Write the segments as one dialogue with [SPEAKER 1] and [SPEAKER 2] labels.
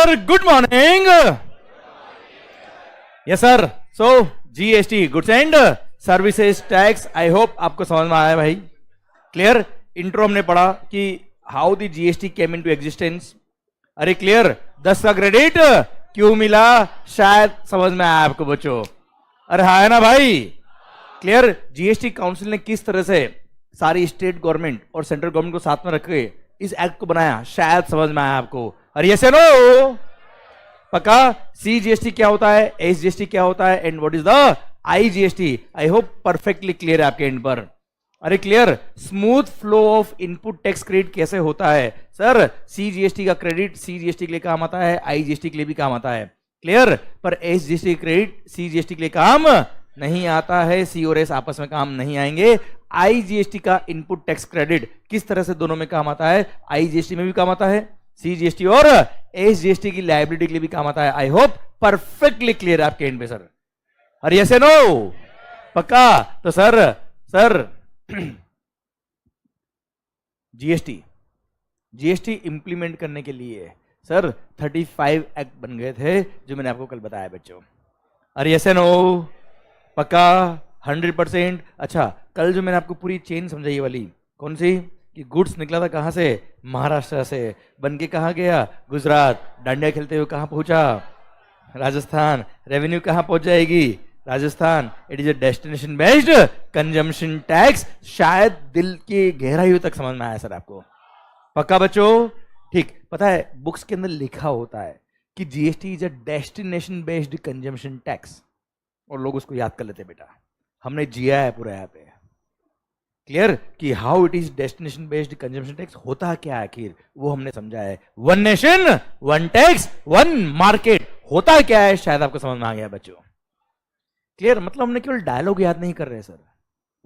[SPEAKER 1] Sir, good morning. Yes sir. So GST, goods and services tax, I hope आपको समझ में आया भाई। क्लियर। इंट्रो हमने पढ़ा कि how the GST came into existence. अरे क्लियर। 10 का क्रेडिट क्यों मिला, शायद समझ में आया आपको बच्चों। अरे हाँ है ना भाई। क्लियर। जीएसटी काउंसिल ने किस तरह से सारी स्टेट गवर्नमेंट और सेंट्रल गवर्नमेंट को साथ में रख के इस एक्ट को बनाया, शायद समझ में आया आपको। अरे यस नो पक्का। सीजीएसटी क्या होता है, एसजीएसटी क्या होता है, and what is the IGST. I hope perfectly clear है आपके एंड पर। अरे clear. Smooth flow of input tax credit कैसे होता है सर। सीजीएसटी का क्रेडिट सीजीएसटी के लिए काम आता है, आईजीएसटी के लिए भी काम आता है। क्लियर। पर एसजीएसटी क्रेडिट सीजीएसटी के लिए काम नहीं आता है। सी और एस आपस में काम नहीं आएंगे। आईजीएसटी का इनपुट टैक्स क्रेडिट किस तरह से दोनों में काम आता है, आईजीएसटी में भी काम आता है, सीजीएसटी और एसजीएसटी की लायबिलिटी के लिए भी काम आता है। आई होप परफेक्टली क्लियर है आपके एंड पे सर। अरे यस नो पक्का। तो सर जीएसटी इंप्लीमेंट करने के लिए सर 35 एक्ट बन गए थे, जो मैंने आपको कल बताया बच्चों। अरे यस नो पक्का 100%। अच्छा, कल जो मैंने आपको पूरी चेन समझाई वाली, कौन सी, कि गुड्स निकला था कहां से, महाराष्ट्र से, बन के कहां गया, गुजरात, डांडिया खेलते हुए कहां पहुंचा, राजस्थान, रेवेन्यू कहां पहुंच जाएगी, Rajasthan. It is a destination based consumption tax. शायद दिल की गहराइयों तक समझ में आया सर आपको। पक्का बच्चों। ठीक। पता है बुक्स के अंदर लिखा होता है कि GST is a destination based consumption tax, और लोग उसको याद कर लेते बेटा। हमने जिया है पूरा यहाँ पे। क्लियर कि how it is destination based consumption tax होता क्या आखिर, वो हमने समझा है। One nation one tax one market होता क्या है, शायद आपको समझ में आ गया बच्चों। क्लियर। मतलब हमने केवल डायलॉग याद नहीं कर रहे सर,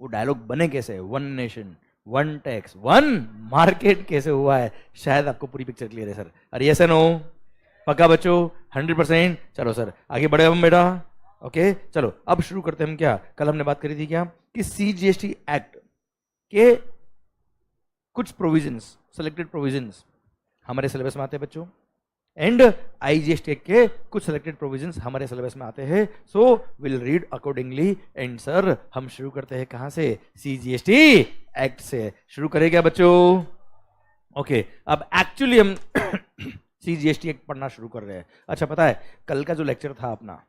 [SPEAKER 1] वो डायलॉग बने कैसे, one nation one tax one market कैसे हुआ है, शायद आपको पूरी पिक्चर क्लियर है सर। अरे यस नो पक्का बच्चों 100%। चलो सर आगे बढ़े हम बेटा। ओके चलो अब शुरू करते हैं हम। क्या कल हमने बात करी थी क्या, कि सीजीएसटी एक्ट के कुछ प्रोविजंस, सेलेक्टेड प्रोविजंस हमारे सिलेबस में आते हैं बच्चों, एंड आईजीएसटी के कुछ सेलेक्टेड प्रोविजंस हमारे सिलेबस में आते हैं। So will read accordingly. And sir हम शुरू करते हैं कहां से, सीजीएसटी एक्ट से शुरू करेंगे बच्चों। ओके अब एक्चुअली हम सीजीएसटी एक्ट पढ़ना शुरू कर रहे हैं। अच्छा पता है कल का जो लेक्चर था अपना,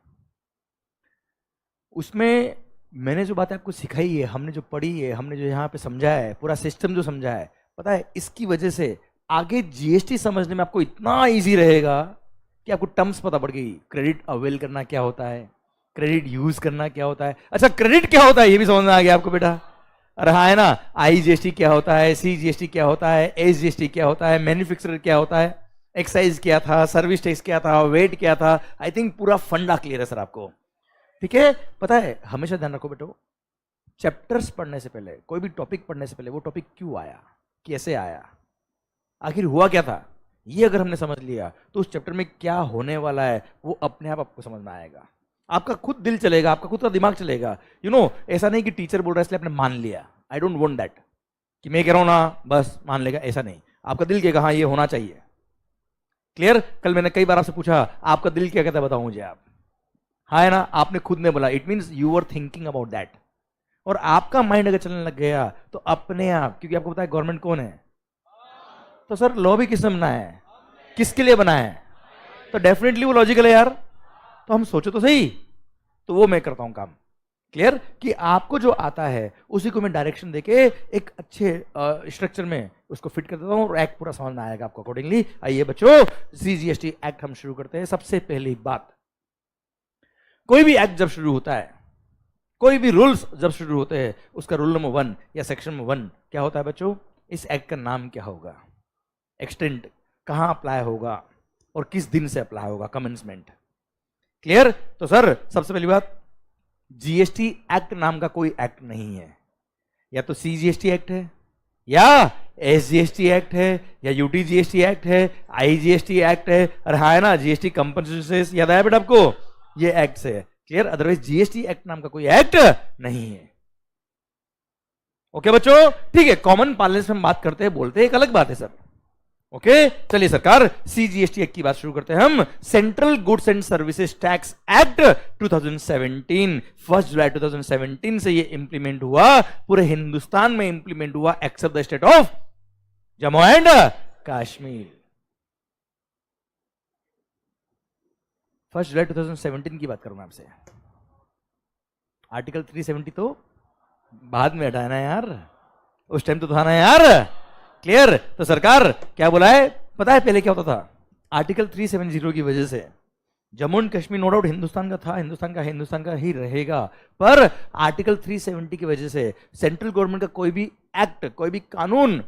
[SPEAKER 1] उसमें मैंने जो बातें आपको सिखाई है, हमने जो पढ़ी है, हमने जो यहाँ पे समझा है, पूरा सिस्टम जो समझा है, पता है इसकी वजह से आगे जीएसटी समझने में आपको इतना इजी रहेगा कि आपको टर्म्स पता पड़ गई। क्रेडिट अवेल करना क्या होता है, क्रेडिट यूज करना क्या होता है। अच्छा क्रेडिट क्या होता है ये भी समझ में आ गया आपको बेटा। अरे हाँ है ना। आईजीएसटी क्या होता है, सीजीएसटी क्या होता है, एसजीएसटी क्या होता है, मैन्युफैक्चरर क्या होता है, एक्साइज क्या था, सर्विस टैक्स क्या था, वेट क्या था। आई थिंक पूरा फंडा क्लियर है सर आपको। ठीक है। पता है हमेशा ध्यान रखो बेटो, चैप्टर्स पढ़ने से पहले, कोई भी टॉपिक पढ़ने से पहले वो टॉपिक क्यों आया, कैसे आया, आखिर हुआ क्या था, ये अगर हमने समझ लिया तो उस चैप्टर में क्या होने वाला है वो अपने आप आपको समझ में आएगा। आपका खुद दिल चलेगा, आपका खुद का दिमाग चलेगा। यू नो ऐसा नहीं कि टीचर बोल रहा है इसलिए आपने मान लिया। आई डोंट वांट दैट कि मैं कह रहा हूं ना बस मान लेगा, ऐसा नहीं। आपका दिल कहेगा हाँ ये होना चाहिए। क्लियर। कल मैंने कई बार आपसे पूछा आपका दिल क्या कहता है, बताओ मुझे आप। हाँ है ना, आपने खुद ने बोला, it means you are thinking about that. और आपका माइंड अगर चलने लग गया तो अपने आप, क्योंकि आपको पता है गवर्नमेंट कौन है, तो सर लॉ भी किसने बनाया है, किसके लिए बनाया है, तो डेफिनेटली वो लॉजिकल है यार। तो हम सोचो तो सही। तो वो मैं करता हूं काम। क्लियर कि आपको जो आता है उसी को मैं डायरेक्शन देके एक अच्छे स्ट्रक्चर में उसको फिट कर देता हूं, और एक्ट पूरा समझ में आएगा आपको अकॉर्डिंगली। आइए बच्चों सीजीएसटी एक्ट हम शुरू करते हैं। सबसे पहली बात, कोई भी एक्ट जब शुरू होता है, कोई भी रूल्स जब शुरू होते हैं, उसका रूल नंबर 1 या सेक्शन नंबर 1 क्या होता है बच्चों, इस एक्ट का नाम क्या होगा, एक्सटेंट कहां अप्लाई होगा, और किस दिन से अप्लाई होगा, कमेंसमेंट। क्लियर। तो सर सबसे पहली बात, जीएसटी एक्ट नाम का कोई एक्ट नहीं है। या तो सीजीएसटी एक्ट है, या एसजीएसटी एक्ट है, या यूटीजीएसटी एक्ट है, आईजीएसटी एक्ट है, और हाँ है ना जीएसटी कंपनसेशन, याद आया बेटा आपको, ये एक्ट है। क्लियर। अदरवाइज जीएसटी एक्ट नाम का कोई एक्ट नहीं है। ओके बच्चों ठीक है। कॉमन पार्लेंस में हम बात करते हैं, बोलते हैं, एक अलग बात है सर। ओके चलिए सरकार, सीजीएसटी एक्ट की बात शुरू करते हैं हम। Central goods and services tax act 2017, 1 जुलाई 2017 से ये इंप्लीमेंट हुआ, पूरे हिंदुस्तान में इंप्लीमेंट हुआ except the state of Jammu and Kashmir. 1 जुलाई 2017 की बात करूं मैं आपसे। आर्टिकल 370 तो बाद में हटाना यार, उस टाइम तो था ना यार। क्लियर? तो सरकार क्या बोला है पता है पहले क्या होता था? आर्टिकल 370 की वजह से Jammu and Kashmir no doubt Hindustan का था, हिंदुस्तान का ही रहेगा, पर आर्टिकल 370 की वजह से सेंट्रल गवर्नमेंट का कोई भी एक्ट, कोई भी कानून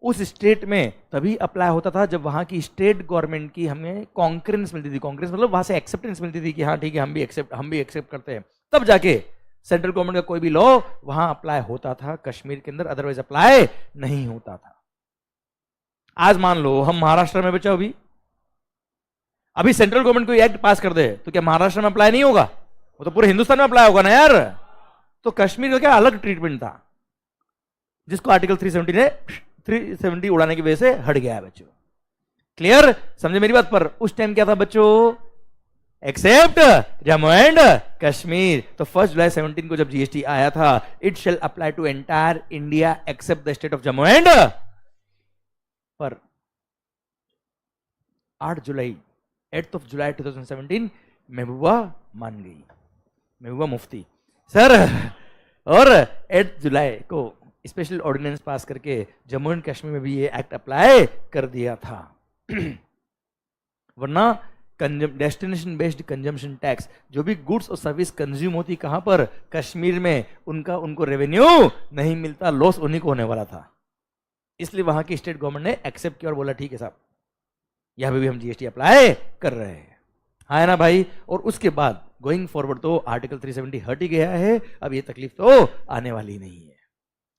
[SPEAKER 1] उस स्टेट में तभी अप्लाई होता था जब वहां की स्टेट गवर्नमेंट की हमें कॉन्करेंस मिलती थी। कॉन्करेंस मतलब वहां से एक्सेप्टेंस मिलती थी कि हाँ ठीक है हम भी एक्सेप्ट करते हैं, तब जाके सेंट्रल गवर्नमेंट का कोई भी लॉ वहां अप्लाई होता था कश्मीर के अंदर, अदरवाइज अप्लाई नहीं होता था। आज मान लो हम महाराष्ट्र में बचा, अभी सेंट्रल गवर्नमेंट कोई एक्ट पास कर दे तो क्या महाराष्ट्र में अप्लाई नहीं होगा? वो तो पूरे हिंदुस्तान में अप्लाई होगा ना यार। तो कश्मीर का क्या अलग ट्रीटमेंट था, जिसको आर्टिकल 370 उड़ाने की वजह से हट गया है बच्चों। क्लियर? समझे मेरी बात? पर उस टाइम क्या था बच्चों? Except Jammu and Kashmir. तो 1 जुलाई 17 को जब जीएसटी आया था, it shall apply to entire India except the state of Jammu and. पर 8 जुलाई 8 जुलाई 2017 महबूबा मान गई, महबूबा मुफ्ती सर, और 8 जुलाई को स्पेशल ऑर्डिनेंस पास करके जम्मू एंड कश्मीर में भी ये एक्ट अप्लाई कर दिया था। वरना डेस्टिनेशन बेस्ड कंजम्पशन टैक्स, जो भी गुड्स और सर्विस कंज्यूम होती कहां पर? कश्मीर में, उनको रेवेन्यू नहीं मिलता, लॉस उन्हीं को होने वाला था। इसलिए वहां की स्टेट गवर्नमेंट ने एक्सेप्ट किया और बोला ठीक है साहब यहां पे भी हम जीएसटी अप्लाई कर रहे हैं। हाँ है ना भाई? और उसके बाद गोइंग फॉरवर्ड तो आर्टिकल 370 हट ही गया है, अब ये तकलीफ तो आने वाली नहीं है।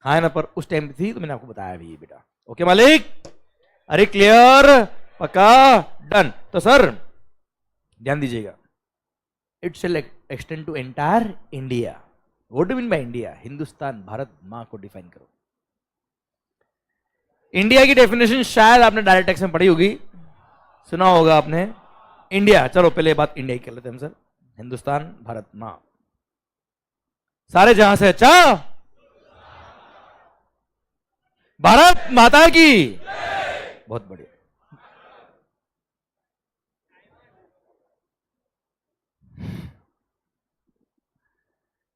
[SPEAKER 1] हाँ है ना? पर उस टाइम थी तो मैंने आपको बताया भी बेटा। ओके मालिक? अरे क्लियर? पक्का? डन? तो सर ध्यान दीजिएगा, it shall extend to entire India. What do mean by India? Hindustan, Bharat मां को डिफाइन करो। इंडिया की डेफिनेशन शायद आपने डायरेक्ट टैक्स में पढ़ी होगी, सुना होगा आपने। इंडिया, चलो पहले बात इंडिया की कर लेते हैं हम सर। हिंदुस्तान, भारत मां, सारे जहां से अच्छा, भारत माता की, बहुत बढ़िया।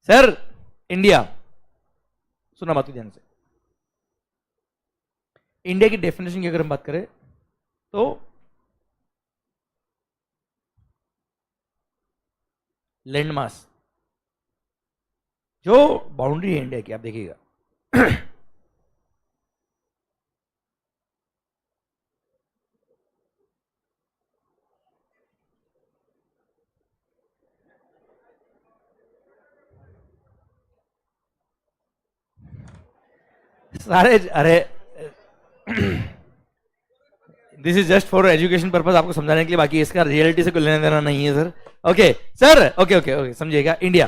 [SPEAKER 1] सर इंडिया, सुना बात ध्यान से। इंडिया की डेफिनेशन की अगर हम बात करें तो लैंडमास, जो बाउंड्री है इंडिया की, आप देखिएगा सारे, अरे this is just for education purpose, आपको समझाने के लिए, बाकी इसका रियलिटी से कोई लेना देना नहीं है sir. Okay sir, okay okay okay, समझिएगा। इंडिया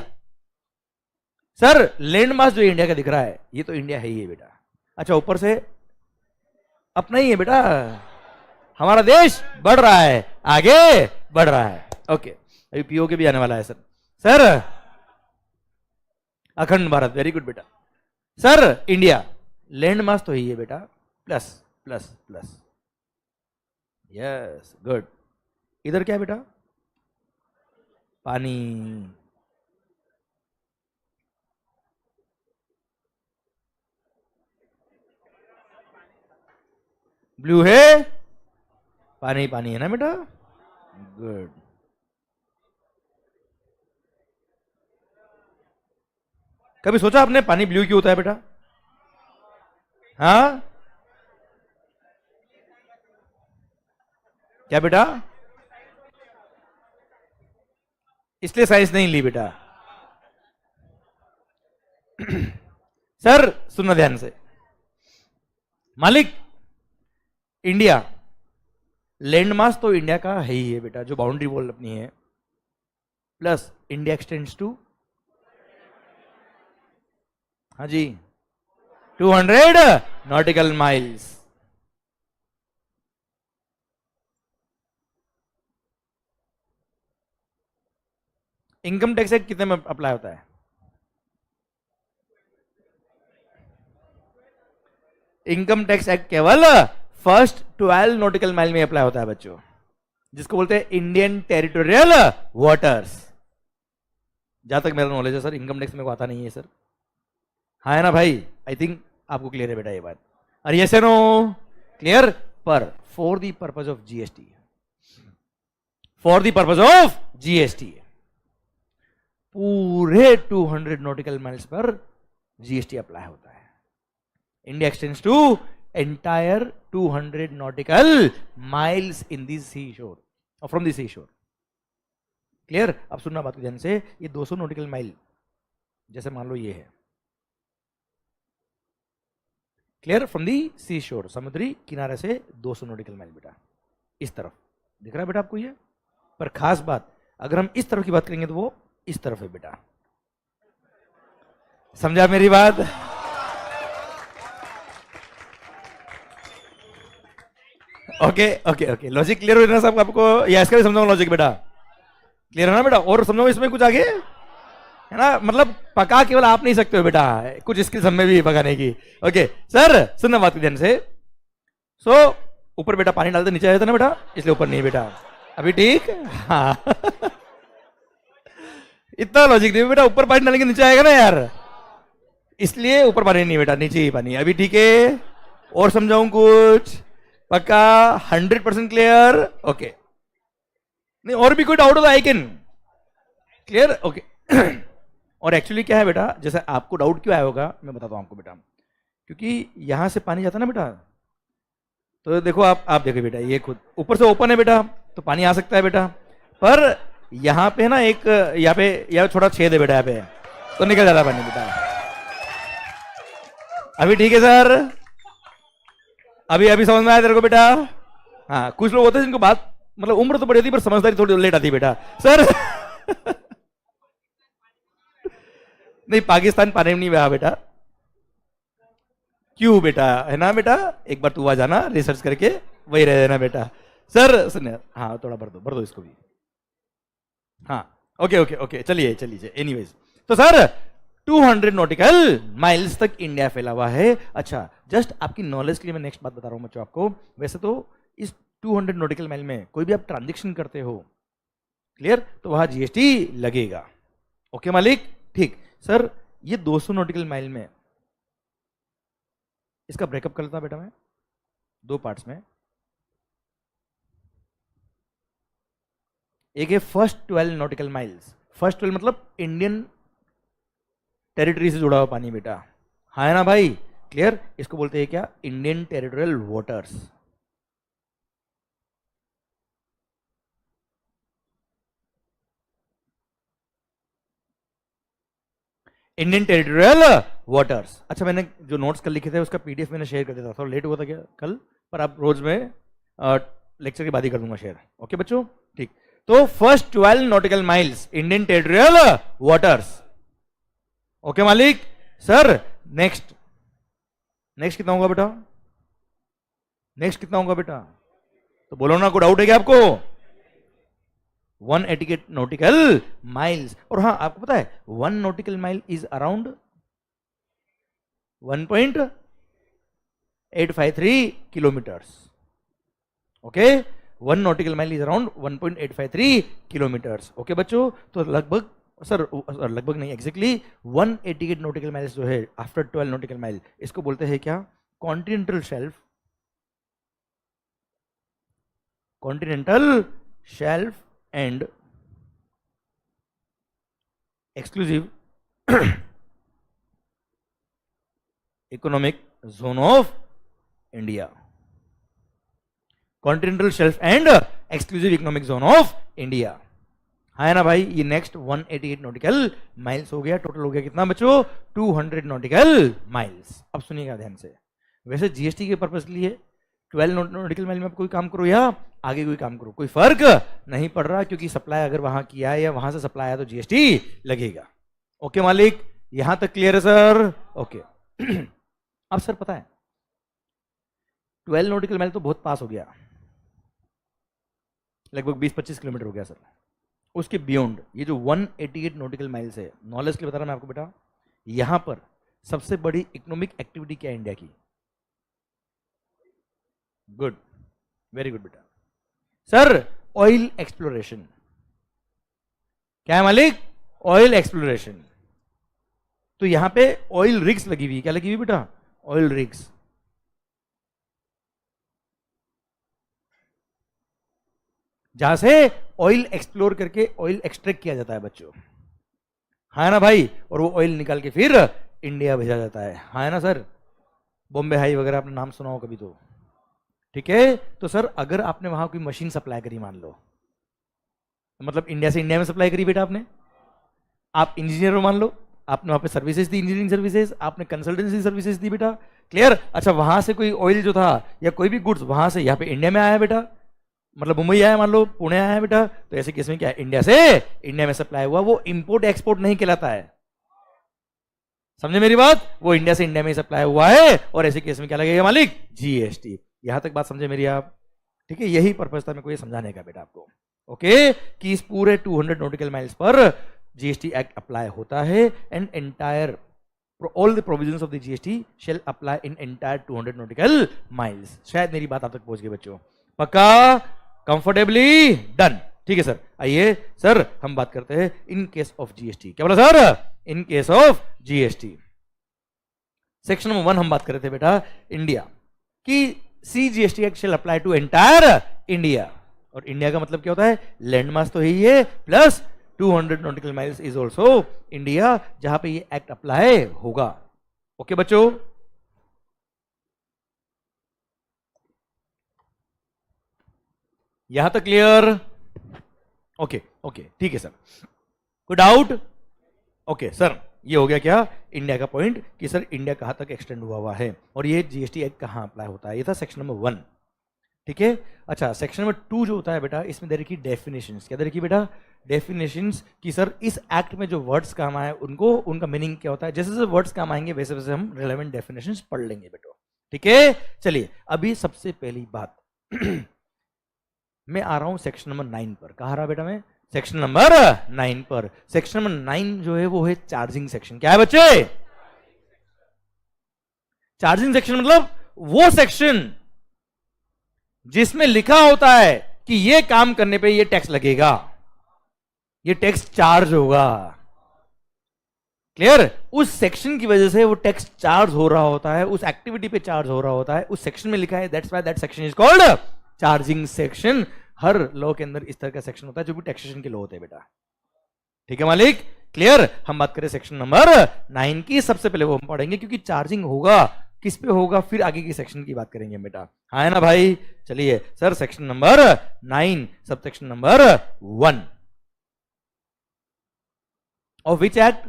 [SPEAKER 1] सर, लैंड मास जो इंडिया का दिख रहा है, ये तो इंडिया है ही है बेटा। अच्छा, ऊपर से अपना ही है बेटा, हमारा देश बढ़ रहा है, आगे बढ़ रहा है। ओके, अभी पीओ के भी आने वाला है सर। सर अखंड भारत, वेरी गुड बेटा। सर इंडिया लैंड मास तो ही है बेटा, plus plus plus, yes good. इधर क्या है बेटा? पानी। ब्लू है, पानी पानी है ना बेटा, गुड। कभी सोचा आपने पानी ब्लू क्यों होता है बेटा? हाँ क्या बेटा? इसलिए साइंस नहीं ली बेटा। सर सुनना ध्यान से, मालिक इंडिया लैंड मास तो इंडिया का है ही है बेटा, जो बाउंड्री वॉल अपनी है, प्लस इंडिया एक्सटेंड्स टू, हाँ जी, 200 nautical miles. Income tax act कितने में अप्लाई होता है? इनकम टैक्स एक्ट केवल फर्स्ट 12 नॉटिकल माइल में अप्लाई होता है बच्चों, जिसको बोलते हैं इंडियन टेरिटोरियल वाटर्स। जहां तक मेरा नॉलेज है सर, इनकम टैक्स मेरे को आता नहीं है सर। हाँ है ना भाई? आई थिंक आपको क्लियर है बेटा ये बात। और यस नो क्लियर? पर for the purpose of GST, for the purpose of GST पूरे 200 नॉटिकल माइल्स पर जीएसटी अप्लाई होता है। India extends to entire 200 nautical miles in the sea shore और फ्रॉम दी सी शोर। क्लियर? अब सुनना बात को ध्यान से, ये 200 नॉटिकल माइल जैसे मान लो ये है, क्लियर, फ्रॉम दी सी शोर, समुद्री किनारे से 200 नॉटिकल माइल बेटा इस तरफ दिख रहा है बेटा आपको ये। पर खास बात, अगर हम इस तरफ की बात करेंगे तो वो इस तरफ है बेटा। समझा मेरी बात? Okay okay okay, logic clear हो रहा है सब आपको? या इसका भी समझाऊं लॉजिक बेटा? क्लियर है ना बेटा? और समझो इसमें कुछ आगे है ना, मतलब पका केवल आप नहीं सकते हो बेटा, कुछ स्किल्स हमें भी पकाने की। ओके सर, सुनना बात ध्यान से। सो ऊपर बेटा पानी डालते नीचे आ जाता ना बेटा, इसलिए ऊपर नहीं बेटा। अभी ठीक? हाँ इतना लॉजिक नहीं बेटा, ऊपर पानी डालेंगे नीचे आएगा ना यार, इसलिए ऊपर पानी नहीं बेटा, नीचे ही पानी। अभी ठीक है? और समझाऊं कुछ? पक्का? 100% क्लियर? ओके, नहीं और भी कोई डाउट हो तो आई कैन क्लियर? ओके और एक्चुअली क्या है बेटा, जैसे आपको डाउट क्यों आया होगा मैं बताता हूं आपको बेटा, क्योंकि यहां से पानी जाता ना बेटा, तो देखो आप देखो बेटा, ये खुद ऊपर से ओपन है बेटा, तो पानी आ सकता है बेटा, पर यहां पे ना एक यहाँ छोटा छेद है बेटा, यहाँ पे तो निकल जाता पानी बेटा। अभी ठीक है सर? अभी समझ में आया तेरे को बेटा? हाँ, कुछ लोग होते हैं जिनको बात मतलब उम्र तो बड़ी होती पर समझदारी थोड़ी लेट आती बेटा सर नहीं, पाकिस्तान पानी में नहीं बहा बेटा। क्यों बेटा? है ना बेटा, एक बार तू आ जाना रिसर्च करके, वही रह जाना बेटा। सर सुनिए, हाँ थोड़ा भर दो इसको भी। हाँ ओके ओके ओके, चलिए चलिए एनीवेज, तो सर 200 नॉटिकल माइल्स तक इंडिया फैला हुआ है। अच्छा, जस्ट आपकी नॉलेज के लिए मैं नेक्स्ट बात बता रहा हूं बच्चों आपको। वैसे तो इस 200 नॉटिकल माइल में कोई भी आप ट्रांजेक्शन करते हो, क्लियर, तो वहां जीएसटी लगेगा। ओके मालिक? ठीक सर, ये 200 नॉटिकल माइल में इसका ब्रेकअप कर लेता बेटा मैं दो पार्ट्स में। एक है फर्स्ट 12 नॉटिकल माइल्स, फर्स्ट 12 मतलब इंडियन टेरिटरी से जुड़ा हुआ पानी बेटा। हाँ है ना भाई? क्लियर? इसको बोलते हैं क्या? Indian territorial waters. Indian territorial waters. अच्छा, मैंने जो नोट्स कल लिखे थे उसका पीडीएफ मैंने शेयर कर दिया था, थोड़ा लेट हुआ था क्या कल, पर आप रोज में लेक्चर के बाद ही कर दूंगा शेयर। ओके बच्चों? ठीक, तो first 12 nautical miles Indian territorial waters. Okay मालिक? सर नेक्स्ट कितना होगा बेटा? नेक्स्ट कितना होगा बेटा? तो बोलो ना, कोई डाउट है क्या आपको? 188 नॉटिकल माइल्स। और हाँ, आपको पता है 1 nautical mile is around 1.853 kilometres. Okay, 1 nautical mile is around 1.853 kilometres. Okay बच्चों? तो लगभग सर लगभग नहीं, एग्जैक्टली 188 नॉटिकल माइल्स जो है आफ्टर 12 नॉटिकल माइल, इसको बोलते हैं क्या? Continental shelf. Continental shelf and exclusive economic zone of India. Continental shelf and exclusive economic zone of India. है ना भाई? ये नेक्स्ट 188 नॉटिकल माइल्स हो गया। टोटल हो गया कितना बच्चों? 200 नॉटिकल माइल्स। अब सुनिएगा ध्यान से, वैसे जीएसटी के पर्पज के लिए 12 नॉटिकल माइल में आप कोई काम करो या आगे कोई काम करो, कोई फर्क नहीं पड़ रहा, क्योंकि सप्लाई अगर वहां किया है या वहां से सप्लाई आया तो जीएसटी लगेगा। ओके मालिक? यहां तक क्लियर है सर? ओके अब सर पता है 12 नॉटिकल माइल तो बहुत पास हो गया, लगभग 20-25 किलोमीटर हो गया सर। उसके बियॉन्ड ये जो 188 नॉटिकल माइल्स है, नॉलेज के लिए बता रहा मैं आपको बेटा, यहां पर सबसे बड़ी इकोनॉमिक एक्टिविटी क्या है इंडिया की? गुड, वेरी गुड बेटा। सर ऑयल एक्सप्लोरेशन, क्या है मालिक? Oil exploration. तो यहां पे ऑयल रिग्स लगी हुई, क्या लगी हुई बेटा? Oil rigs. जहां से ऑयल एक्सप्लोर करके ऑयल एक्सट्रैक्ट किया जाता है बच्चों, हाँ ना भाई? और वो ऑयल निकाल के फिर इंडिया भेजा जाता है, हाँ ना सर? बॉम्बे हाई वगैरह आपने नाम सुना हो कभी तो, ठीक है? तो सर अगर आपने वहां कोई मशीन सप्लाई करी मान लो, मतलब इंडिया से इंडिया में सप्लाई करी बेटा आपने, आप इंजीनियर हो मान लो, आपने वहां पे सर्विसेज दी, इंजीनियरिंग सर्विसेज, आपने कंसल्टेंसी सर्विसेज दी बेटा, क्लियर? अच्छा वहां से कोई ऑयल जो था या कोई भी गुड्स वहां से यहाँ पे इंडिया में आया बेटा, मतलब मुंबई आया मान लो, पुणे आया बेटा, तो ऐसे केस में क्या है? इंडिया से इंडिया में सप्लाई हुआ, वो इंपोर्ट एक्सपोर्ट नहीं कहलाता है, समझे मेरी बात? वो इंडिया से इंडिया में सप्लाई हुआ है, और ऐसे केस में क्या लगेगा मालिक? जीएसटी। यहां तक बात समझे मेरी आप? ठीक है, यही पर्पज था मेरे को ये समझाने का बेटा आपको, ओके? कि इस पूरे 200 नॉटिकल माइल्स पर जीएसटी एक्ट अप्लाई होता है, and entire all the provisions of the GST shall apply in entire 200 nautical miles। शायद मेरी बात आप तक पहुंच गई बच्चों, पक्का? Comfortably done? ठीक है सर, आइए सर हम बात करते हैं इन केस ऑफ जीएसटी। क्या बोला sir? In case of GST section number 1 हम बात कर रहे थे बेटा इंडिया की, C GST act shall apply to entire India. और इंडिया का मतलब क्या होता है? लैंड मास तो यही है, plus 200 nautical miles is also India, जहां पे ये एक्ट अप्लाई होगा। ओके बच्चों? यहां तक क्लियर? ओके ओके, ठीक है सर, कोई डाउट? ओके सर, ये हो गया क्या इंडिया का पॉइंट, कि सर इंडिया कहां तक एक्सटेंड हुआ है, और ये जीएसटी एक्ट कहां अप्लाई होता है। ये था सेक्शन नंबर 1, ठीक है? अच्छा सेक्शन नंबर 2 जो होता है बेटा, इसमें दे रखी डेफिनेशंस। क्या दे रखी बेटा? डेफिनेशंस, कि सर इस एक्ट में जो वर्ड्स काम आए उनको, उनका मीनिंग क्या होता है। जैसे जैसे वर्ड्स काम आएंगे वैसे वैसे हम रिलेवेंट डेफिनेशंस पढ़ लेंगे बेटो, ठीक है? चलिए अभी सबसे पहली बात मैं आ रहा हूं सेक्शन नंबर 9 पर। कहा रहा बेटा मैं? सेक्शन नंबर 9 पर। सेक्शन नंबर 9 जो है वो है चार्जिंग सेक्शन। क्या है बच्चे? चार्जिंग सेक्शन मतलब वो सेक्शन जिसमें लिखा होता है कि ये काम करने पे ये टैक्स लगेगा, ये टैक्स चार्ज होगा, क्लियर? उस सेक्शन की वजह से वो टैक्स चार्ज हो रहा होता है, उस एक्टिविटी पे चार्ज हो रहा होता है, उस सेक्शन में लिखा है, that's why that section is called charging section. Her law के अंदर इस तरह का सेक्शन होता है जो भी टैक्सेशन के लॉ होते हैं बेटा, ठीक है मालिक? क्लियर? हम बात करें सेक्शन नंबर 9 की, सबसे पहले वो हम पढ़ेंगे क्योंकि चार्जिंग होगा किस पे होगा, फिर आगे की सेक्शन की बात करेंगे बेटा, हाँ है ना भाई? चलिए sir section number 9 sub section number 1 of which act?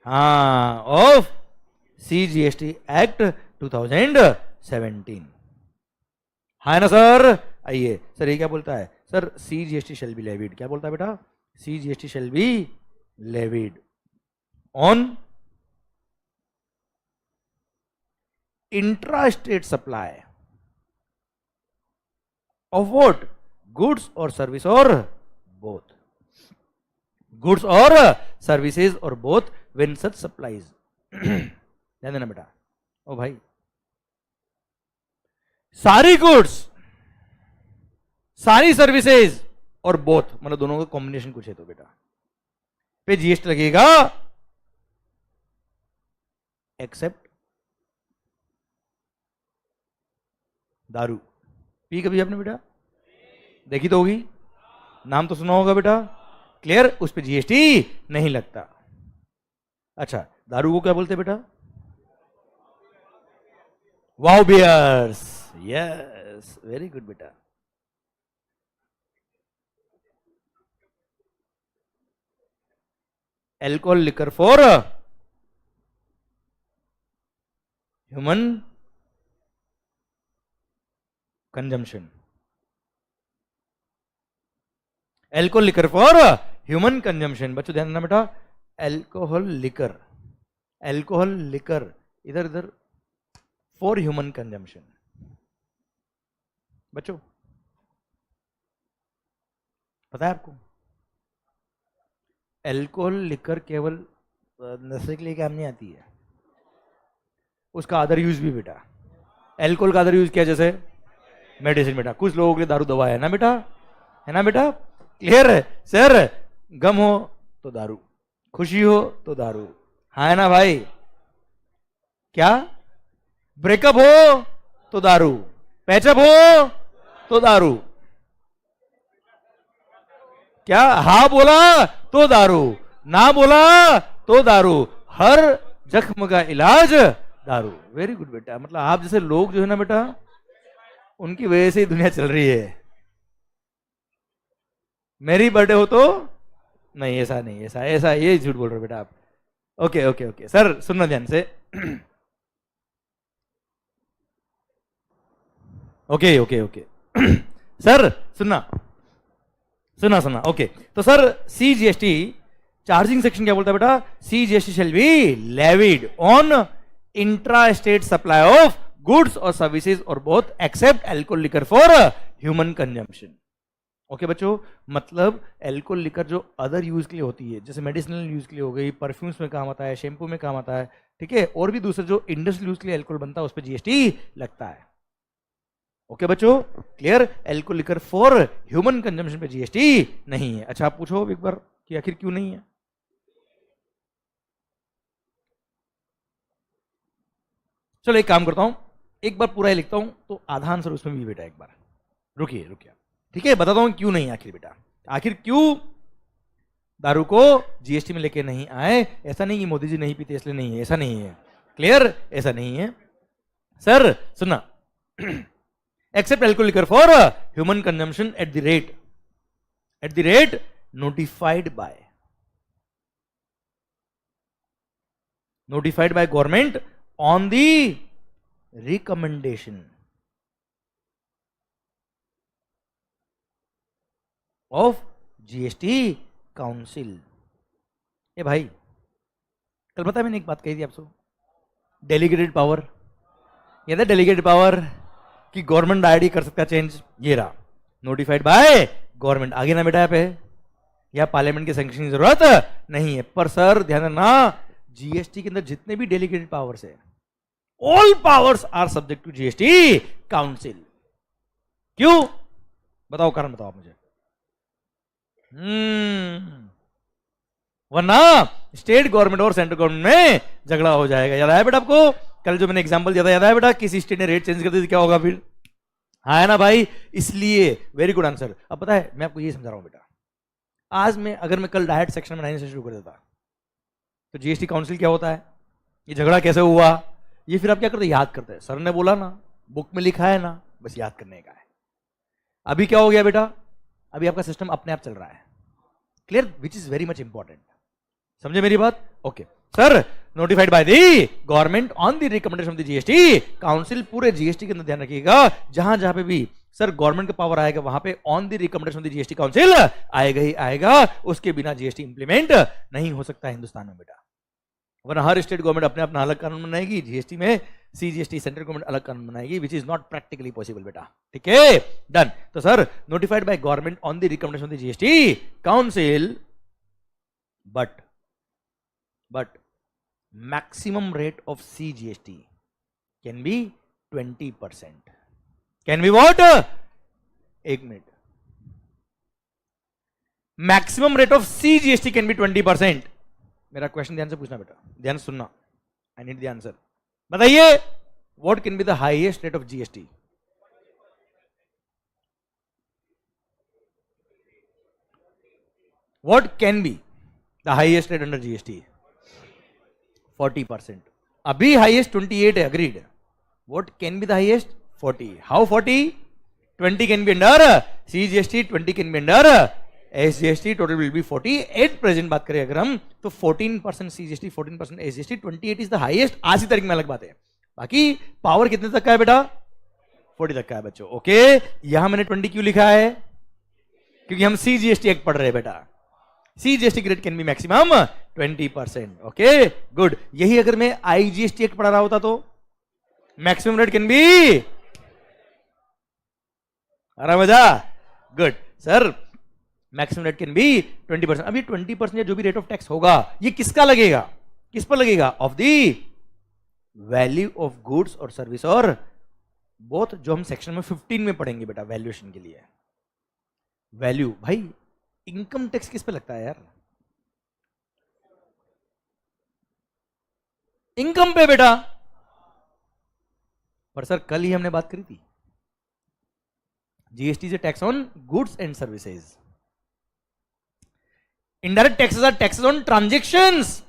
[SPEAKER 1] हाँ, ऑफ सीजीएसटी एक्ट 2017, हाँ ना सर? आइए सर, ये क्या बोलता है sir? CGST shall be levied. क्या बोलता है बेटा? CGST shall be levied on intra-state supply of what? Goods और सर्विस और बोथ, गुड्स और सर्विसेज और बोथ व्हेन सच सप्लाईज। ध्यान देना बेटा। ओ भाई, सारी गुड्स, सारी सर्विसेज और बोथ मतलब दोनों का कॉम्बिनेशन कुछ है तो बेटा पे जीएसटी लगेगा, एक्सेप्ट दारू। पी कभी आपने बेटा? देखी तो होगी, नाम तो सुना होगा बेटा, क्लियर? उस पर जीएसटी नहीं लगता। अच्छा दारू को क्या बोलते बेटा? Wow beers, yes very good बेटा। Alcohol liquor for human consumption, alcohol liquor for human consumption. बच्चों ध्यान देना बेटा, एल्कोहल लिकर, एल्कोहल लिकर इधर इधर फॉर ह्यूमन कंजम्पशन। बच्चों पता है आपको एल्कोहल लिकर केवल नशे के लिए काम नहीं आती है, उसका अदर यूज भी बेटा। एल्कोहल का अदर यूज क्या, जैसे मेडिसिन बेटा। कुछ लोगों के लिए दारू दवा है ना बेटा, है ना बेटा, क्लियर है सर। गम हो तो दारू, खुशी हो तो दारू, हाँ है ना भाई। क्या ब्रेकअप हो तो दारू, पैचअप हो तो दारू, क्या हाँ बोला तो दारू, ना बोला तो दारू, हर जख्म का इलाज दारू। वेरी गुड बेटा। मतलब आप जैसे लोग जो है ना बेटा, उनकी वजह से ही दुनिया चल रही है। मेरी बर्थडे हो तो नहीं, ऐसा नहीं, ऐसा ऐसा ये झूठ बोल रहे हो बेटा आप। ओके ओके ओके सर, सुनना ध्यान से। ओके ओके ओके सर सुनना सुना सुना। ओके तो सर CGST चार्जिंग सेक्शन क्या बोलता है बेटा, CGST shall be levied on intra state supply of goods और सर्विसेज और both except alcohol liquor for human consumption. Okay बच्चों, मतलब एल्कोहल लिकर जो अदर यूज के लिए होती है, जैसे मेडिसिनल यूज के लिए हो गई, परफ्यूम्स में काम आता है, शैम्पू में काम आता है, ठीक है, और भी दूसरे जो इंडस्ट्रियल यूज के लिए एल्कोहल बनता है उस पर GST लगता है। ओके बच्चों, clear. Alcohol liquor for human consumption पे GST नहीं है। अच्छा आप पूछो एक बार कि आखिर क्यों नहीं है। चलो एक काम करता हूं, एक बार पूरा ही लिखता हूं तो आधा आंसर उसमें भी बेटा। एक बार रुकिए रुकिए, ठीक है, बताता हूं क्यों नहीं आखिर बेटा। आखिर क्यों दारू को GST में लेके नहीं आए। ऐसा नहीं कि मोदी जी नहीं पीते इसलिए नहीं है, ऐसा नहीं है, क्लियर, ऐसा नहीं है सर। सुनना, except alcohol liquor for human consumption at the rate notified by government on the recommendation of GST council. ए भाई, कल पता है मैंने एक बात कही थी आपसे, डेलीगेटेड पावर, याद है डेलीगेटेड पावर कि गवर्नमेंट आईडी कर सकता है चेंज, ये रहा नोटिफाइड बाय गवर्नमेंट। आगे ना बेटा यहाँ पे, या पार्लियामेंट के सैंक्शन की जरूरत नहीं है। पर सर ध्यान रखना, GST के अंदर जितने भी डेलीगेटेड पावर्स है, all powers are subject to GST council. क्यों बताओ, कारण बताओ आप मुझे। वरना स्टेट गवर्नमेंट और सेंट्रल गवर्नमेंट में झगड़ा हो जाएगा। याद आया बेटा आपको, कल जो मैंने एग्जांपल दिया था, याद आया बेटा, किसी स्टेट ने रेट चेंज कर दी तो क्या होगा फिर, हाँ है ना भाई। इसलिए वेरी गुड आंसर। अब पता है मैं आपको ये समझा रहा हूं बेटा, आज मैं अगर मैं कल डायरेक्ट सेक्शन में 9 से शुरू कर देता तो GST काउंसिल क्या होता है, ये झगड़ा कैसे हुआ, ये फिर आप क्या करते, याद करते हैं। सर ने बोला ना, बुक में लिखा है ना, बस याद करने का है। अभी क्या हो गया बेटा, अभी आपका सिस्टम अपने आप चल रहा है, clear, which is very much important. समझे मेरी बात। Okay sir, notified by the government on the recommendation of the GST council. पूरे GST के अंदर ध्यान रखिएगा, जहां जहां पे भी सर गवर्नमेंट का पावर आएगा वहां पे on the recommendation of the GST council आएगा ही आएगा। उसके बिना GST इंप्लीमेंट नहीं हो सकता हिंदुस्तान में बेटा। वरना हर स्टेट गवर्नमेंट अपने अपना अलग कानून बनाएगी, GST में CGST सेंट्रल गवर्नमेंट अलग कानून बनाएगी, which is not practically possible बेटा। ठीक है, डन। तो sir notified by government on the recommendation of the GST council, but maximum rate of CGST can be 20%. Can be what? एक minute, maximum rate of CGST can be 20%। मेरा question ध्यान से पूछना बेटा, ध्यान से सुनना, आई नीड द आंसर। बताइए, what can be the highest rate of GST? What can be the highest rate under GST? 40%. अभी हाईएस्ट 28 है, agreed. What can be the highest? 40. How 40? 20 can be under CGST, 20 can be under SGST, total will be 40. At present बात करें अगर हम तो 14% CGST, 14% SGST, 28 is the highest आज की तारीख में, अलग बात है। बाकी पावर कितने तक का है बेटा? 40 तक का है बच्चों। ओके, यहां मैंने 20 क्यों लिखा है? क्योंकि हम CGST एक्ट पढ़ रहे हैं बेटा। CGST rate can be maximum 20%। Okay good. यही अगर मैं IGST एक्ट पढ़ा रहा होता तो मैक्सिमम रेट कैन बी, आ रहा मजा? Good sir. Maximum rate can be 20%। अब ये 20% जो भी रेट ऑफ टैक्स होगा ये किसका लगेगा, किस पर लगेगा, of the value of goods और सर्विस, और बोथ जो हम सेक्शन में 15 में पढ़ेंगे बेटा वैल्यूएशन के लिए। वैल्यू भाई इनकम टैक्स किस पे लगता है यार, इनकम पे बेटा। पर सर कल ही हमने बात करी थी GST is tax on goods and services, indirect taxes are taxes on transactions.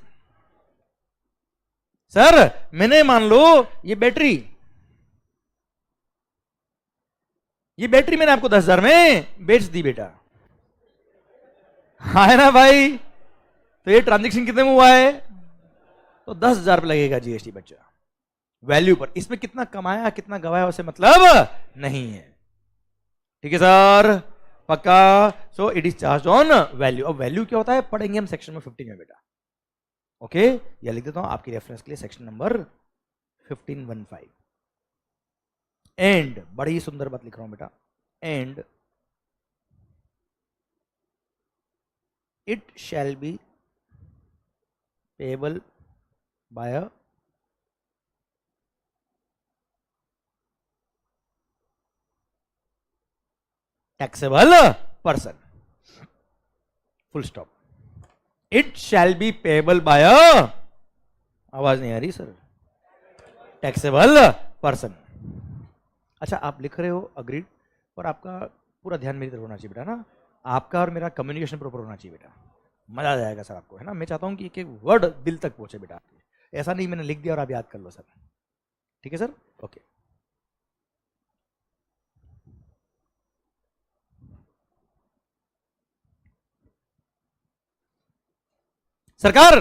[SPEAKER 1] Sir मैंने मान लो ये बैटरी मैंने आपको 10,000 में बेच दी बेटा, है ना भाई, तो ये ट्रांजैक्शन कितने में हुआ है, तो 10,000 पे लगेगा जीएसटी बच्चा वैल्यू पर। इसमें कितना कमाया कितना गवाया उसे मतलब नहीं है, ठीक है सर, पक्का। So it is charge on value. अब वैल्यू क्या होता है पढ़ेंगे हम सेक्शन में 15 में बेटा, ओके। या लिख देता हूं आपकी रेफरेंस के लिए सेक्शन नंबर 1515। एंड बड़ी सुंदर बात लिख रहा हूं बेटा, and it shall be payable by a taxable person, full stop. It shall be payable by a, आवाज नहीं आ रही सर, taxable person। अच्छा आप लिख रहे हो अग्रीड, पर आपका पूरा ध्यान मेरी तरफ होना चाहिए बेटा ना, आपका और मेरा कम्युनिकेशन प्रॉपर होना चाहिए बेटा, मजा आ जाएगा सर आपको, है ना। मैं चाहता हूं कि एक एक वर्ड दिल तक पहुंचे बेटा आपके, ऐसा नहीं मैंने लिख दिया और आप याद कर लो सर, ठीक है सर, ओके। सरकार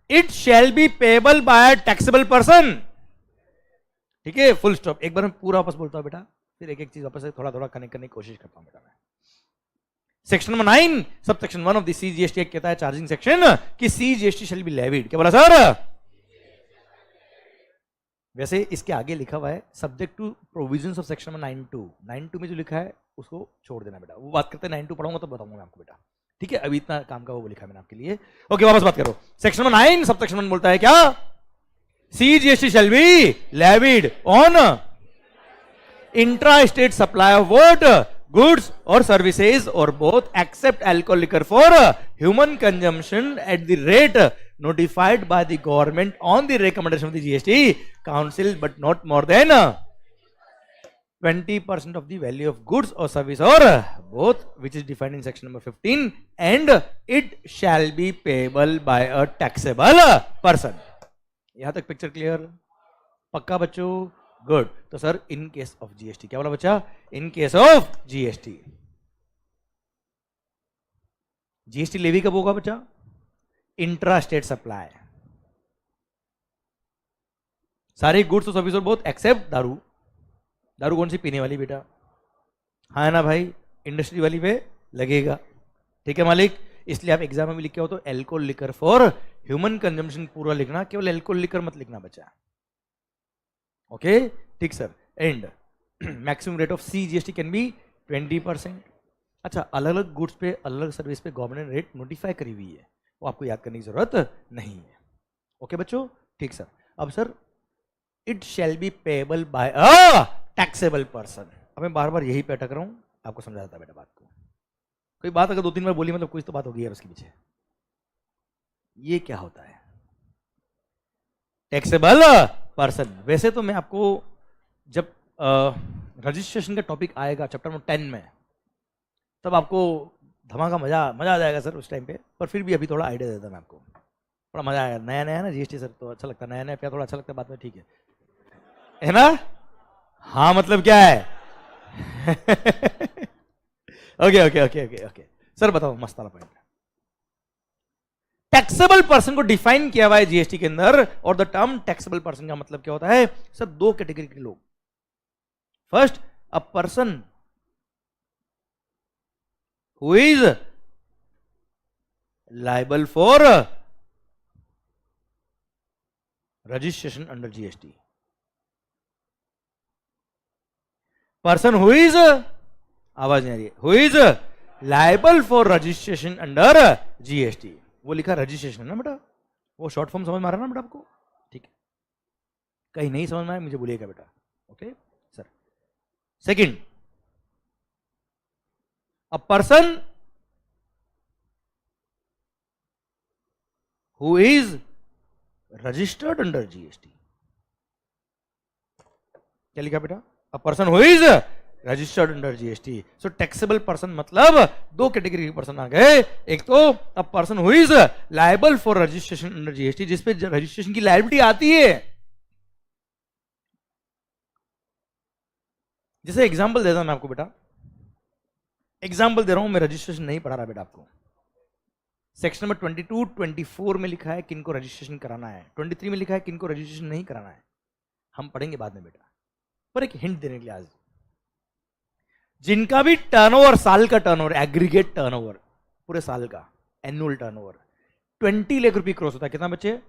[SPEAKER 1] it shall be payable by taxable person, ठीक है, फुल स्टॉप। एक बार मैं पूरा वापस बोलता हूं बेटा, फिर एक एक चीज वापस से थोड़ा थोड़ा कनेक्ट करने की कोशिश करता हूं बेटा मैं। Section number 9 sub section 1 of the CGST act कहता है चार्जिंग सेक्शन कि सीजीएसटी शैल बी लेविड, क्या बोला सर, वैसे इसके आगे लिखा हुआ है subject to provisions of section number 9(2) में जो लिखा है उसको छोड़ देना बेटा, वो बात करते हैं 9(2) पढ़ाऊंगा तो बताऊंगा मैं आपको बेटा, ठीक है। अभी इतना काम का वो लिखा मैंने आपके लिए, ओके। वापस बात करो, सेक्शन नंबर 9 सब सेक्शन 1 बोलता है क्या, CGST shall be levied on intra state supply of what, goods और सर्विसेज और both except alcohol liquor for human consumption at the rate notified by the government on the recommendation of the GST council, but not more than 20% of the value of goods or service or both, which is defined in section number 15, and it shall be payable by a taxable person। यहां तक picture clear, पक्का बच्चों, good. तो sir in case of GST, क्या बोला बच्चा, in case of GST, GST levy कब होगा बच्चा, इंट्रा स्टेट सप्लाई, सारे गुड्स और सर्विस और बहुत एक्सेप्ट दारू, दारू कौन सी, पीने वाली बेटा, हाँ ना भाई, इंडस्ट्री वाली पे लगेगा, ठीक है मालिक। इसलिए आप एग्जाम में भी लिख के हो तो alcohol liquor for human consumption पूरा लिखना, केवल एल्कोहल लिकर मत लिखना बच्चा, ओके, ठीक sir. And maximum rate of CGST can be 20%। अच्छा अलग अलग गुड्स पे अलग अलग सर्विस पे गवर्नमेंट ने रेट नोटिफाई करी हुई है, वो आपको याद करने की जरूरत नहीं है, ओके बच्चों, ठीक सर। अब sir it shall be payable by a taxable person, अब मैं बार बार यही पे अटक रहा हूं, आपको समझाता बेटा बात को, कोई बात अगर 2-3 बार बोली मतलब कुछ तो बात होगी यार उसके पीछे। ये क्या होता है टैक्सेबल पर्सन, वैसे तो मैं आपको जब रजिस्ट्रेशन का टॉपिक आएगा चैप्टर नंबर 10 में तब आपको धमाका मजा आ जाएगा सर उस टाइम पे, पर फिर भी अभी थोड़ा आइडिया देता मैं आपको, थोड़ा मजा आएगा, नया नया ना जीएसटी सर, तो अच्छा लगता है, नया नया क्या थोड़ा अच्छा लगता है बाद में, ठीक है ना, हाँ मतलब क्या है okay okay okay okay okay sir बताओ, मस्त वाला पॉइंट। टैक्सेबल पर्सन को डिफाइन किया हुआ है जीएसटी के अंदर, और द टर्म टैक्सेबल पर्सन का मतलब क्या होता है सर, 2 कैटेगरी के लोग, first a person who is liable for registration under GST, person who is, आवाज नहीं आ रही है, who is liable for registration under GST. वो लिखा रजिस्ट्रेशन ना बेटा, वो शॉर्ट फॉर्म समझ में आ रहा है ना बेटा आपको? ठीक है, कहीं नहीं समझ में आया मुझे बोलिएगा बेटा। Okay sir. Second, a person who is registered under GST. क्या लिखा बेटा? अ person who is registered under GST. So taxable person मतलब दो कैटेगरी के पर्सन आ गए। एक तो अ person who is liable for registration under GST, जिसपे रजिस्ट्रेशन की लायबिलिटी आती है। जैसे एग्जांपल देता हूं मैं आपको बेटा, एग्जांपल दे रहा हूं, मैं रजिस्ट्रेशन नहीं पढ़ा रहा बेटा आपको। सेक्शन नंबर 22, 24 में लिखा है किनको रजिस्ट्रेशन कराना है, 23 में लिखा है किनको रजिस्ट्रेशन नहीं कराना है। हम पढ़ेंगे बाद में बेटा, पर एक हिंट देने के लिए आज, जिनका भी टर्नओवर, साल का टर्नओवर, एग्रीगेट टर्नओवर पूरे साल का, एनुअल टर्नओवर 20 लाख रुपए क्रॉस होता है, कितना बच्चे?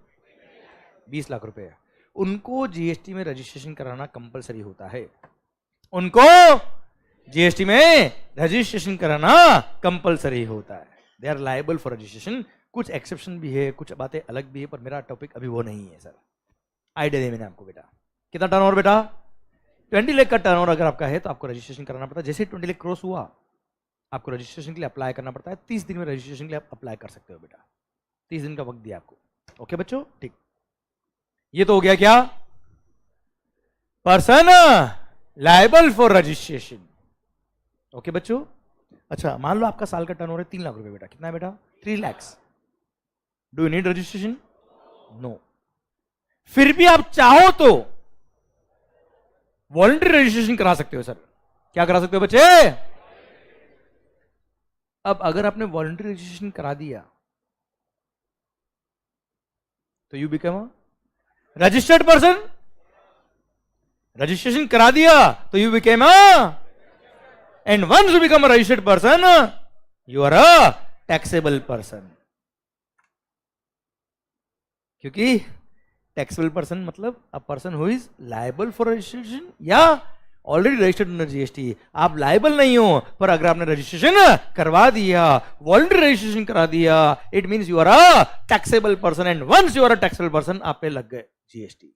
[SPEAKER 1] 20 लाख रुपए, उनको जीएसटी में रजिस्ट्रेशन कराना कंपलसरी होता है। उनको जीएसटी में रजिस्ट्रेशन कराना कंपलसरी होता है। They are liable for registration. कुछ एक्सेप्शन भी है, कुछ बातें अलग भी है, पर मेरा टॉपिक अभी वो नहीं है सर। आइडिया दे मैंने आपको बेटा। कितना टर्नओवर बेटा? 20 लाख का टर्नओवर अगर आपका है तो आपको रजिस्ट्रेशन कराना पड़ता है। जैसे 20 लाख क्रॉस हुआ आपको रजिस्ट्रेशन के लिए अप्लाई करना पड़ता है। 30 दिन में रजिस्ट्रेशन के लिए आप अप्लाई कर सकते हो बेटा। 30 दिन का वक्त दिया आपको। ओके बच्चों, ठीक। ये तो हो गया क्या? Person liable for registration. Okay बच्चों। अच्छा, मान लो आपका साल का टर्नओवर है 3 लाख रुपए बेटा। कितना है बेटा? 3 lakhs। Do you need registration? No. फिर भी आप चाहो तो वॉलंटरी रजिस्ट्रेशन करा सकते हो सर। क्या करा सकते हो बच्चे? अब अगर आपने वॉलंटरी रजिस्ट्रेशन करा दिया तो you become a registered person. Registration करा दिया तो you became a, and once you become a registered person you are a taxable person. क्योंकि टैक्सेबल पर्सन मतलब a person who is liable for registration या already registered under GST. आप liable नहीं हो, पर अगर आपने रजिस्ट्रेशन करवा दिया, वॉलंटरी रजिस्ट्रेशन करा दिया, it means you are a taxable person, and once you are a taxable person आप पे लग गए जीएसटी।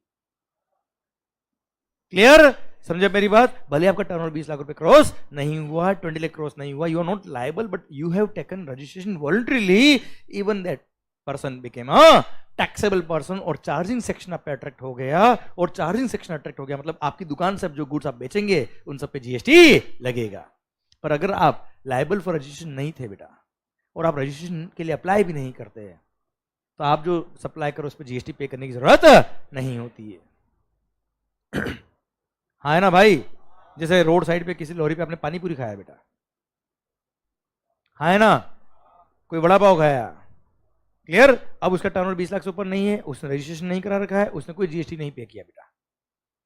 [SPEAKER 1] क्लियर? समझे मेरी बात? भले आपका टर्नओवर 20 लाख रुपए क्रॉस नहीं हुआ, 20 लाख क्रॉस नहीं हुआ, you are not liable, but you have taken registration voluntarily, even that person became a taxable person. और चार्जिंग सेक्शन आप पे अट्रैक्ट हो गया, और चार्जिंग सेक्शन अट्रैक्ट हो गया मतलब आपकी दुकान से जो गुड्स आप बेचेंगे उन सब पे जीएसटी लगेगा। पर अगर आप लायबल फॉर रजिस्ट्रेशन नहीं थे बेटा, और आप रजिस्ट्रेशन के लिए अप्लाई भी नहीं करते, तो आप जो सप्लाई करो उस पर जीएसटी पे करने की जरूरत नहीं होती है। हाँ है ना भाई? जैसे रोड साइड पे किसी लॉरी पे आपने पानी पूरी खाया बेटा, हाँ है ना? कोई बड़ा पाव खाया, क्लियर? अब उसका टर्नओवर 20 लाख से ऊपर नहीं है, उसने रजिस्ट्रेशन नहीं करा रखा है, उसने कोई जीएसटी नहीं पे किया बेटा,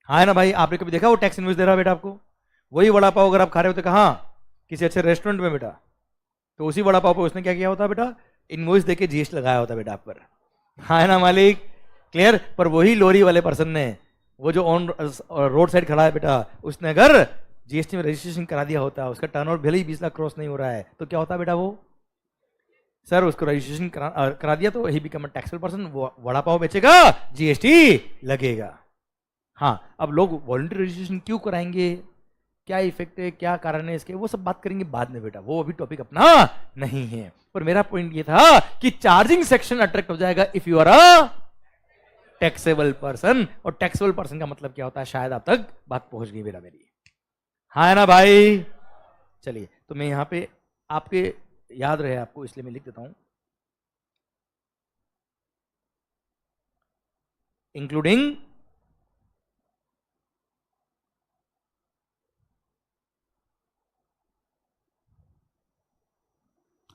[SPEAKER 1] हाँ है ना भाई? आपने कभी देखा वो टैक्स इनवॉइस दे रहा है बेटा आपको? वही बड़ा पाव अगर आप खा रहे होते कहाँ? किसी अच्छे रेस्टोरेंट में बेटा, तो उसी बड़ा पाव पे उसने क्या किया होता बेटा? इनवॉइस देके जीएसटी लगाया होता बेटा आप पर, हाँ है ना मालिक? क्लियर? पर वही लॉरी वाले पर्सन ने, वो जो ऑन रोड साइड खड़ा है बेटा, उसने अगर जीएसटी में रजिस्ट्रेशन करा दिया होता, उसका टर्नओवर भले ही 20 लाख क्रॉस नहीं हो रहा है, तो क्या होता बेटा? वो सर उसको रजिस्ट्रेशन करा दिया तो he become a taxable person, vada pav बेचेगा, जीएसटी लगेगा। हाँ, अब लोग वॉलंटरी रजिस्ट्रेशन क्यों कराएंगे, क्या इफेक्ट है, क्या कारण है इसके, वो सब बात करेंगे बाद में बेटा, वो अभी टॉपिक अपना नहीं है। पर मेरा पॉइंट ये था कि चार्जिंग सेक्शन अट्रैक्ट हो जाएगा if you are a taxable person. और टैक्सेबल पर्सन का मतलब क्या होता है, शायद आप तक बात पहुंच गई बेटा मेरी, हाँ है ना भाई? चलिए, तो मैं यहां पे आपके याद रहे आपको इसलिए मैं लिख देता हूं, इंक्लूडिंग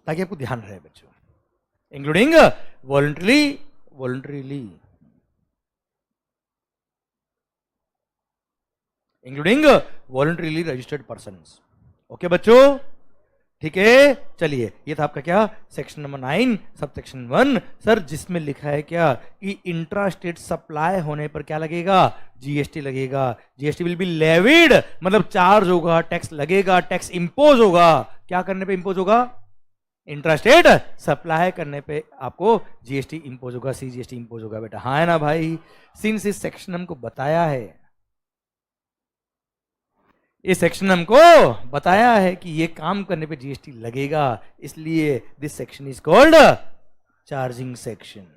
[SPEAKER 1] ताकि आपको ध्यान रहे बच्चों, including voluntarily including voluntarily registered persons. Okay बच्चों, ठीक है? चलिए, ये था आपका क्या, section number 9 sub section 1 sir, जिसमें लिखा है क्या कि इंट्रा स्टेट सप्लाई होने पर क्या लगेगा? जीएसटी लगेगा, जीएसटी विल बी लेविड, मतलब चार्ज होगा, टैक्स लगेगा, टैक्स इंपोज होगा। क्या करने पे इंपोज होगा? इंट्रास्टेट सप्लाई करने पे आपको जीएसटी इंपोज होगा, सीजीएसटी इंपोज होगा बेटा। हाँ है ना भाई? सिंस इस सेक्शन हमको बताया है, इस सेक्शन हमको बताया है कि ये काम करने पे जीएसटी लगेगा, इसलिए this section is called charging section.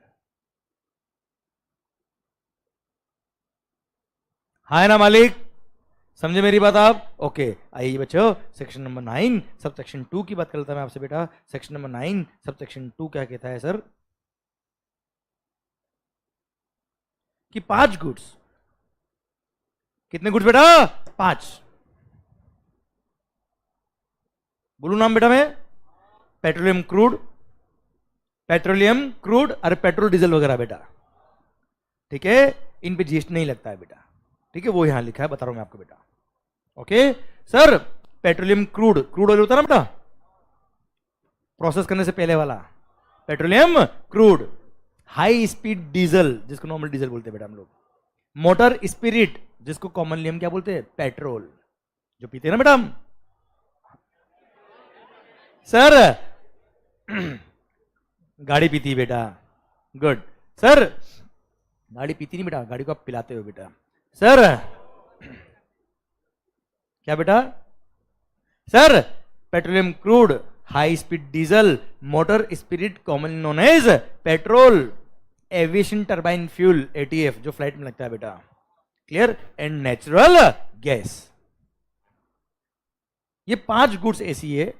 [SPEAKER 1] हाँ है ना मालिक? समझे मेरी बात आप? ओके, आइए बच्चों सेक्शन नंबर 9 सब सेक्शन 2 की बात करता मैं आपसे बेटा। सेक्शन नंबर 9 सब सेक्शन 2 क्या कहता है सर? कि 5 गुड्स। कितने गुड्स बेटा? 5। बोलू नाम बेटा मैं? पेट्रोलियम क्रूड, पेट्रोलियम क्रूड, अरे पेट्रोल डीजल वगैरह बेटा, ठीक है? इन पे जीएसटी नहीं लगता है बेटा, ठीक है? वो यहां लिखा है, बता रहा हूं मैं आपको बेटा। Okay sir, petroleum crude, crude oil होता है ना बेटा, प्रोसेस करने से पहले वाला petroleum crude. High speed diesel, जिसको नॉर्मल डीजल बोलते हैं बेटा हम लोग। मोटर स्पिरिट, जिसको कॉमनली हम क्या बोलते हैं? पेट्रोल, जो पीते हैं ना बेटा हम। सर गाड़ी पीती बेटा, गुड। सर गाड़ी पीती नहीं बेटा, गाड़ी को आप पिलाते हो बेटा। सर क्या बेटा? Sir petroleum crude, high speed diesel, motor spirit common known as petrol, aviation turbine fuel ATF, जो फ्लाइट में लगता है बेटा, क्लियर, एंड नेचुरल गैस। ये 5 गुड्स ऐसी है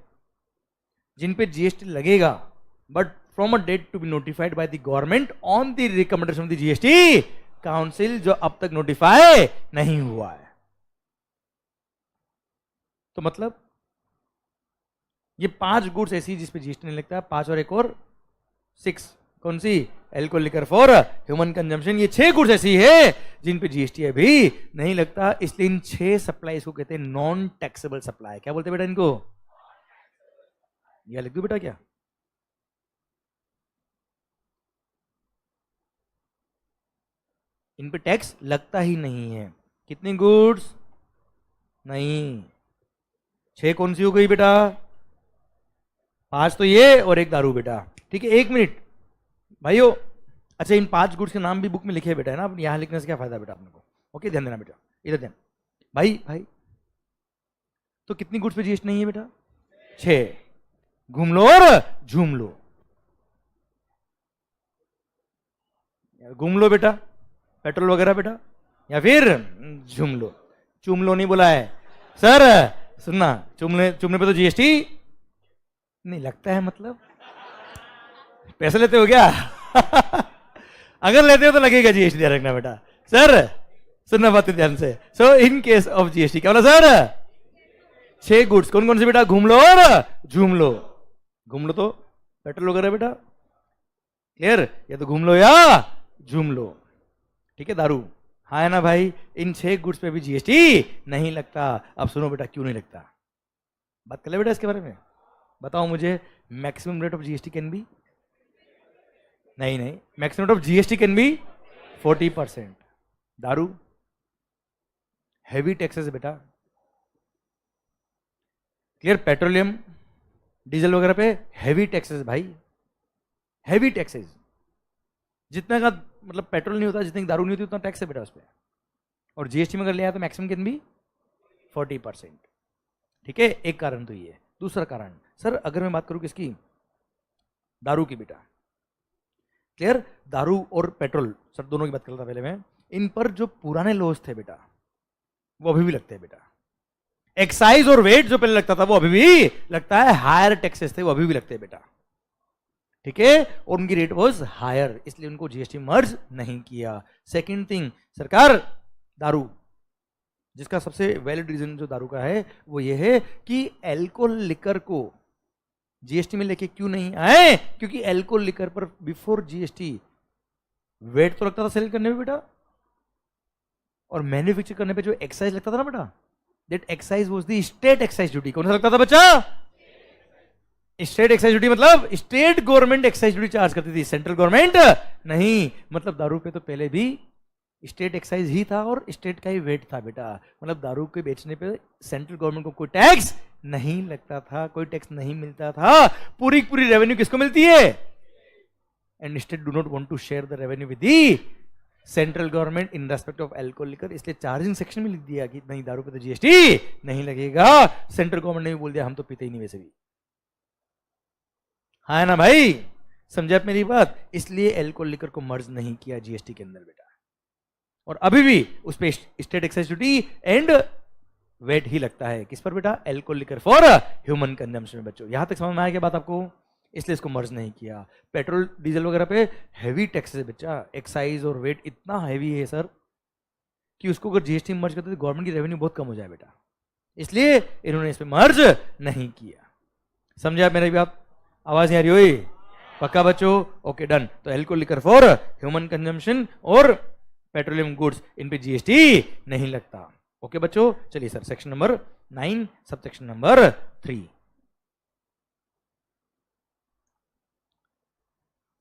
[SPEAKER 1] जिन पे जीएसटी लगेगा, but from a date to be notified by the government on the recommendation of the GST council, जो अब तक नोटिफाई नहीं हुआ है। तो मतलब ये 5 गुड्स ऐसी जिस पे जीएसटी नहीं लगता है, 5 और एक और 6, कौन सी? Alcohol liquor for human consumption. ये 6 गुड्स ऐसी है जिन पे जीएसटी अभी नहीं लगता, इसलिए इन 6 सप्लाई को कहते हैं नॉन टैक्सेबल सप्लाई। क्या बोलते हैं बेटा इनको? यह लिख दो बेटा क्या? इन पे टैक्स लगता ही नहीं है। कितनी गुड्स? नहीं, 6 कौन सी हो गई बेटा? 5 तो ये और एक दारू बेटा, ठीक है? 1 मिनट भाइयों, अच्छा इन 5 गुड्स के नाम भी बुक में लिखे बेटा है ना, अब यहां लिखने से क्या फायदा बेटा अपने को? ओके ध्यान देना बेटा, इधर ध्यान। भाई भाई तो कितनी गुड्स पे जीएसटी नहीं है बेटा? 6। घूम लो और झूम लो, घूम लो बेटा पेट्रोल वगैरह बेटा, या फिर झूम लो। चूम लो नहीं बोला है सर, सुनना, चूमने पे तो जीएसटी नहीं लगता है, मतलब पैसे लेते हो क्या? अगर लेते हो तो लगेगा जीएसटी, ध्यान रखना बेटा। सर सुनना बात ध्यान से। सो इन केस ऑफ जीएसटी क्या बोला सर? 6 गुड्स कौन कौन से बेटा? घूम लो और झूम लो। घूम लो तो पेट्रोल वगैरह बेटा, क्लियर? या तो घूम लो या झूम लो, ठीक है? दारू, हाँ है ना भाई? इन 6 गुड्स पे भी जीएसटी नहीं लगता। अब सुनो बेटा क्यों नहीं लगता, बात कर ले बेटा इसके बारे में। बताओ मुझे, maximum rate of GST can be, नहीं, maximum rate of GST can be 40%। दारू हैवी टैक्सेस बेटा, क्लियर? पेट्रोलियम डीजल वगैरह पे हैवी टैक्सेस भाई, हैवी टैक्सेस। जितना का मतलब पेट्रोल नहीं होता, जितनी दारू नहीं होती, उतना टैक्स है बेटा उस पर। और जीएसटी में अगर ले आया तो मैक्सिमम कैन बी 40%, ठीक है? एक कारण तो ये। दूसरा कारण सर, अगर मैं बात करूं किसकी? दारू की बेटा, क्लियर? दारू और पेट्रोल सर दोनों की बात कर रहा था पहले मैं। इन पर जो पुराने लॉज थे बेटा, वो अभी भी लगते हैं बेटा। एक्साइज और वेट जो पहले लगता था वो अभी भी लगता है, हायर टैक्सेस थे वो अभी भी लगते हैं बेटा, ठीक है? और उनकी रेट वाज हायर, इसलिए उनको जीएसटी मर्ज नहीं किया। सेकंड थिंग, सरकार दारू, जिसका सबसे वैलिड रीजन जो दारू का है वो ये है कि एल्कोहल लिकर को जीएसटी में लेके क्यों नहीं आए? क्योंकि एल्कोहल लिकर पर बिफोर जीएसटी वेट तो लगता था सेल करने में बेटा, और मैन्युफैक्चर करने पे जो एक्साइज लगता था ना बेटा, that excise was the state excise duty. कौन सा लगता था बच्चा? स्टेट एक्साइज ड्यूटी, मतलब state government excise duty charge करती थी, सेंट्रल गवर्नमेंट नहीं। मतलब दारू पे तो पहले भी स्टेट एक्साइज ही था और स्टेट का ही वेट था बेटा। मतलब दारू के बेचने पे सेंट्रल गवर्नमेंट को कोई टैक्स नहीं लगता था, कोई टैक्स नहीं मिलता था। पूरी पूरी रेवेन्यू किसको मिलती है? And state do not want to share the revenue with the central government in respect of alcohol liquor, इसलिए चार्जिंग सेक्शन में लिख दिया कि नहीं, दारू पे तो जीएसटी नहीं लगेगा। सेंट्रल गवर्नमेंट ने भी बोल दिया हम तो पीते ही नहीं वैसे भी। हाँ ना भाई, समझे आप मेरी बात? इसलिए अल्कोहल लिकर को मर्ज नहीं किया जीएसटी के अंदर बेटा, और अभी भी उस पर state excise duty and VAT ही लगता है। किस पर बेटा? Alcohol liquor for human consumption में। बच्चों यहां तक समझ में आया क्या बात आपको? इसलिए इसको मर्ज नहीं किया। पेट्रोल डीजल वगैरह पे हैवी टैक्स है बच्चा, एक्साइज और वेट इतना हैवी है सर कि उसको अगर जीएसटी में मर्ज करते तो गवर्नमेंट की रेवेन्यू बहुत कम हो जाए बेटा, इसलिए इन्होंने इस पे मर्ज नहीं किया। समझे आप मेरी बात? आवाज नहीं आ रही हुई? पक्का बच्चों? Okay done. तो alcohol liquor for human consumption और पेट्रोलियम गुड्स, इन पे जीएसटी नहीं लगता। ओके बच्चों, चलिए sir section number 9 sub section number 3,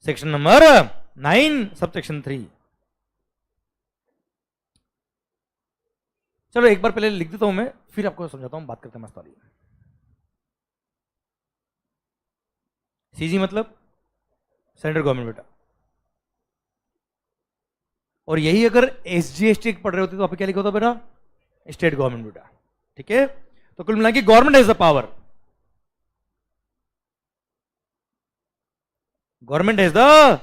[SPEAKER 1] section number 9 sub section 3। चलो एक बार पहले लिख देता हूं मैं, फिर आपको समझाता हूं, बात करते हैं मस्त वाली। सीजी मतलब सेंट्रल गवर्नमेंट बेटा, और यही अगर एसजीएसटी पढ़ रहे होते तो आप क्या लिखा होता बेटा? स्टेट गवर्नमेंट बेटा। ठीक है, तो कुल मिला के government has the power, government has the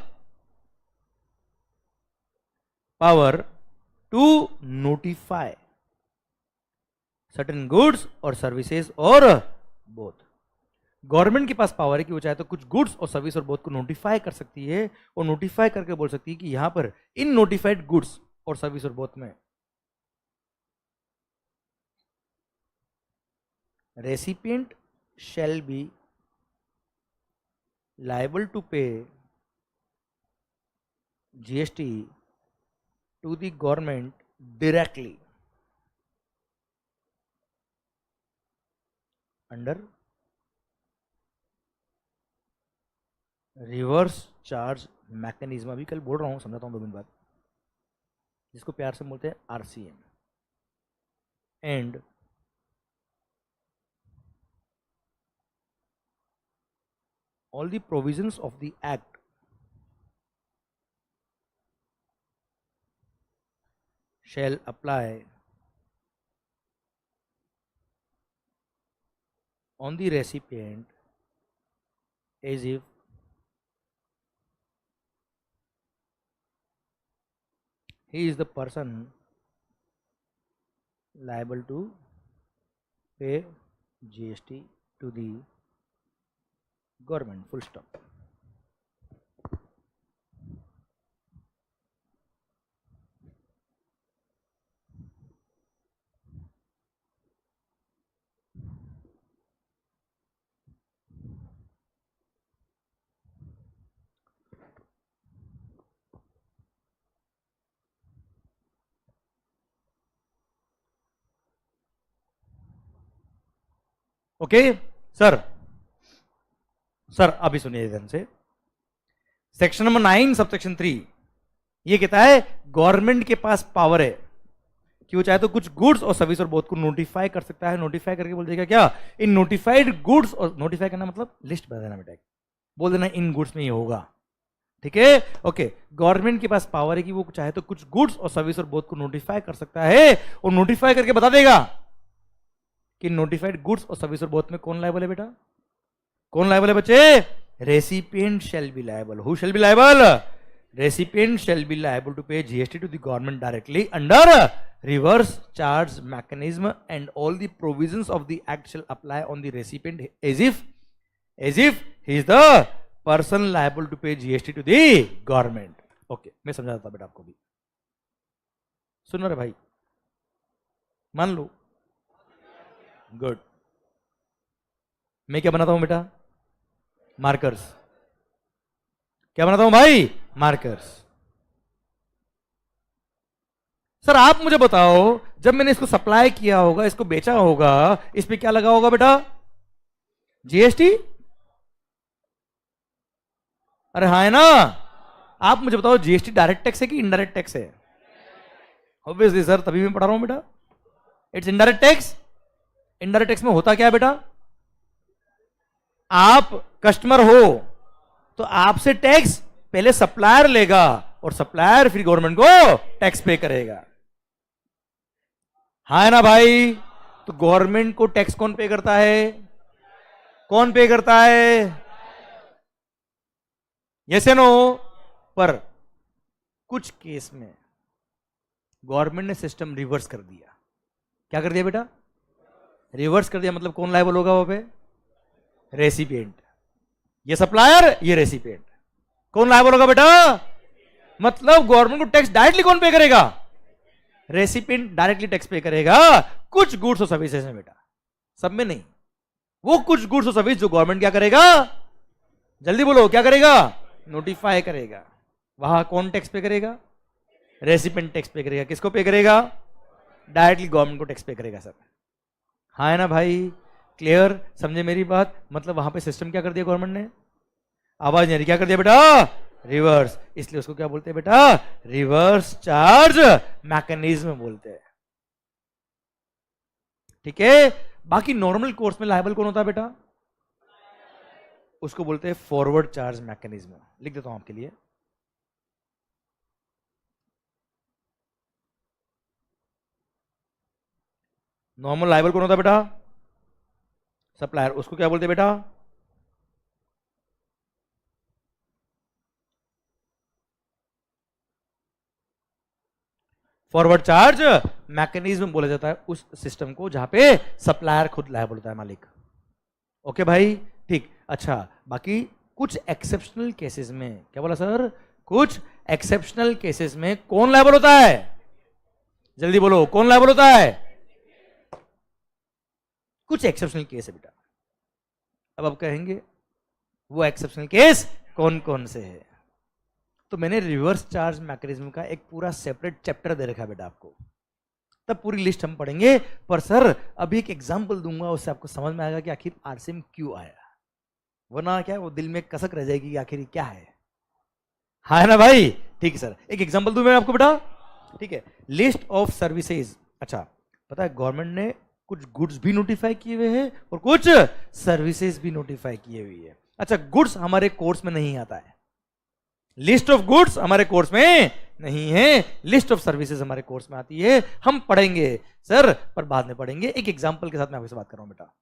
[SPEAKER 1] power to notify certain goods और सर्विसेज और बोथ। गवर्नमेंट के पास पावर है कि वो चाहे तो कुछ गुड्स और सर्विस और बोथ को नोटिफाई कर सकती है, और नोटिफाई करके बोल सकती है कि यहां पर इन नोटिफाइड गुड्स और सर्विस और बोथ में recipient shall B liable to pay GST to the government directly under reverse charge mechanism. अभी कल बोल रहा हूं, समझाता हूं 2 मिनट बाद, जिसको प्यार से बोलते हैं RCM. And all the provisions of the act shall apply on the recipient as if he is the person liable to pay GST to the government, full stop। Okay sir, sir अभी सुनिए ध्यान से, section number 9 sub section 3 ये कहता है government के पास power है कि वो चाहे तो कुछ गुड्स और सर्विस और बोथ को नोटिफाई कर सकता है। नोटिफाई करके बोल देगा क्या? इन नोटिफाइड गुड्स, और नोटिफाई करना मतलब लिस्ट बता देना बेटा, बोल देना इन गुड्स में ये होगा। ठीक है, ओके। गवर्नमेंट के पास पावर है कि वो चाहे तो कुछ गुड्स और सर्विस और बोथ को नोटिफाई कर सकता है, और नोटिफाई करके बता देगा कि नोटिफाइड गुड्स और सर्विस और बोथ में कौन लायबल है बेटा? कौन लायबल है बच्चे? Recipient shall be liable. Who shall be liable? Recipient shall be liable to pay GST to the government directly under reverse charge mechanism, and all the provisions of the act shall apply on the recipient as if he is the person liable to pay GST to the government. Okay, मैं समझा देता बेटा आपको भी, सुनो रे भाई, मान लो। गुड। मैं क्या बनाता हूं बेटा? मार्कर्स। क्या बनाता हूं भाई? मार्कर्स। सर आप मुझे बताओ, जब मैंने इसको सप्लाई किया होगा, इसको बेचा होगा, इस पे क्या लगा होगा बेटा? जीएसटी। अरे हाँ है ना? आप मुझे बताओ जीएसटी डायरेक्ट टैक्स है कि इनडायरेक्ट टैक्स है? ऑब्वियसली सर, तभी मैं पढ़ा रहा हूं बेटा। It's indirect tax. Indirect tax में होता क्या है बेटा, आप कस्टमर हो तो आपसे टैक्स पहले सप्लायर लेगा और सप्लायर फिर गवर्नमेंट को टैक्स पे करेगा। हाँ है ना भाई? तो गवर्नमेंट को टैक्स कौन पे करता है? कौन पे करता है? यस या नो? पर कुछ केस में गवर्नमेंट ने सिस्टम रिवर्स कर दिया। क्या कर दिया बेटा? रिवर्स कर दिया। मतलब कौन लायबल होगा वहां पे? रेसिपिएंट। ये सप्लायर, ये रेसिपिएंट। कौन लायबल होगा बेटा? मतलब गवर्नमेंट को टैक्स डायरेक्टली कौन पे करेगा? रेसिपिएंट डायरेक्टली टैक्स पे करेगा कुछ गुड्स और सर्विसेज में बेटा, सब में नहीं। वो कुछ गुड्स और सर्विस जो गवर्नमेंट क्या करेगा, जल्दी बोलो क्या करेगा? नोटिफाई करेगा। वहां कौन टैक्स पे करेगा? रेसिपिएंट टैक्स पे करेगा। किसको पे करेगा? डायरेक्टली गवर्नमेंट को टैक्स पे करेगा सर। हाँ है ना भाई? क्लियर? समझे मेरी बात? मतलब वहां पे सिस्टम क्या कर दिया गवर्नमेंट ने? आवाज नहीं, क्या कर दिया बेटा? रिवर्स। इसलिए उसको क्या बोलते हैं बेटा? रिवर्स चार्ज मैकेनिज्म बोलते हैं। ठीक है? बाकी नॉर्मल कोर्स में लायबल कौन होता है बेटा? उसको बोलते हैं फॉरवर्ड चार्ज मैकेनिज्म। लिख देता हूं आपके लिए। नॉर्मल लायबल कौन होता है बेटा? सप्लायर। उसको क्या बोलते हैं बेटा? फॉरवर्ड चार्ज मैकेनिज्म बोला जाता है उस सिस्टम को जहां पे सप्लायर खुद लायबल होता है, मालिक। ओके भाई? ठीक। अच्छा, बाकी कुछ एक्सेप्शनल केसेस में, क्या बोला सर? कुछ एक्सेप्शनल केसेस में कौन लायबल होता है? जल्दी बोलो, कौन लायबल होता है? कुछ एक्सेप्शनल केस है बेटा। अब आप कहेंगे वो एक्सेप्शनल केस कौन कौन से है? तो मैंने रिवर्स चार्ज मैकेनिज्म का एक पूरा सेपरेट चैप्टर दे रखा है बेटा आपको, तब पूरी लिस्ट हम पढ़ेंगे। पर सर अभी एक एग्जांपल दूंगा, उससे आपको समझ में आएगा कि आखिर आरसीएम क्यों आया, वरना क्या वो दिल में कसक रह जाएगी कि आखिर क्या है। हाँ है ना भाई? ठीक है सर, एक एग्जांपल दूं मैं आपको बेटा। ठीक है, लिस्ट ऑफ सर्विसेज। अच्छा, पता है गवर्नमेंट ने कुछ गुड्स भी नोटिफाई किए हुए हैं और कुछ सर्विसेज भी नोटिफाई किए हुई है। अच्छा, गुड्स हमारे कोर्स में नहीं आता है, लिस्ट ऑफ गुड्स हमारे कोर्स में नहीं है, लिस्ट ऑफ सर्विसेज हमारे कोर्स में आती है, हम पढ़ेंगे सर, पर बाद में पढ़ेंगे। एक एग्जांपल के साथ मैं आपसे बात कर रहा हूं बेटा।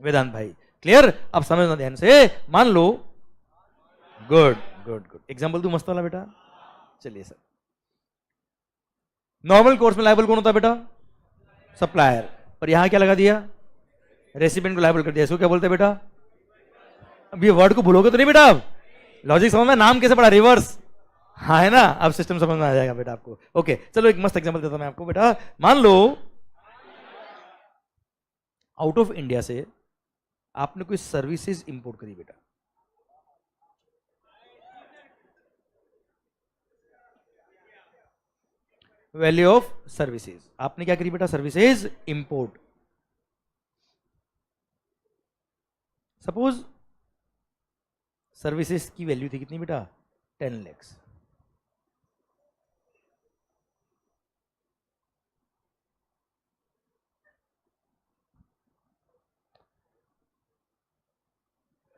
[SPEAKER 1] वेदांत भाई क्लियर? अब समझना ध्यान से। मान लो, गुड गुड गुड, एग्जांपल दूं मस्त वाला बेटा। चलिए सर, नॉर्मल कोर्स में लायबल कौन होता है बेटा? सप्लायर। पर यहां क्या लगा दिया? रेसिपिएंट को लायबल कर दिया। इसको क्या बोलते हैं बेटा? अब ये वर्ड को भूलोगे तो नहीं बेटा? अब लॉजिक समझ में, नाम कैसे पड़ा? रिवर्स। हाँ है ना? अब सिस्टम समझ में आ जाएगा बेटा आपको। ओके चलो, एक मस्त एग्जांपल देता हूं मैं आपको बेटा। मान लो आउट ऑफ इंडिया से आपने कोई सर्विसेज इंपोर्ट करी बेटा। वैल्यू ऑफ सर्विसेज, आपने क्या करी बेटा? Services import. सपोज सर्विसेज की वैल्यू थी कितनी बेटा? 10 लाख।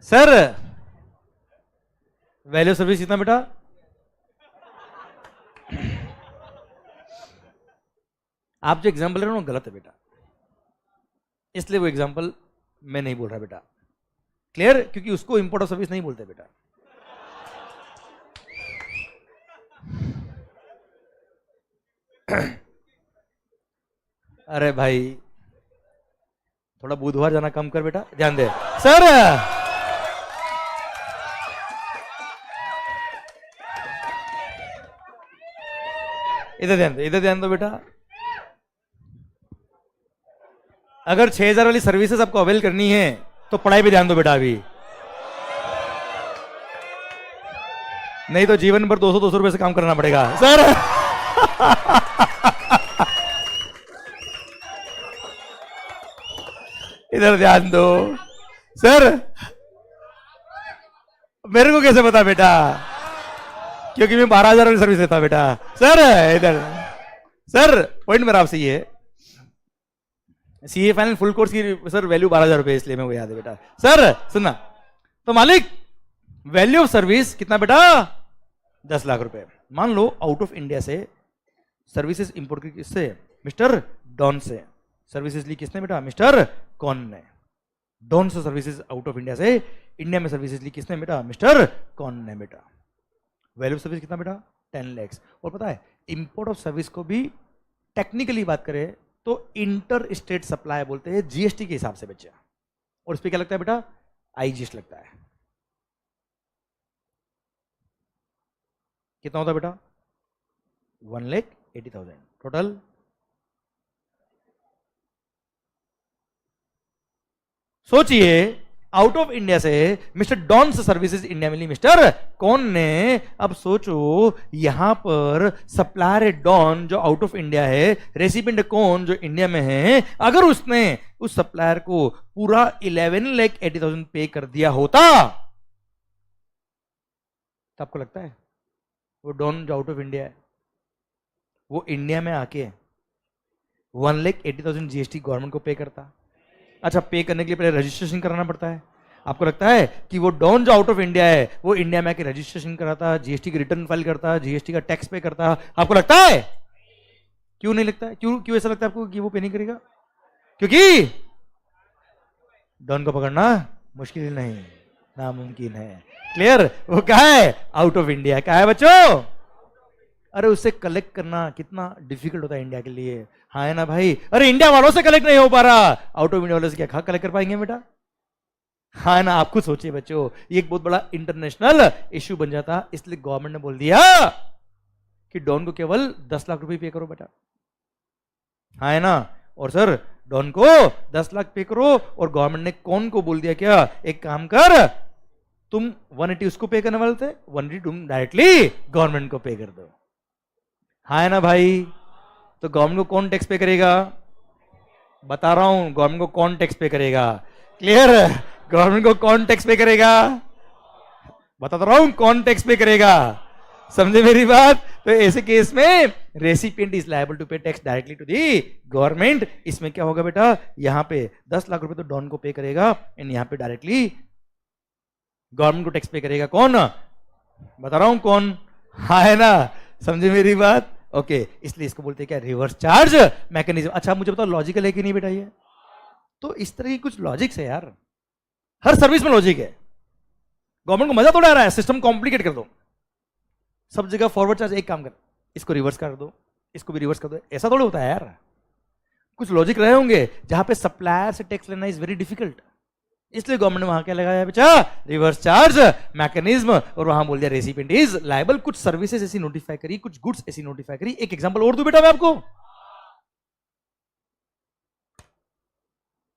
[SPEAKER 1] सर वैल्यू सर्विस कितना बेटा? आप जो एग्जांपल ले रहे हो ना गलत है बेटा, इसलिए वो एग्जांपल मैं नहीं बोल रहा बेटा। क्लियर? क्योंकि उसको इंपोर्ट ऑफ सर्विस नहीं बोलते बेटा। अरे भाई थोड़ा बुधवार जाना कम कर बेटा, ध्यान दे सर। इधर ध्यान दो, इधर ध्यान दो बेटा। अगर 6000 वाली सर्विसेज आपको अवेल करनी है तो पढ़ाई भी ध्यान दो बेटा अभी, नहीं तो जीवन भर 200 रुपए से काम करना पड़ेगा सर। इधर ध्यान दो सर। मेरे को कैसे पता बेटा? क्योंकि मैं 12,000 वाली सर्विस लेता बेटा। सर इधर सर पॉइंट मेरा आपसे ये है, सीए फाइनल फुल कोर्स की सर वैल्यू 12,000 रुपए, इसलिए मैं वो याद है बेटा। सर सुनना, तो मालिक वैल्यू ऑफ सर्विस कितना बेटा? 10 लाख रुपए। मान लो आउट ऑफ इंडिया से सर्विसेज इंपोर्ट की, किससे? मिस्टर डॉन से। सर्विसेज ली किसने बेटा? मिस्टर कौन ने। डॉन से सर्विसेज आउट ऑफ इंडिया से इंडिया में सर्विसेज ली किसने बेटा? मिस्टर कौन ने बेटा। वैल्यू ऑफ सर्विस कितना बेटा? 10 lakhs। और पता है इंपोर्ट ऑफ सर्विस को भी टेक्निकली बात करें तो इंटर स्टेट सप्लाई बोलते हैं, जीएसटी के हिसाब से बच्चा। और इस पे क्या लगता है बेटा? आईजीएसटी लगता है। कितना होता है बेटा? 1,80,000 टोटल। सोचिए आउट ऑफ इंडिया से मिस्टर डॉन से सर्विसेज इंडिया में ली मिस्टर कौन ने। अब सोचो यहां पर सप्लायर डॉन जो आउट ऑफ इंडिया है, रेसिपिएंट कौन जो इंडिया में है, अगर उसने उस सप्लायर को पूरा 11,80,000 पे कर दिया होता तो आपको लगता है वो डॉन जो आउट ऑफ इंडिया है वो इंडिया में आके 1,80,000 जीएसटी गवर्नमेंट को पे करता? अच्छा, पे करने के लिए पहले रजिस्ट्रेशन कराना पड़ता है। आपको लगता है कि वो डॉन जो आउट ऑफ इंडिया है वो इंडिया में आके रजिस्ट्रेशन कराता, जीएसटी की रिटर्न फाइल करता, जीएसटी का टैक्स पे करता? आपको लगता है? क्यों नहीं लगता है? क्यों ऐसा लगता है आपको कि वो पे नहीं करेगा? क्योंकि डॉन को पकड़ना मुश्किल नहीं, नामुमकिन है। क्लियर? वो कहा है? Out of India. कहा है बच्चों? अरे उससे कलेक्ट करना कितना डिफिकल्ट होता है इंडिया के लिए, हाँ है ना भाई? अरे इंडिया वालों से कलेक्ट नहीं हो पा रहा, आउट ऑफ इंडिया वालों से क्या कलेक्ट कर पाएंगे बेटा? हाँ ना? आप खुद सोचिए बच्चों, ये एक बहुत बड़ा इंटरनेशनल इश्यू बन जाता। इसलिए गवर्नमेंट ने बोल दिया कि डॉन को केवल 10 लाख रुपए पे करो बेटा, हाँ है ना? और सर डॉन को 10 लाख पे करो, और गवर्नमेंट ने कौन को बोल दिया क्या, एक काम कर, तुम 180 उसको पे करने वाले थे, 180 तुम डायरेक्टली गवर्नमेंट को पे कर दो, हाँ है ना भाई? तो गवर्नमेंट को कौन टैक्स पे करेगा? बता रहा हूं, गवर्नमेंट को कौन टैक्स पे करेगा? क्लियर? गवर्नमेंट को कौन टैक्स पे करेगा? बता रहा हूं कौन टैक्स पे करेगा, समझे मेरी बात? तो ऐसे केस में recipient is liable to pay tax directly to the government. इसमें क्या होगा बेटा? यहां पे 10 लाख रुपए तो डॉन को पे करेगा, एंड यहां पे डायरेक्टली गवर्नमेंट को टैक्स पे करेगा कौन? बता रहा हूं कौन, हाँ है ना? समझे मेरी बात? ओके, इसलिए इसको बोलते हैं क्या? Reverse charge mechanism. अच्छा मुझे बताओ लॉजिकल है कि नहीं बेटा ये? तो इस तरह की कुछ लॉजिक्स है यार, हर सर्विस में लॉजिक है। गवर्नमेंट को मजा थोड़ा आ रहा है सिस्टम कॉम्प्लिकेट कर दो, सब जगह फॉरवर्ड चार्ज, एक काम कर इसको रिवर्स कर दो, इसको भी रिवर्स कर दो, ऐसा थोड़ा होता है यार। कुछ लॉजिक रहे होंगे जहां पे सप्लायर से टैक्स लेना इज वेरी डिफिकल्ट, इसलिए गवर्नमेंट ने वहां क्या लगाया बेटा? रिवर्स चार्ज मैकेनिज्म, और वहां बोल दिया रेसिपिएंट इज लायबल। कुछ सर्विसेज ऐसी नोटिफाई करी, कुछ गुड्स ऐसी नोटिफाई करी। एक एग्जांपल और दूं बेटा मैं आपको,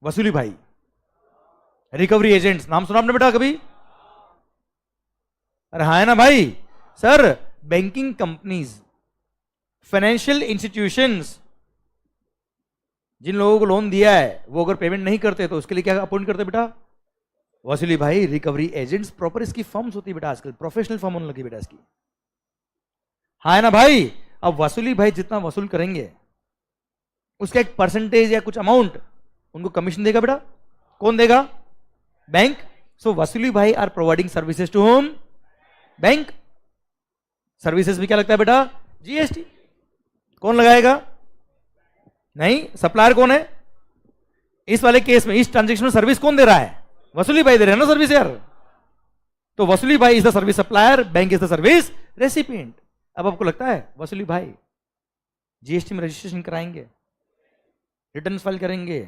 [SPEAKER 1] वसूली भाई, रिकवरी एजेंट्स, नाम सुना आपने बेटा कभी? अरे हाँ है ना भाई? Sir banking companies, financial institutions, जिन लोगों को लोन दिया है वो अगर पेमेंट नहीं करते तो उसके लिए क्या अपॉइंट करते बेटा? वसूली भाई, रिकवरी एजेंट्स। प्रॉपर इसकी फर्म्स होती है बेटा, आजकल प्रोफेशनल फर्म होने लगी बेटा इसकी, हाँ है ना भाई? अब वसूली भाई जितना वसूल करेंगे उसका एक परसेंटेज या कुछ अमाउंट उनको कमीशन देगा बेटा। कौन देगा? बैंक। सो वसूली भाई are providing services to home? Bank. Services भी क्या लगता है बेटा? जीएसटी। कौन लगाएगा? नहीं, सप्लायर कौन है इस वाले केस में? इस ट्रांजेक्शन में सर्विस कौन दे रहा है? वसूली भाई दे रहे हैं ना सर्विस यार। तो वसूली भाई is the service supplier, bank is the service recipient. अब आपको लगता है वसूली भाई जीएसटी में रजिस्ट्रेशन कराएंगे, रिटर्न फाइल करेंगे,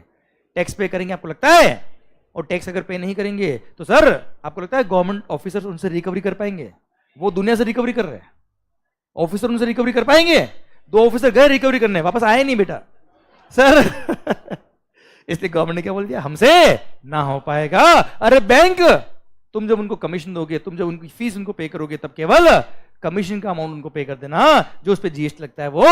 [SPEAKER 1] टैक्स पे करेंगे? आपको लगता है? और टैक्स अगर पे नहीं करेंगे तो सर आपको लगता है गवर्नमेंट ऑफिसर उनसे रिकवरी कर पाएंगे? वो दुनिया से रिकवरी कर रहे हैं, ऑफिसर उनसे रिकवरी कर पाएंगे? 2 ऑफिसर गए रिकवरी करने, वापस आए नहीं बेटा सर इसलिए गवर्नमेंट ने क्या बोल दिया? हमसे ना हो पाएगा। अरे बैंक, तुम जब उनको कमीशन दोगे, तुम जब उनकी फीस उनको पे करोगे, तब केवल कमीशन का अमाउंट उनको पे कर देना, जो उस पे जीएसटी लगता है वो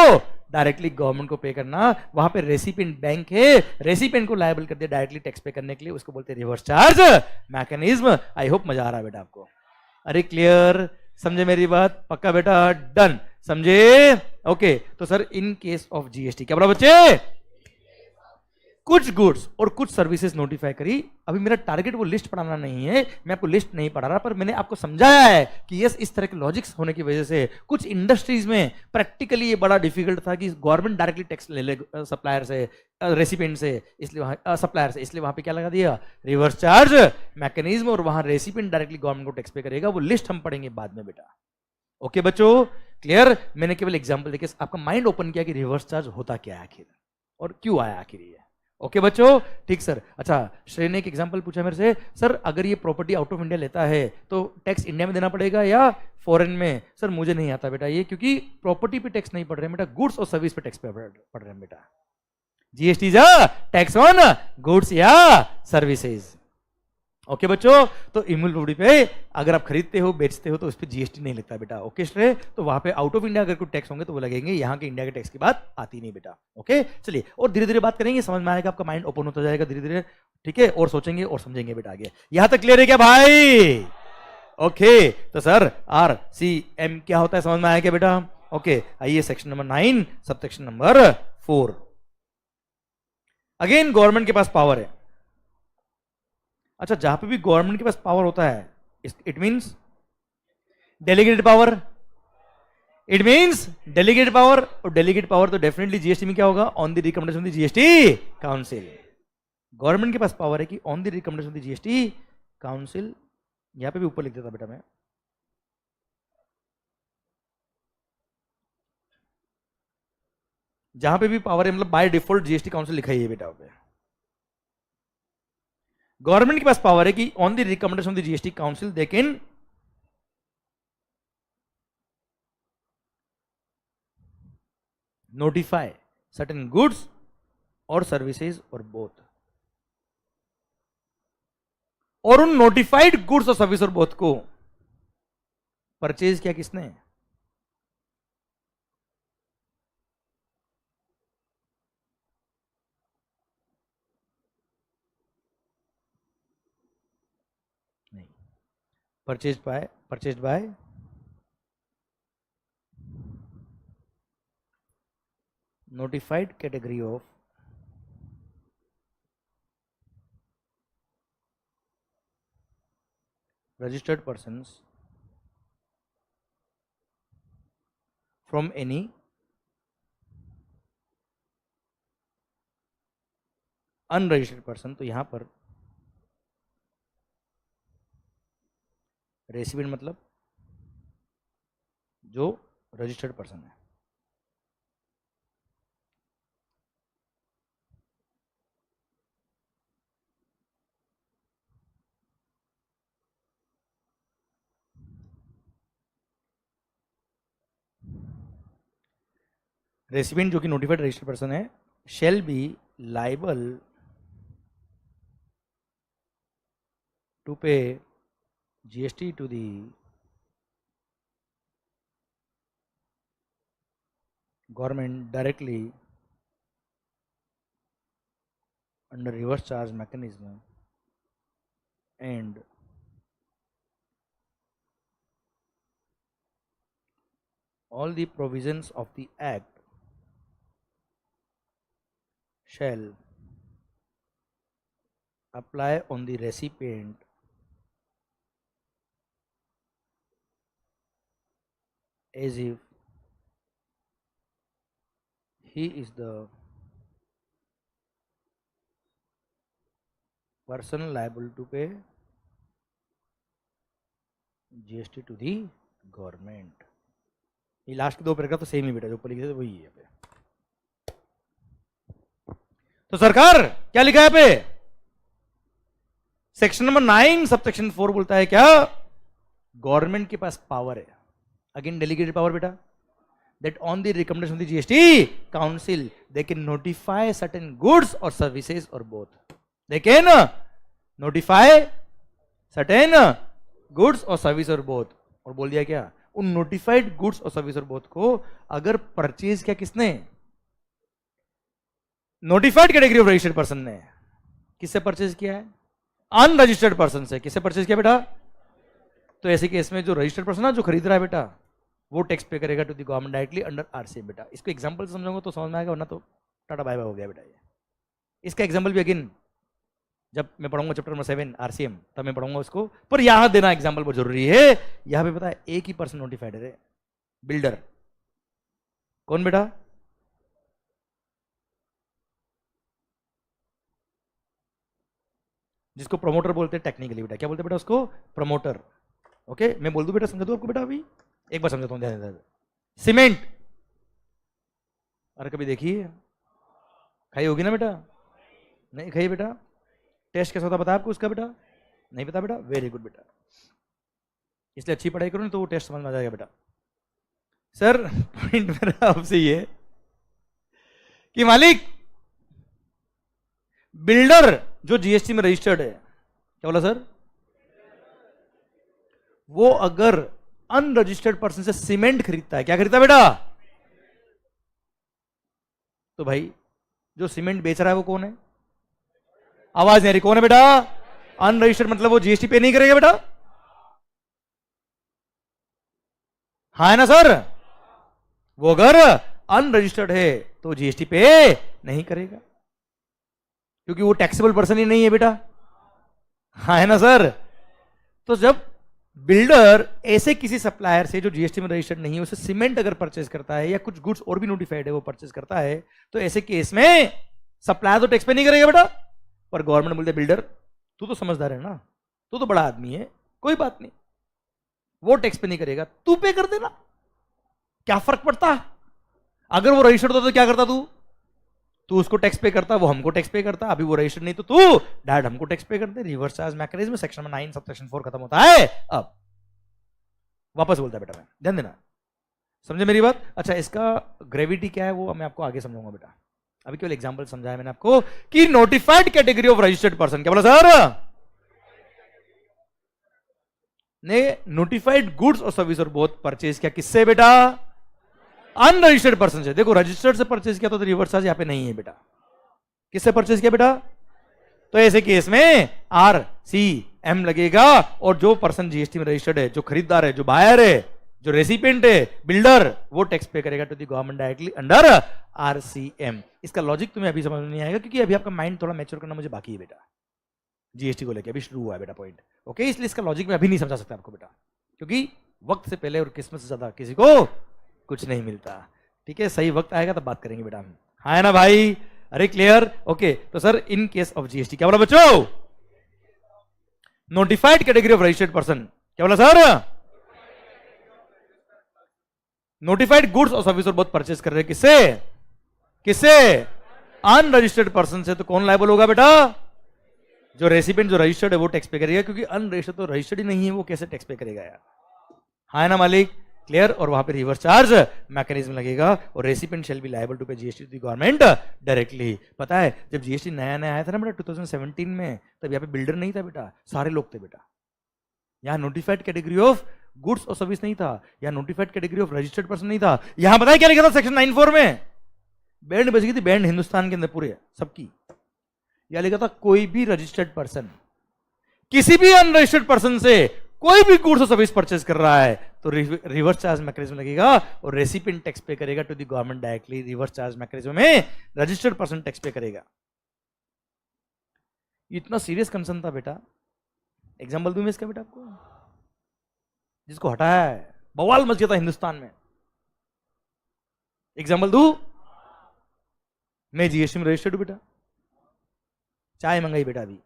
[SPEAKER 1] डायरेक्टली गवर्नमेंट को पे करना। वहां पे रेसिपिएंट बैंक है, रेसिपिएंट को लायबल कर दिया डायरेक्टली टैक्स पे करने के लिए, उसको बोलते हैं reverse charge mechanism. I hope मजा आ रहा है बेटा आपको? अरे क्लियर? समझे मेरी बात? पक्का बेटा? डन, समझे? ओके, तो sir in case of GST क्या बोला बच्चे? कुछ गुड्स और कुछ सर्विसेज नोटिफाई करी। अभी मेरा टारगेट वो लिस्ट पढ़ाना नहीं है, मैं आपको लिस्ट नहीं पढ़ा रहा, पर मैंने आपको समझाया है कि यस, इस तरह के लॉजिक्स होने की वजह से कुछ इंडस्ट्रीज में प्रैक्टिकली ये बड़ा डिफिकल्ट था कि गवर्नमेंट डायरेक्टली टैक्स ले ले सप्लायर से, रेसिपिएंट से, इसलिए वहां सप्लायर से, इसलिए वहां पे क्या लगा दिया? रिवर्स चार्ज मैकेनिज्म, और वहां रेसिपिएंट डायरेक्टली गवर्नमेंट को टैक्स पे करेगा। वो लिस्ट हम पढ़ेंगे बाद में बेटा। ओके बच्चों, क्लियर? मैंने केवल एग्जाम्पल देके आपका माइंड ओपन किया कि रिवर्स चार्ज होता क्या है आखिर और क्यों आया आखिर ये। ओके बच्चों, ठीक सर। अच्छा, श्रेय ने एक एग्जांपल पूछा मेरे से, सर अगर ये प्रॉपर्टी आउट ऑफ इंडिया लेता है तो टैक्स इंडिया में देना पड़ेगा या फॉरेन में? सर मुझे नहीं आता बेटा ये, क्योंकि प्रॉपर्टी पे टैक्स नहीं पड़ रहे हैं बेटा, गुड्स और सर्विस पे टैक्स पड़ रहे हैं बेटा। जीएसटी जा टैक्स ऑन गुड्स या सर्विसेज। ओके बच्चों, तो इमूल प्रॉपर्टी पे अगर आप खरीदते हो, बेचते हो, तो उस पर जीएसटी नहीं लगता बेटा। ओके श्रेय, तो वहां पे आउट ऑफ इंडिया अगर कोई टैक्स होंगे तो वो लगेंगे, यहाँ के इंडिया के टैक्स की बात आती नहीं बेटा। ओके, चलिए और धीरे धीरे बात करेंगे, समझ में आएगा, आपका माइंड ओपन होता जाएगा धीरे धीरे, ठीक है, और सोचेंगे और समझेंगे बेटा आगे। यहां तक क्लियर है क्या भाई? ओके, तो सर RCM क्या होता है, समझ में आया क्या बेटा? ओके, आइए section number 9 sub section number 4। Again government के पास पावर है। अच्छा, जहां पे भी गवर्नमेंट के पास पावर होता है, it means delegated power, it means delegated power, और डेलीगेटेड पावर तो डेफिनेटली जीएसटी में क्या होगा? On the recommendation of the GST council. Government के पास पावर है कि on the recommendation of the GST council, यहां पे भी ऊपर लिख देता बेटा मैं, जहां पे भी पावर है मतलब बाय डिफॉल्ट जीएसटी काउंसिल लिखा ही है बेटा पे। गवर्नमेंट के पास पावर है कि on the recommendation of the GST council they can notify certain goods और सर्विसेज और बोथ, और उन नोटिफाइड गुड्स और सर्विस और बोथ को परचेज किया किसने? नहीं, purchase by notified category of registered persons from any unregistered person। तो यहां पर रेसिपिएंट मतलब जो रजिस्टर्ड पर्सन है। रेसिपिएंट जो कि नोटिफाइड रजिस्टर्ड पर्सन है, shall be liable to pay GST to the government directly under reverse charge mechanism and all the provisions of the act shall apply on the recipient as if he is the person liable to pay GST to the government. ये last के दो paragraph तो same ही बेटा, जो ऊपर लिखे थे वही है पे। तो सरकार क्या लिखा है पे? सेक्शन नंबर 9 सब सेक्शन 4 बोलता है क्या? गवर्नमेंट के पास पावर है, अगेन डेलीगेटेड पावर बेटा, that on the recommendation of the GST council they can notify certain goods or services or both, they can notify certain goods or service or both। और बोल दिया क्या? उन notified goods और service और both को अगर परचेज किया किसने? Notified category of registered person ने। किससे परचेज किया है? अनरजिस्टर्ड पर्सन से। किससे परचेज किया बेटा? तो ऐसे केस में जो रजिस्टर्ड पर्सन ना जो खरीद रहा है बेटा, वो टैक्स पे करेगा to the government directly under RCM बेटा। इसको एग्जांपल से समझाऊंगा तो समझ में आएगा, वरना तो टाटा बाय बाय हो गया बेटा। ये इसका एग्जांपल भी अगेन जब मैं पढ़ाऊंगा चैप्टर नंबर 7 आरसीएम, तब मैं पढ़ाऊंगा उसको, पर यहां देना एग्जांपल बहुत जरूरी है। यहां पे पता है एक ही पर्सन नोटिफाइड है, बिल्डर। कौन बेटा? जिसको प्रमोटर बोलते हैं टेक्निकली बेटा। क्या बोलते हैं बेटा उसको? प्रमोटर। ओके, मैं बोल दूं बेटा, समझा दूं आपको बेटा? अभी एक बार समझाता हूं, ध्यान दे। सीमेंट, अरे कभी देखिए खाई होगी ना बेटा? नहीं खाई बेटा। टेस्ट कैसा होता पता है आपको उसका बेटा? नहीं पता बेटा? वेरी गुड बेटा, इसलिए अच्छी पढ़ाई करो ना तो वो टेस्ट समझ में आ जाएगा बेटा। सर पॉइंट मेरा आपसे ये कि मालिक बिल्डर जो जीएसटी में रजिस्टर्ड है, क्या बोला सर? वो अगर अनरजिस्टर्ड पर्सन से सीमेंट खरीदता है, क्या खरीदता है बेटा? तो भाई जो सीमेंट बेच रहा है वो कौन है? आवाज नहीं आ रही, कौन है बेटा? अनरजिस्टर्ड, मतलब वो जीएसटी पे नहीं करेगा बेटा? हाँ है ना सर? वो अगर अनरजिस्टर्ड है तो जीएसटी पे नहीं करेगा, क्योंकि वो टैक्सेबल पर्सन ही नहीं है बेटा। हाँ है ना सर? तो जब बिल्डर ऐसे किसी सप्लायर से जो जीएसटी में रजिस्टर्ड नहीं है उसे सीमेंट अगर परचेज करता है या कुछ गुड्स और भी नोटिफाइड है वो परचेज करता है, तो ऐसे केस में सप्लायर तो टैक्स पे नहीं करेगा बेटा, पर गवर्नमेंट बोलते बिल्डर तू तो समझदार है ना, तू तो बड़ा आदमी है, कोई बात नहीं, वो टैक्स पे नहीं करेगा, तू पे कर देना, क्या फर्क पड़ता? अगर वो रजिस्टर्ड होता तो क्या करता तू उसको टैक्स पे करता, वो हमको टैक्स पे करता। अभी वो रजिस्टर्ड नहीं तो तू डायरेक्ट हमको टैक्स पे करते। रिवर्स चार्ज मैकेनिज्म सेक्शन में 9 सबसेक्शन 4 खत्म होता है। अब वापस बोलता है बेटा, मैं ध्यान देना, समझे मेरी बात? अच्छा, इसका ग्रेविटी क्या है वो मैं आपको आगे समझाऊंगा बेटा, अभी केवल एग्जांपल समझाया मैंने आपको कि notified category of registered person. क्या बोला सर? ने नोटिफाइड गुड्स और सर्विस और बोथ परचेज किया किससे बेटा? अनरजिस्टर्ड पर्सन से। देखो रजिस्टर्ड से परचेज किया तो रिवर्स चार्ज यहां पे नहीं है बेटा। किससे परचेज किया बेटा? तो ऐसे केस में आरसीएम लगेगा, और जो पर्सन जीएसटी में रजिस्टर्ड है, जो खरीदार है, जो बायर है, जो रेसिपिएंट है, बिल्डर, वो टैक्स पे करेगा to the government directly under RCM. इसका लॉजिक तुम्हें अभी समझ में नहीं आएगा क्योंकि अभी आपका माइंड थोड़ा मैच्योर करना मुझे बाकी है बेटा, जीएसटी को लेकर अभी शुरू हुआ है बेटा पॉइंट। ओके, इसलिए इसका लॉजिक मैं अभी नहीं समझा सकता आपको बेटा, क्योंकि वक्त से पहले और किस्मत से ज्यादा किसी को कुछ नहीं मिलता। ठीक है, सही वक्त आएगा तब बात करेंगे बेटा हम। हाँ है ना भाई? अरे क्लियर? ओके, तो sir in case of GST, क्या बोला बच्चों? Notified category of registered person. क्या बोला सर? नोटिफाइड गुड्स और सर्विस और बहुत परचेज कर रहे हैं किससे? किससे? अनरजिस्टर्ड पर्सन से। तो कौन लायबल होगा बेटा? जो रेसिपिएंट, जो रजिस्टर्ड है वो टैक्स पे करेगा, क्योंकि अनरजिस्टर्ड तो रजिस्टर्ड ही नहीं है, वो कैसे टैक्स पे करेगा यार? हाँ है ना मालिक? क्लियर? और वहां पे रिवर्स चार्ज मैकेनिज्म लगेगा और recipient shall be liable to pay GST to the government directly. पता है जब जीएसटी नया नया आया था ना बेटा 2017 में, तब यहाँ पे बिल्डर नहीं था बेटा, सारे लोग थे बेटा। यहाँ नोटिफाइड कैटेगरी ऑफ गुड्स और सर्विस नहीं था, यहाँ notified category of registered person नहीं था। यहां पता है क्या लिखा था सेक्शन 9(4) में? बैंड बज गई थी, बैंड हिंदुस्तान के अंदर पूरे सबकी। यह लिखा था कोई भी रजिस्टर्ड पर्सन किसी भी अनरजिस्टर्ड पर्सन से कोई भी गुड्स और सर्विस परचेज कर रहा है तो रिवर्स चार्ज मैकेनिज्म लगेगा और रेसिपिएंट टैक्स पे करेगा to the government directly. Reverse charge mechanism में रजिस्टर्ड पर्सन टैक्स पे करेगा। इतना सीरियस कंसर्न था बेटा। एग्जांपल दूं मैं इसका बेटा आपको, जिसको हटाया है, बवाल मच गया था हिंदुस्तान में। एग्जांपल दूं, मैं जीएसटी में रजिस्टर्ड हूं बेटा, चाय मंगाई बेटा, अभी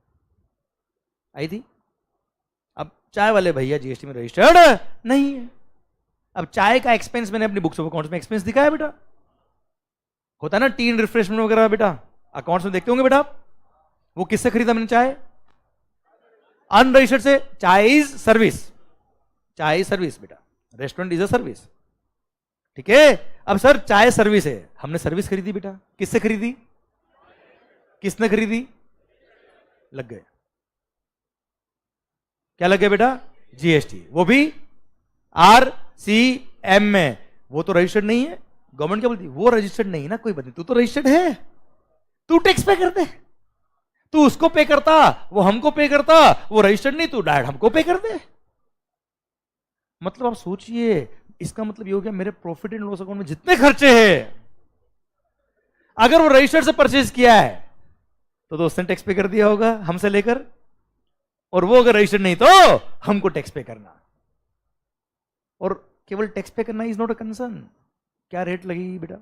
[SPEAKER 1] आई थी। अब चाय वाले भैया जीएसटी में रजिस्टर्ड नहीं है। अब चाय का एक्सपेंस मैंने अपनी बुक्स ऑफ अकाउंट्स में एक्सपेंस दिखाया बेटा, होता है ना टी एंड रिफ्रेशमेंट वगैरह बेटा, अकाउंट्स में देखते होंगे बेटा आप। वो किससे खरीदा मैंने चाय? अनरजिस्टर्ड से। चाय इज सर्विस, चाय इज सर्विस बेटा, रेस्टोरेंट इज अ सर्विस। ठीक है, अब सर चाय सर्विस है, हमने सर्विस खरीदी बेटा, किससे खरीदी? किसने खरीदी? लग गए। क्या लग गया बेटा? जीएसटी, वो भी आरसीएम में। वो तो रजिस्टर्ड नहीं है। गवर्नमेंट क्या बोलती? वो रजिस्टर्ड नहीं है ना, कोई बात नहीं, तू तो रजिस्टर्ड है, तू टैक्स पे करते, तू उसको पे करता, वो हमको पे करता, वो रजिस्टर्ड नहीं, तू डायरेक्ट हमको पे कर दे। मतलब आप सोचिए, इसका मतलब ये हो गया मेरे प्रॉफिट एंड लॉस अकाउंट में जितने खर्चे हैं, अगर वो रजिस्टर से परचेज किया है तो उसने टैक्स पे कर दिया होगा हमसे लेकर, और वो अगर रजिस्टर्ड नहीं तो हमको टैक्स पे करना। और केवल टैक्स पे करना इज नॉट अ कंसर्न, क्या रेट लगेगी बेटा,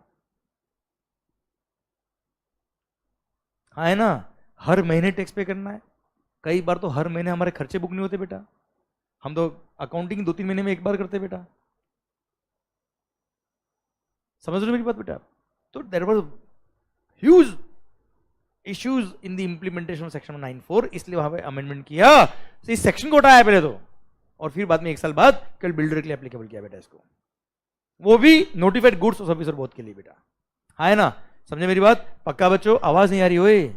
[SPEAKER 1] हाँ है ना, हर महीने टैक्स पे करना है। कई बार तो हर महीने हमारे खर्चे बुक नहीं होते बेटा, हम तो अकाउंटिंग 2-3 महीने में एक बार करते बेटा, समझ रहे हो मेरी बात बेटा। तो there was huge issues in the implementation of section 94, इसलिए वहां पे अमेंडमेंट किया, तो इस सेक्शन को हटाया पहले तो, और फिर बाद में 1 साल बाद कल बिल्डर के लिए एप्लीकेबल किया बेटा इसको, वो भी नोटिफाइड गुड्स और सर्विस बोथ के लिए बेटा, हाँ है ना, समझे मेरी बात, पक्का बच्चों, आवाज नहीं आ रही होए,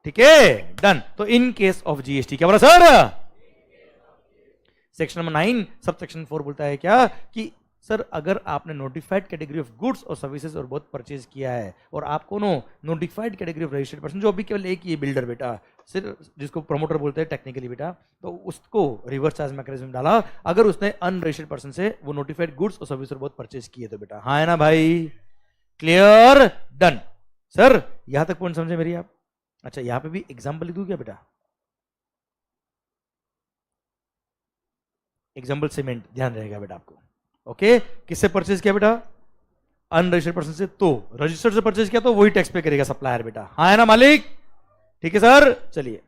[SPEAKER 1] ठीक है डन। तो इन केस ऑफ जीएसटी क्या बोला sir, section number 9 sub section 4 बोलता है क्या कि सर अगर आपने नोटिफाइड कैटेगरी ऑफ गुड्स और सर्विसेज और बहुत परचेज किया है, और आपको notified category of registered person, जो अभी केवल एक ही बिल्डर बेटा, सिर्फ जिसको प्रमोटर बोलते हैं टेक्निकली बेटा, तो उसको रिवर्स चार्ज मैकेनिज्म डाला अगर उसने अनरजिस्टर्ड पर्सन से वो नोटिफाइड गुड्स और सर्विस और बहुत परचेज किए तो बेटा, हाँ है ना भाई, क्लियर डन। सर यहां तक पॉइंट समझे मेरी आप, अच्छा यहां पे भी एग्जाम्पल लिख दूं क्या बेटा, एग्जाम्पल सीमेंट ध्यान रहेगा बेटा आपको, ओके किससे परचेज किया बेटा, अनरजिस्टर्ड पर्सन से, तो रजिस्टर्ड से परचेज किया तो वही टैक्स पे करेगा सप्लायर बेटा, हाँ है ना मालिक, ठीक है सर। चलिए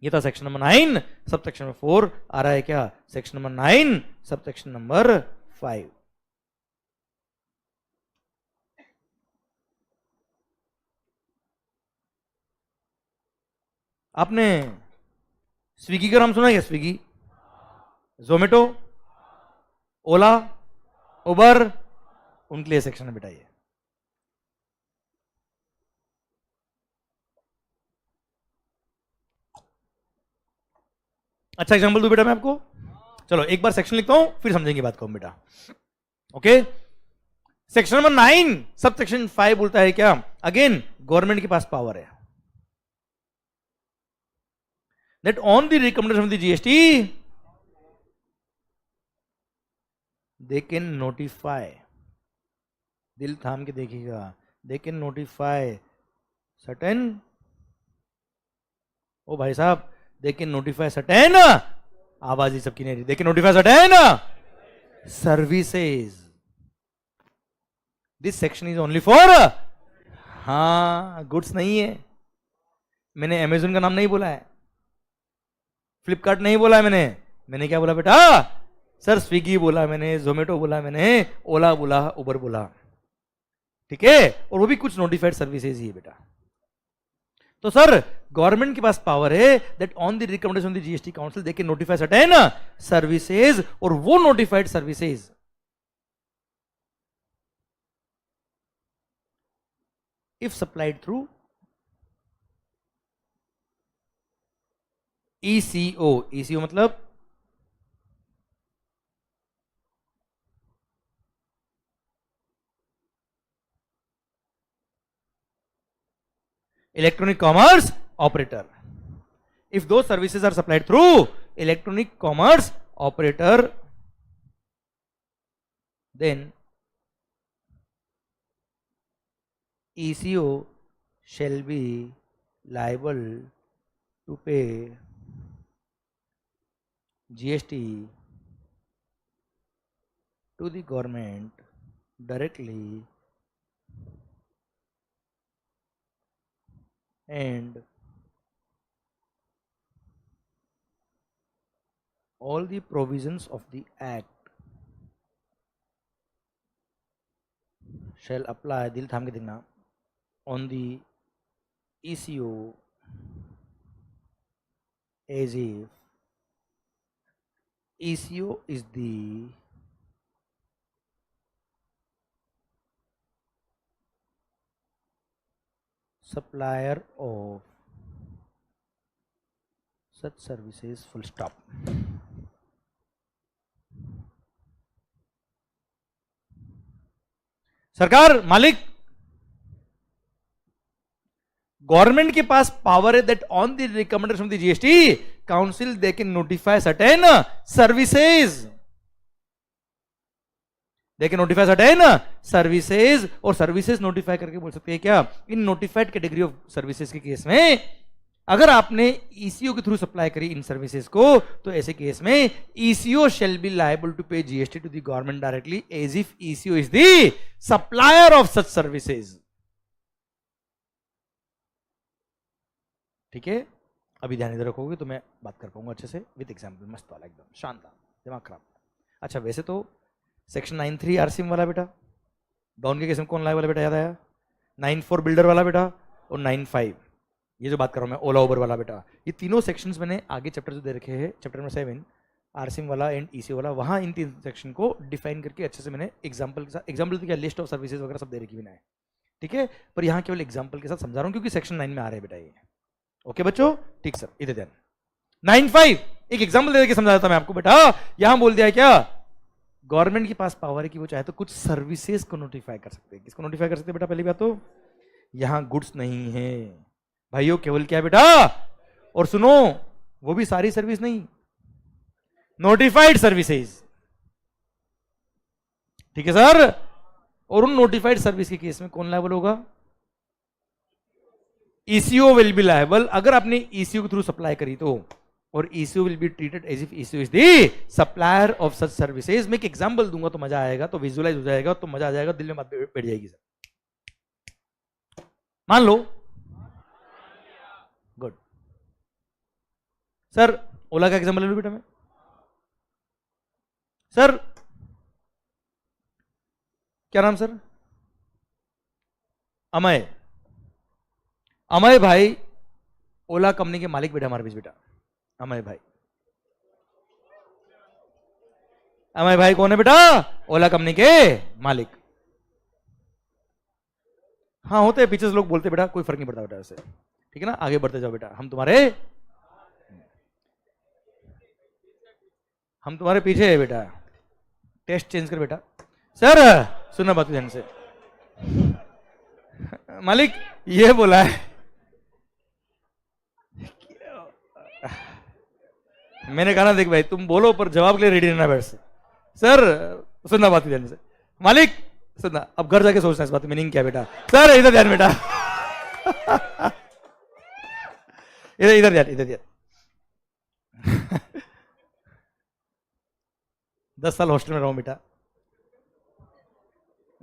[SPEAKER 1] ये था section number 9, sub section number 4 आ रहा है क्या, section number 9 sub section number 5। आपने स्विगी का नाम सुना है क्या, स्विगी, जोमेटो, ओला, उबर, उनके लिए सेक्शन है बेटा ये। अच्छा एग्जांपल दूं बेटा मैं आपको, चलो एक बार सेक्शन लिखता हूं फिर समझेंगे बात को हम बेटा, okay. Section number 9 sub section 5 बोलता है क्या, अगेन गवर्नमेंट के पास पावर है that on the recommendation of the GST they can notify, दिल थाम के देखिएगा, they can notify certain, ओ भाई साहब they can notify certain, आवाज ही सबकी नहीं रही, they can notify certain services, this section is only for, हाँ गुड्स नहीं है, मैंने अमेजोन का नाम नहीं बोला है, फ्लिपकार्ट नहीं बोला है, मैंने क्या बोला बेटा सर, स्विगी बोला मैंने, जोमेटो बोला मैंने, ओला बोला, उबर बोला, ठीक है, और वो भी कुछ नोटिफाइड सर्विसेज ही है बेटा। तो सर गवर्नमेंट के पास पावर है that on the recommendation of the GST council they can notify certain services, और वो notified services if supplied through eco, eco मतलब electronic commerce operator, if those services are supplied through electronic commerce operator then ECO shall be liable to pay GST to the government directly and all the provisions of the act shall apply, दिल थाम के देखना, on the ECO as if ECO is the supplier of such services, full stop। सरकार मालिक government के पास power है that on the recommendation of the GST council they can notify certain services, they can notify certain services, और services notify करके बोल सकते हैं क्या, in notified category of services के केस में अगर आपने ईसीओ के थ्रू सप्लाई करी इन सर्विसेज को, तो ऐसे केस में ECO shall be liable to pay GST to the government directly as if ECO is the supplier of such services. ठीक है, अभी ध्यान इधर रखोगे तो मैं बात कर पाऊंगा अच्छे से विद एग्जांपल, मस्त वाला एकदम शानदार, दिमाग खराब। अच्छा वैसे तो सेक्शन 9(3) आरसीएम वाला बेटा, डाउन के केस में कौन लाए वाला बेटा याद आया, 9(4) बिल्डर वाला बेटा, और 9(5) ये जो बात कर रहा हूं मैं ओला उबर वाला बेटा, ये तीनों सेक्शंस मैंने आगे चैप्टर जो दे रखे हैं, चैप्टर नंबर 7 आरसीएम वाला एंड ईसी वाला, वहां इन तीन सेक्शन को डिफाइन करके अच्छे से मैंने एग्जांपल के साथ, एग्जांपल तो क्या लिस्ट ऑफ सर्विसेज वगैरह सब दे रखी भी ना है, ठीक है, पर यहाँ केवल एग्जांपल के साथ समझा रहा हूँ क्योंकि सेक्शन 9 में आ रहे हैं बेटा ये। ओके बच्चों, ठीक सर, इधर ध्यान। 9(5) एक एग्जांपल दे के समझा देता मैं आपको बेटा, यहां बोल दिया है क्या, गवर्नमेंट के पास पावर है कि वो चाहे तो कुछ सर्विसेज को नोटिफाई कर सकते हैं। किसको नोटिफाई कर सकते हैं बेटा, पहली बात तो यहां गुड्स नहीं है भाइयों, केवल क्या है बेटा, और सुनो वो भी सारी सर्विस नहीं, नोटिफाइड सर्विसेज, ठीक है सर, और उन नोटिफाइड सर्विस के केस में कौन लायबल होगा, ईसीओ विल बी लायबल, अगर आपने ईसीओ के थ्रू सप्लाई करी तो, और ECO will be treated as if ECO is the supplier of such services. मैं एक एग्जांपल दूंगा तो मजा आएगा, तो विजुअलाइज हो जाएगा, तो मजा आ जाएगा, दिल में बात बैठ जाएगी सर। मान लो, गुड सर, ओला का एग्जांपल ले लो बेटा मैं, सर क्या नाम सर, अमय, अमय भाई ओला कंपनी के मालिक बेटा हमारे बीच बेटा, अमय भाई, अमय भाई कौन है बेटा, ओला कंपनी के मालिक। हाँ होते हैं पीछे से लोग बोलते बेटा, कोई फर्क नहीं पड़ता बेटा वैसे, ठीक है ना, आगे बढ़ते जाओ बेटा, हम तुम्हारे पीछे है बेटा, टेस्ट चेंज कर बेटा। सर सुनना बात ध्यान से, मालिक ये बोला है, मैंने कहा ना देख भाई तुम बोलो पर जवाब के लिए रेडी रहना बैठ से। सर सुनना बात ध्यान से, मालिक सुनना, अब घर जाके सोचना इस बात मीनिंग क्या बेटा। सर इधर ध्यान बेटा, इधर ध्यान, इधर ध्यान। 10 साल हॉस्टल में रहा हूं बेटा,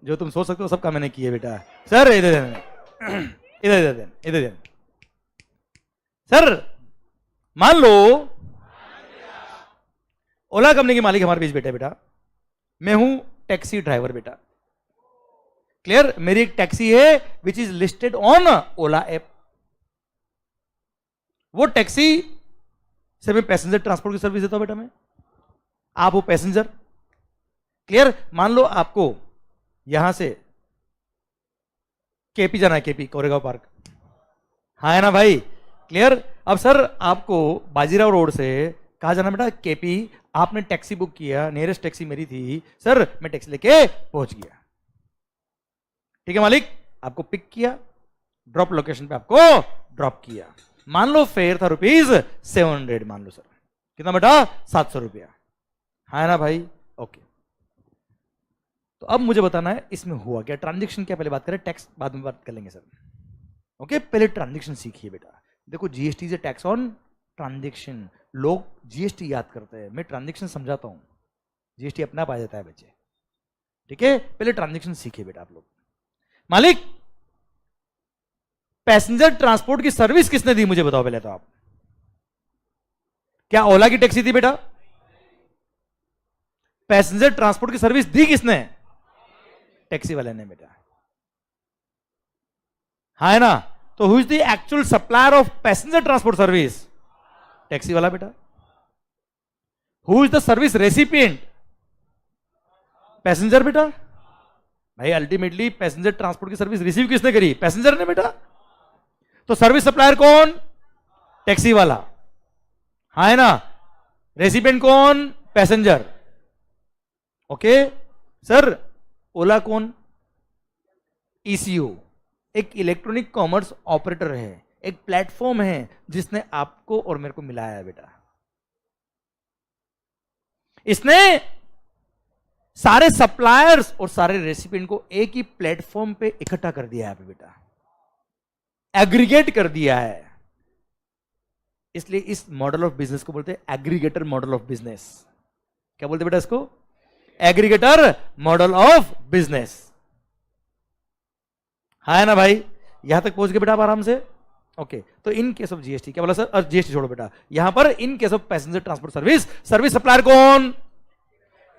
[SPEAKER 1] जो तुम सोच सकते हो सबका मैंने किया बेटा। सर इधर ध्यान, इधर ध्यान, इधर ध्यान। सर मान लो ओला कंपनी के मालिक हमारे बीच बैठे बेटा, मैं हूं टैक्सी ड्राइवर बेटा, क्लियर, मेरी एक टैक्सी है which is listed on Ola app, वो टैक्सी से मैं पैसेंजर ट्रांसपोर्ट की सर्विस देता हूं बेटा मैं, आप हो पैसेंजर, क्लियर। मान लो आपको यहां से केपी जाना है, केपी कोरेगांव पार्क, हाँ है ना भाई, क्लियर। अब सर आपको बाजीराव रोड से कहा जाना बेटा केपी, आपने टैक्सी बुक किया, नियरेस्ट टैक्सी मेरी थी, सर मैं टैक्सी लेके पहुंच गया, ठीक है मालिक, आपको पिक किया, ड्रॉप लोकेशन पे आपको ड्रॉप किया, मान लो फेयर था ₹700, मान लो सर कितना बेटा, 700 रुपया, हाँ ना भाई, ओके। तो अब मुझे बताना है इसमें हुआ क्या, ट्रांजेक्शन क्या, पहले बात करें, टैक्स बाद में बात कर लेंगे सर, ओके। पहले ट्रांजेक्शन सीखिए बेटा, देखो GST is tax on transaction, लोग जीएसटी याद करते हैं, मैं ट्रांजेक्शन समझाता हूं, जीएसटी अपना पा जाता है बच्चे, ठीक है। पहले ट्रांजेक्शन सीखिए बेटा आप लोग। मालिक पैसेंजर ट्रांसपोर्ट की सर्विस किसने दी मुझे बताओ पहले तो आप, क्या ओला की टैक्सी थी बेटा, पैसेंजर ट्रांसपोर्ट की सर्विस दी किसने, टैक्सी वाले ने बेटा, हाँ है ना। तो who is the actual supplier of passenger transport service, taxi वाला बेटा। Who is the service recipient, passenger बेटा। भाई अल्टीमेटली पैसेंजर ट्रांसपोर्ट की सर्विस रिसीव किसने करी, पैसेंजर ने बेटा। तो सर्विस सप्लायर कौन, टैक्सी वाला, हाँ है ना। रेसिपिएंट कौन, पैसेंजर, ओके। सर ओला कौन, ईसीओ, एक इलेक्ट्रॉनिक कॉमर्स ऑपरेटर है, एक प्लेटफॉर्म है जिसने आपको और मेरे को मिलाया है बेटा। इसने सारे सप्लायर्स और सारे रेसिपिएंट को एक ही प्लेटफॉर्म पे इकट्ठा कर दिया है बेटा, एग्रीगेट कर दिया है। इसलिए इस मॉडल ऑफ बिजनेस को बोलते हैं एग्रीगेटर मॉडल ऑफ बिजनेस। क्या बोलते बेटा इसको? Aggregator model of business. है ना भाई? यहां तक पहुंच गए बेटा आप आराम से? ओके, तो इन केस ऑफ जीएसटी क्या बोला सर? जीएसटी छोड़ो बेटा, यहां पर इन case of passenger transport service, service supplier कौन?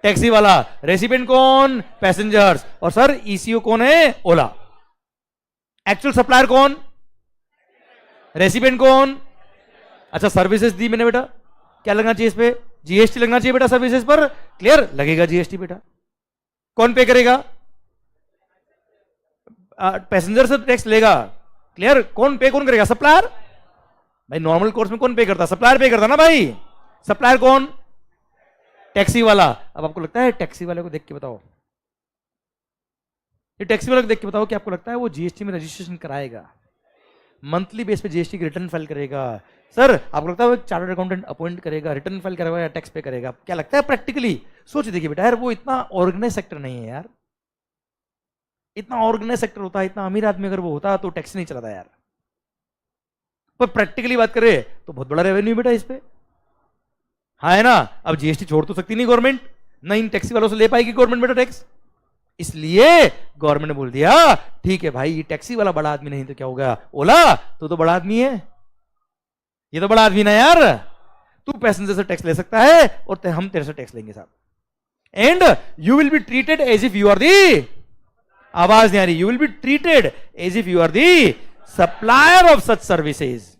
[SPEAKER 1] टैक्सी वाला। रेसिपिएंट कौन? पैसेंजर्स। और सर ईसीओ कौन है? ओला। एक्चुअल सप्लायर कौन? रेसिपिएंट कौन? अच्छा, सर्विसेज दी मैंने बेटा, क्या लगना चाहिए इस पे? जीएसटी लगना चाहिए बेटा सर्विसेज पर। क्लियर? लगेगा जीएसटी बेटा। कौन पे करेगा? पैसेंजर से टैक्स लेगा। क्लियर? कौन पे कौन करेगा? सप्लायर। भाई नॉर्मल कोर्स में कौन पे करता? सप्लायर पे करता ना भाई। सप्लायर कौन? टैक्सी वाला। अब आपको लगता है टैक्सी वाले को देख के बताओ, ये टैक्सी वाले को देख के बताओ कि आपको लगता है वो जीएसटी में रजिस्ट्रेशन कराएगा, मंथली बेस पे जीएसटी की रिटर्न फाइल करेगा? सर आपको लगता है वो एक चार्टर्ड अकाउंटेंट अपॉइंट करेगा, रिटर्न फाइल करेगा या टैक्स पे करेगा? क्या लगता है प्रैक्टिकली? सोच देखिए बेटा, यार वो इतना ऑर्गेनाइज सेक्टर नहीं है यार। इतना ऑर्गेनाइज सेक्टर होता है, इतना अमीर आदमी अगर वो होता तो टैक्स नहीं चलाता यार। पर प्रैक्टिकली बात करें तो बहुत बड़ा रेवेन्यू बेटा इस पे। हाँ है ना? अब जीएसटी छोड़ तो सकती नहीं गवर्नमेंट, ना इन टैक्सी वालों से ले पाएगी गवर्नमेंट बेटा टैक्स। इसलिए गवर्नमेंट ने बोल दिया ठीक है भाई, ये टैक्सी वाला बड़ा आदमी नहीं तो क्या होगा? ओला तो बड़ा आदमी है, ये तो बड़ा आदमी ना यार। तू पैसेंजर से टैक्स ले सकता है और हम तेरे से टैक्स लेंगे साहब। And you will be treated as if you are the, आवाज नहीं आ रही, you will be treated as if you are the supplier of such services.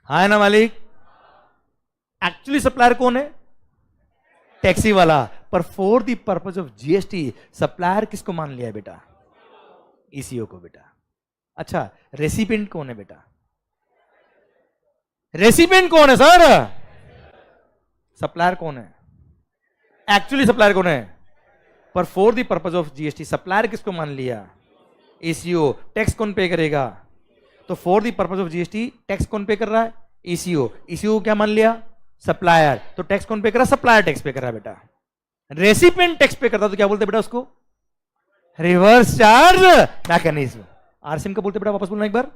[SPEAKER 1] हाँ है ना मालिक? एक्चुअली सप्लायर कौन है? टैक्सी वाला। पर for the purpose of GST supplier किसको मान लिया है बेटा? ईसीओ को बेटा। अच्छा, रेसिपिएंट कौन है बेटा? रेसिपिएंट कौन है सर? सप्लायर कौन है? एक्चुअली सप्लायर कौन है? पर for the purpose of GST supplier किसको मान लिया? ईसीओ। टैक्स कौन पे करेगा? तो for the purpose of GST tax कौन पे कर रहा है? ईसीओ। ईसीओ क्या मान लिया? सप्लायर। तो टैक्स कौन पे कर रहा है? सप्लायर टैक्स पे कर रहा है बेटा। रेसिपिएंट टैक्स पे करता तो क्या बोलते बेटा उसको? Reverse charge mechanism. आरसीएम कब बोलते बेटा? वापस बोलना एक बार।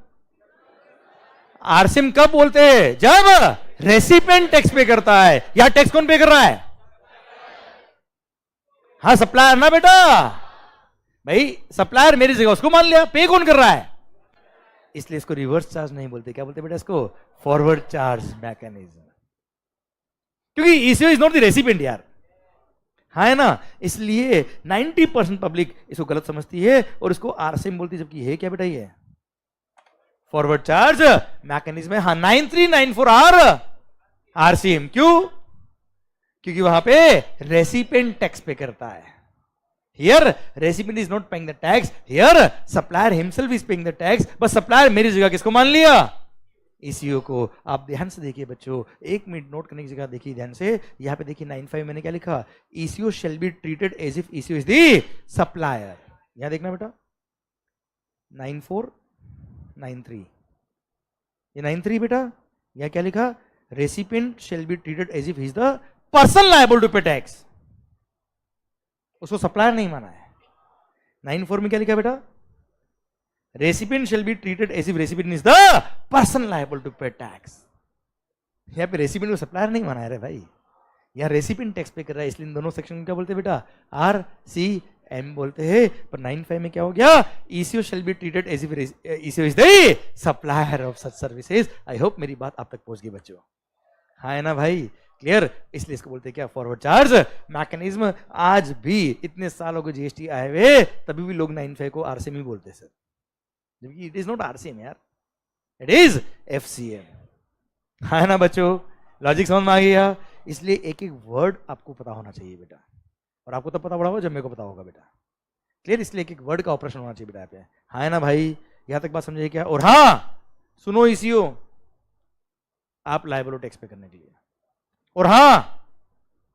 [SPEAKER 1] आरसीएम कब बोलते हैं? जब रेसिपिएंट टैक्स पे करता है। या टैक्स कौन पे कर रहा है? हाँ सप्लायर ना बेटा। भाई सप्लायर मेरी जगह उसको मान लिया, पे कौन कर रहा है? इसलिए इसको रिवर्स चार्ज नहीं बोलते, क्या बोलते बेटा इसको? Forward charge mechanism. क्योंकि ECO is not the recipient यार। है ना? इसलिए 90% पब्लिक इसको गलत समझती है और इसको आरसीएम बोलती है, जबकि है क्या बेटा? ये फॉरवर्ड चार्ज मैकेनिज्म है। हाँ 9394 आरसीएम। क्यों? क्योंकि वहां पे रेसिपिएंट टैक्स पे करता है। Here recipient is not paying the tax, here supplier himself is paying the tax. बस सप्लायर मेरी जगह किसको मान लिया? ईसीओ को। आप ध्यान से देखिए बच्चों, एक मिनट नोट करने की जगह देखिए ध्यान से। यहां पे देखिए 95 मैंने क्या लिखा? ECO shall be treated as if ECO is the supplier. यहां देखना बेटा 9493, ये 93 बेटा। यहां क्या लिखा? Recipient shall be treated as if he is the person liable to pay tax. उसको सप्लायर नहीं माना है। 94 में क्या लिखा बेटा? Recipient shall be treated as if recipient is the person liable to pay tax. यहां पे रेसिपिएंट को सप्लायर नहीं माना है रे भाई, यहां रेसिपिएंट टैक्स पे कर रहा है। इसलिए इन दोनों सेक्शन में क्या बोलते हैं बेटा? आरसीएम बोलते हैं। पर 95 में क्या हो गया? ECO shall be treated as if ECO is the supplier of such services. I hope मेरी बात आप तक पहुंच गई बच्चों। हाँ है ना भाई? क्लियर? इसलिए इसको बोलते हैं क्या? Forward charge mechanism. आज भी इतने सालों को जीएसटी आए हुए तभी भी लोग 95 को आरसीएम ही बोलते हैं सर, जबकि इट इज नॉट आरसीएम यार, इट इज एफसीएम। है ना बच्चों? लॉजिक समझ में आ गया? इसलिए एक एक वर्ड आपको पता होना चाहिए बेटा, और आपको तब पता पड़ा होगा जब मेरे को पता होगा बेटा। क्लियर? इसलिए एक एक वर्ड का ऑपरेशन होना चाहिए बेटा यहाँ पे। हाँ है ना भाई? यहां तक बात समझिए क्या? और हाँ सुनो ईसीओ, आप लायबल हो टैक्स पे करने के लिए, और हाँ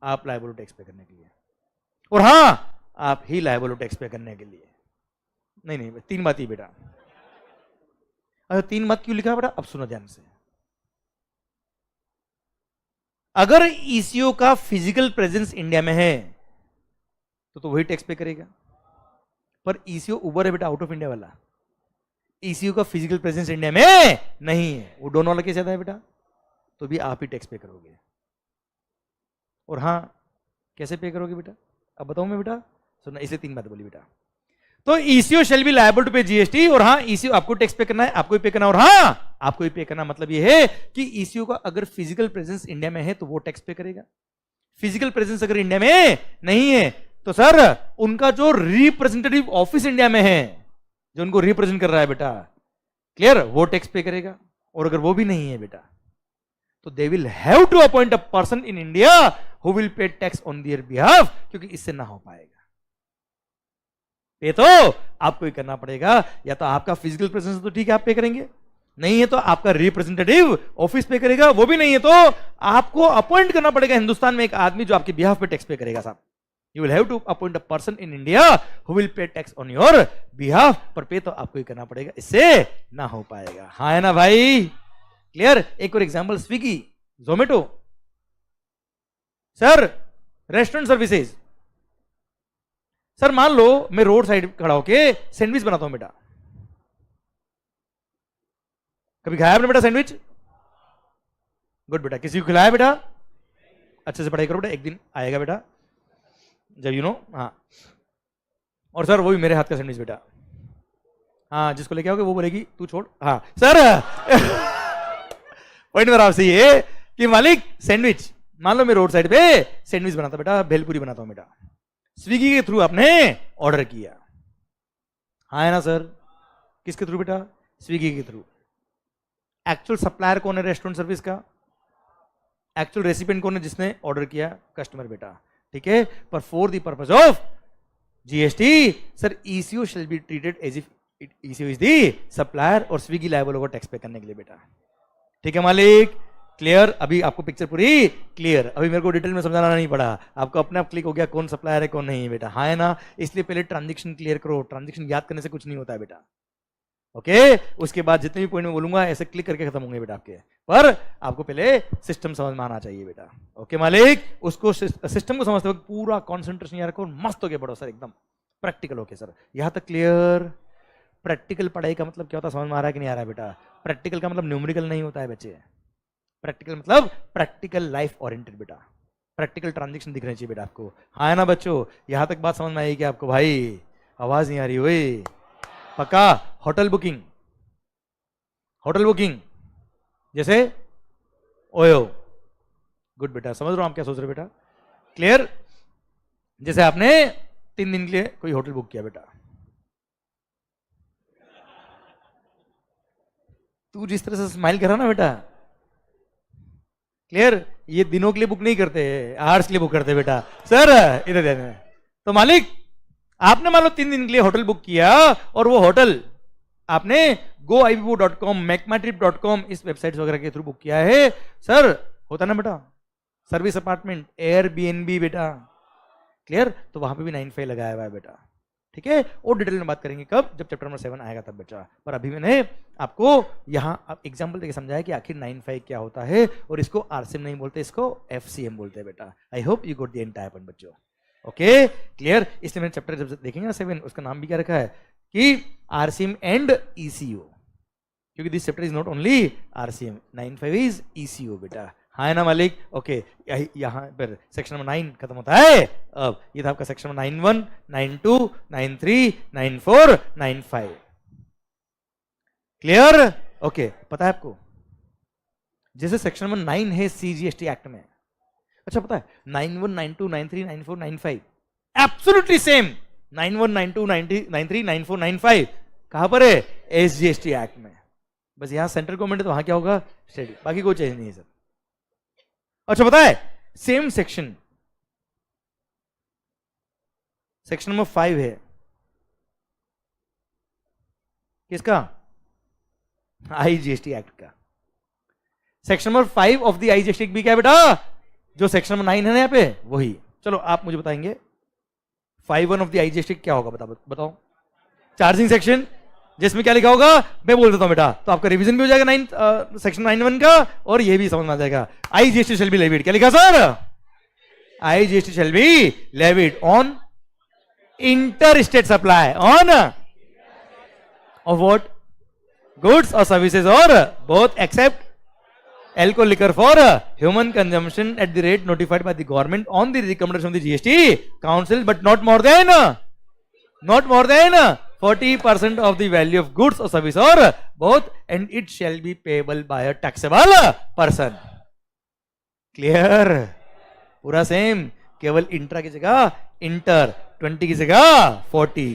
[SPEAKER 1] आप लायबल हो टैक्स पे करने के लिए, और हाँ आप ही लायबल हो टैक्स पे करने के लिए। नहीं नहीं, 3 बात ही बेटा। अच्छा 3 बात क्यों लिखा है बेटा, अब सुनो ध्यान से। अगर ईसीओ का फिजिकल प्रेजेंस इंडिया में है तो वही टैक्स पे करेगा, पर ईसीओ उबर है बेटा, आउट ऑफ इंडिया वाला। ईसीओ का फिजिकल प्रेजेंस इंडिया में नहीं है, वो डोन वाला केस आता है बेटा, तो भी आप ही टैक्स पे करोगे। और हाँ, कैसे पे करोगे बेटा, अब बताऊं मैं बेटा, सुनना, इसे 3 बात बोली बेटा। तो ECO shall be liable to pay GST, और हाँ ईसीओ आपको टैक्स पे करना है, आपको ही पे करना, और हाँ आपको ही पे करना। मतलब ये है कि ईसीओ का अगर फिजिकल प्रेजेंस इंडिया में है तो वो टैक्स पे करेगा। फिजिकल प्रेजेंस अगर इंडिया में नहीं है तो सर उनका जो रिप्रेजेंटेटिव ऑफिस इंडिया में है, जो उनको रिप्रेजेंट कर रहा है बेटा, क्लियर, वो टैक्स पे करेगा। और अगर वो भी नहीं है बेटा तो they will have to appoint a person in India who will pay tax on their behalf, क्योंकि इससे ना हो पाएगा। पे तो आपको ही करना पड़ेगा, या तो आपका फिजिकल प्रेजेंस तो ठीक है आप पे करेंगे, नहीं है तो आपका रिप्रेजेंटेटिव ऑफिस पे करेगा, वो भी नहीं है तो आपको अपॉइंट करना पड़ेगा हिंदुस्तान में एक आदमी जो आपके बिहाफ पे टैक्स पे करेगा। साहब you will have to appoint a person in India who will pay tax on your behalf, पर पे तो आपको ही करना पड़ेगा, इससे ना हो पाएगा। हाँ है ना भाई, क्लियर। एक और example, Swiggy, Zomato, sir restaurant services. Sir मान लो मैं रोड साइड खड़ा होके सैंडविच बनाता हूं बेटा, कभी खाया आपने बेटा सैंडविच? गुड बेटा, किसी को खिलाया बेटा? अच्छे से पढ़ाई करो बेटा, एक दिन आएगा बेटा जब हाँ। और सर वो भी मेरे हाथ का सैंडविच बेटा, हाँ जिसको लेके आओगे वो बोलेगी तू छोड़, हाँ सर पॉइंट मेरा आपसे ये कि मालिक सैंडविच, मान लो मैं रोड साइड पे सैंडविच बनाता बेटा, भेलपुरी बनाता हूं बेटा, स्विगी के थ्रू आपने ऑर्डर किया, हाँ है ना सर? किसके थ्रू बेटा? स्विगी के थ्रू। एक्चुअल सप्लायर कौन है रेस्टोरेंट सर्विस का? एक्चुअल रेसिपिएंट कौन है जिसने ऑर्डर किया? कस्टमर बेटा, ठीक है। पर for the purpose of GST sir ECO shall be treated as if ECO is the supplier, और स्विगी लायबल होगा टैक्स पे करने के लिए बेटा, ठीक है मालिक? क्लियर? अभी आपको पिक्चर पूरी क्लियर, अभी मेरे को डिटेल में समझाना नहीं पड़ा, आपको अपने आप क्लिक हो गया कौन सप्लायर है कौन नहीं है बेटा, हाँ है ना? इसलिए पहले ट्रांजेक्शन क्लियर करो, ट्रांजेक्शन याद करने से कुछ नहीं होता है बेटा, ओके? उसके बाद जितने भी पॉइंट में बोलूंगा ऐसे क्लिक करके खत्म होंगे बेटा आपके, पर आपको पहले सिस्टम समझ में आना चाहिए बेटा, ओके मालिक? उसको सिस्टम को समझते वक्त पूरा कॉन्सेंट्रेशन यार रखो, मस्त हो गया पढ़ो सर, एकदम प्रैक्टिकल ओके सर, यहां तक क्लियर? प्रैक्टिकल पढ़ाई का मतलब क्या होता है समझ में आ रहा है कि नहीं आ रहा है बेटा? प्रैक्टिकल का मतलब न्यूमेरिकल नहीं होता है बच्चे, प्रैक्टिकल मतलब प्रैक्टिकल लाइफ ओरिएंटेड बेटा, प्रैक्टिकल ट्रांजेक्शन दिखने चाहिए बेटा आपको, हाँ है ना बच्चों? यहां तक बात समझ में आई कि आपको? भाई आवाज नहीं आ रही हुई, पक्का? होटल बुकिंग, होटल बुकिंग जैसे ओयो, गुड बेटा, समझ रहा हूं आप क्या सोच रहे बेटा, क्लियर? जैसे आपने 3 दिन के लिए कोई होटल बुक किया बेटा, तू जिस तरह से स्माइल कर रहा ना बेटा, क्लियर? ये दिनों के लिए बुक नहीं करते, आवर्स के लिए बुक करते बेटा। सर इधर देना, तो मालिक आपने मान लो 3 दिन के लिए होटल बुक किया, और वो होटल आपने goibibo.com, macmatrip.com इस वेबसाइट वगैरह के थ्रू बुक किया है, सर होता ना बेटा सर्विस अपार्टमेंट, एयरबीएनबी बेटा, क्लियर? तो वहां पे भी 95 लगाया हुआ है बेटा, ठीक है? और डिटेल में बात करेंगे कब? जब चैप्टर नंबर 7 आएगा तब बच्चा, पर अभी मैंने आपको यहाँ एग्जांपल देके समझाया कि आखिर 95 क्या होता है, और इसको आरसीएम नहीं बोलते, इसको एफसीएम बोलते हैं बेटा। I hope you got the entire point बच्चों, ओके क्लियर? इसलिए मैंने चैप्टर जब देखेंगे ना 7, उसका नाम भी क्या रखा है कि आरसीएम एंड ईसीओ, क्योंकि this chapter is not only RCM, 95 is eco बेटा, हाँ है ना मालिक? ओके यहां पर सेक्शन नंबर 9 खत्म होता है। अब ये था आपका सेक्शन नंबर 91, 92, 93, 94, 95, क्लियर? ओके पता है आपको जैसे सेक्शन नंबर 9 है सीजीएसटी एक्ट में, अच्छा पता है 91, 92, 93, 94, 95 एब्सोल्युटली सेम, 91, 92, 90, 93, 94, 95 कहां पर है? एसजीएसटी एक्ट में, बस यहां सेंट्रल गवर्नमेंट है तो वहां क्या होगा? स्टेट, बाकी कोई चेंज नहीं है सर। अच्छा पता है सेम सेक्शन सेक्शन नंबर 5 है किसका? आईजीएसटी एक्ट का। Section number 5 of the IGST भी क्या है बेटा? जो सेक्शन नंबर 9 है ना यहाँ पे वही। चलो आप मुझे बताएंगे 5(1) ऑफ द आईजीएसटी क्या होगा? बताओ। चार्जिंग सेक्शन, जिसमें क्या लिखा होगा मैं बोल देता हूं बेटा, तो आपका रिवीजन भी हो जाएगा 9 सेक्शन 9(1) का, और ये भी समझ में आ जाएगा। IGST शैल बी लेविड, क्या लिखा sir? IGST shall be levied on inter state supply, on of what? Goods और सर्विसेज, और both except alcohol liquor for human consumption at the rate notified by the government on the recommendation of the GST council, but not more than 40% of the value of goods or service, or both, and it shall be payable by a taxable person. Clear? पूरा same, केवल intra की जगह inter, 20 की जगह 40।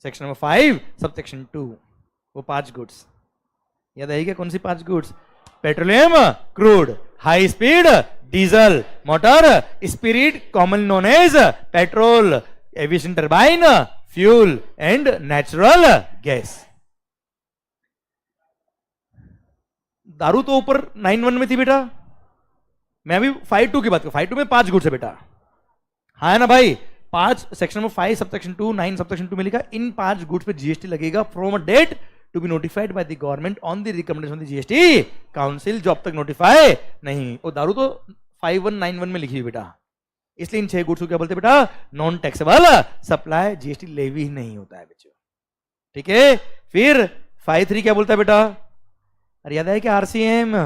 [SPEAKER 1] Section number 5 sub section 2, वो 5 goods याद आएगी? कौन सी 5 goods? Petroleum crude, high speed diesel motor, spirit common known as petrol, aviation turbine, fuel and natural gas. दारू तो ऊपर 9(1) में थी बेटा, मैं अभी 5(2) की बात करूं। 5(2) में 5 गुड्स है बेटा, हाँ है ना भाई? 5 section number 5 sub section 2 9 sub section 2 में लिखा इन 5 गुड्स पे जीएसटी लगेगा from a date to be notified by the government on the recommendation of the GST council, जो अब तक नोटिफाई नहीं। और दारू तो 5191 में लिखी हुई बेटा, इसलिए इन 6 गुड्स को क्या बोलते हैं बेटा? Non taxable supply, GST levy ही नहीं होता है बच्चों, ठीक है? फिर 5(3) क्या बोलता है बेटा? अरे याद है क्या? आरसीएम,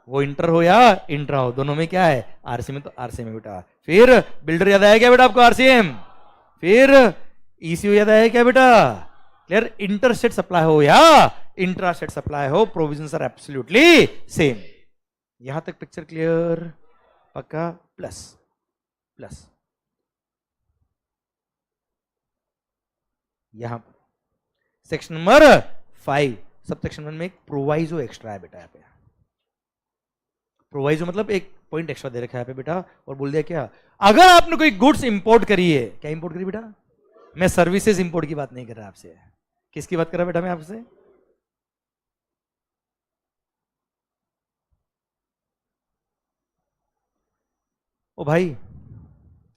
[SPEAKER 1] वो इंटर हो या इंट्रा हो, दोनों में क्या है? आरसी में तो आरसी में बेटा। फिर बिल्डर याद आया क्या बेटा आपको? आरसीएम। फिर ईसीओ याद आया क्या बेटा? क्लियर? इंटर स्टेट सप्लाई हो या इंट्रा स्टेट सप्लाई हो, प्रोविजंस आर एब्सोल्युटली सेम। यहां तक पिक्चर क्लियर? पक्का? प्लस प्लस यहां पर सेक्शन नंबर 5 सब सेक्शन 1 में एक प्रोवाइजो एक्स्ट्रा है बेटा। यहाँ पे प्रोवाइजो मतलब एक पॉइंट एक्स्ट्रा दे रखा है यहाँ पे बेटा, और बोल दिया क्या? अगर आपने कोई गुड्स इंपोर्ट करी है, क्या इंपोर्ट करी बेटा? मैं सर्विसेज इंपोर्ट की बात नहीं कर रहा आपसे, किसकी बात कर रहा बेटा मैं आपसे? ओ भाई,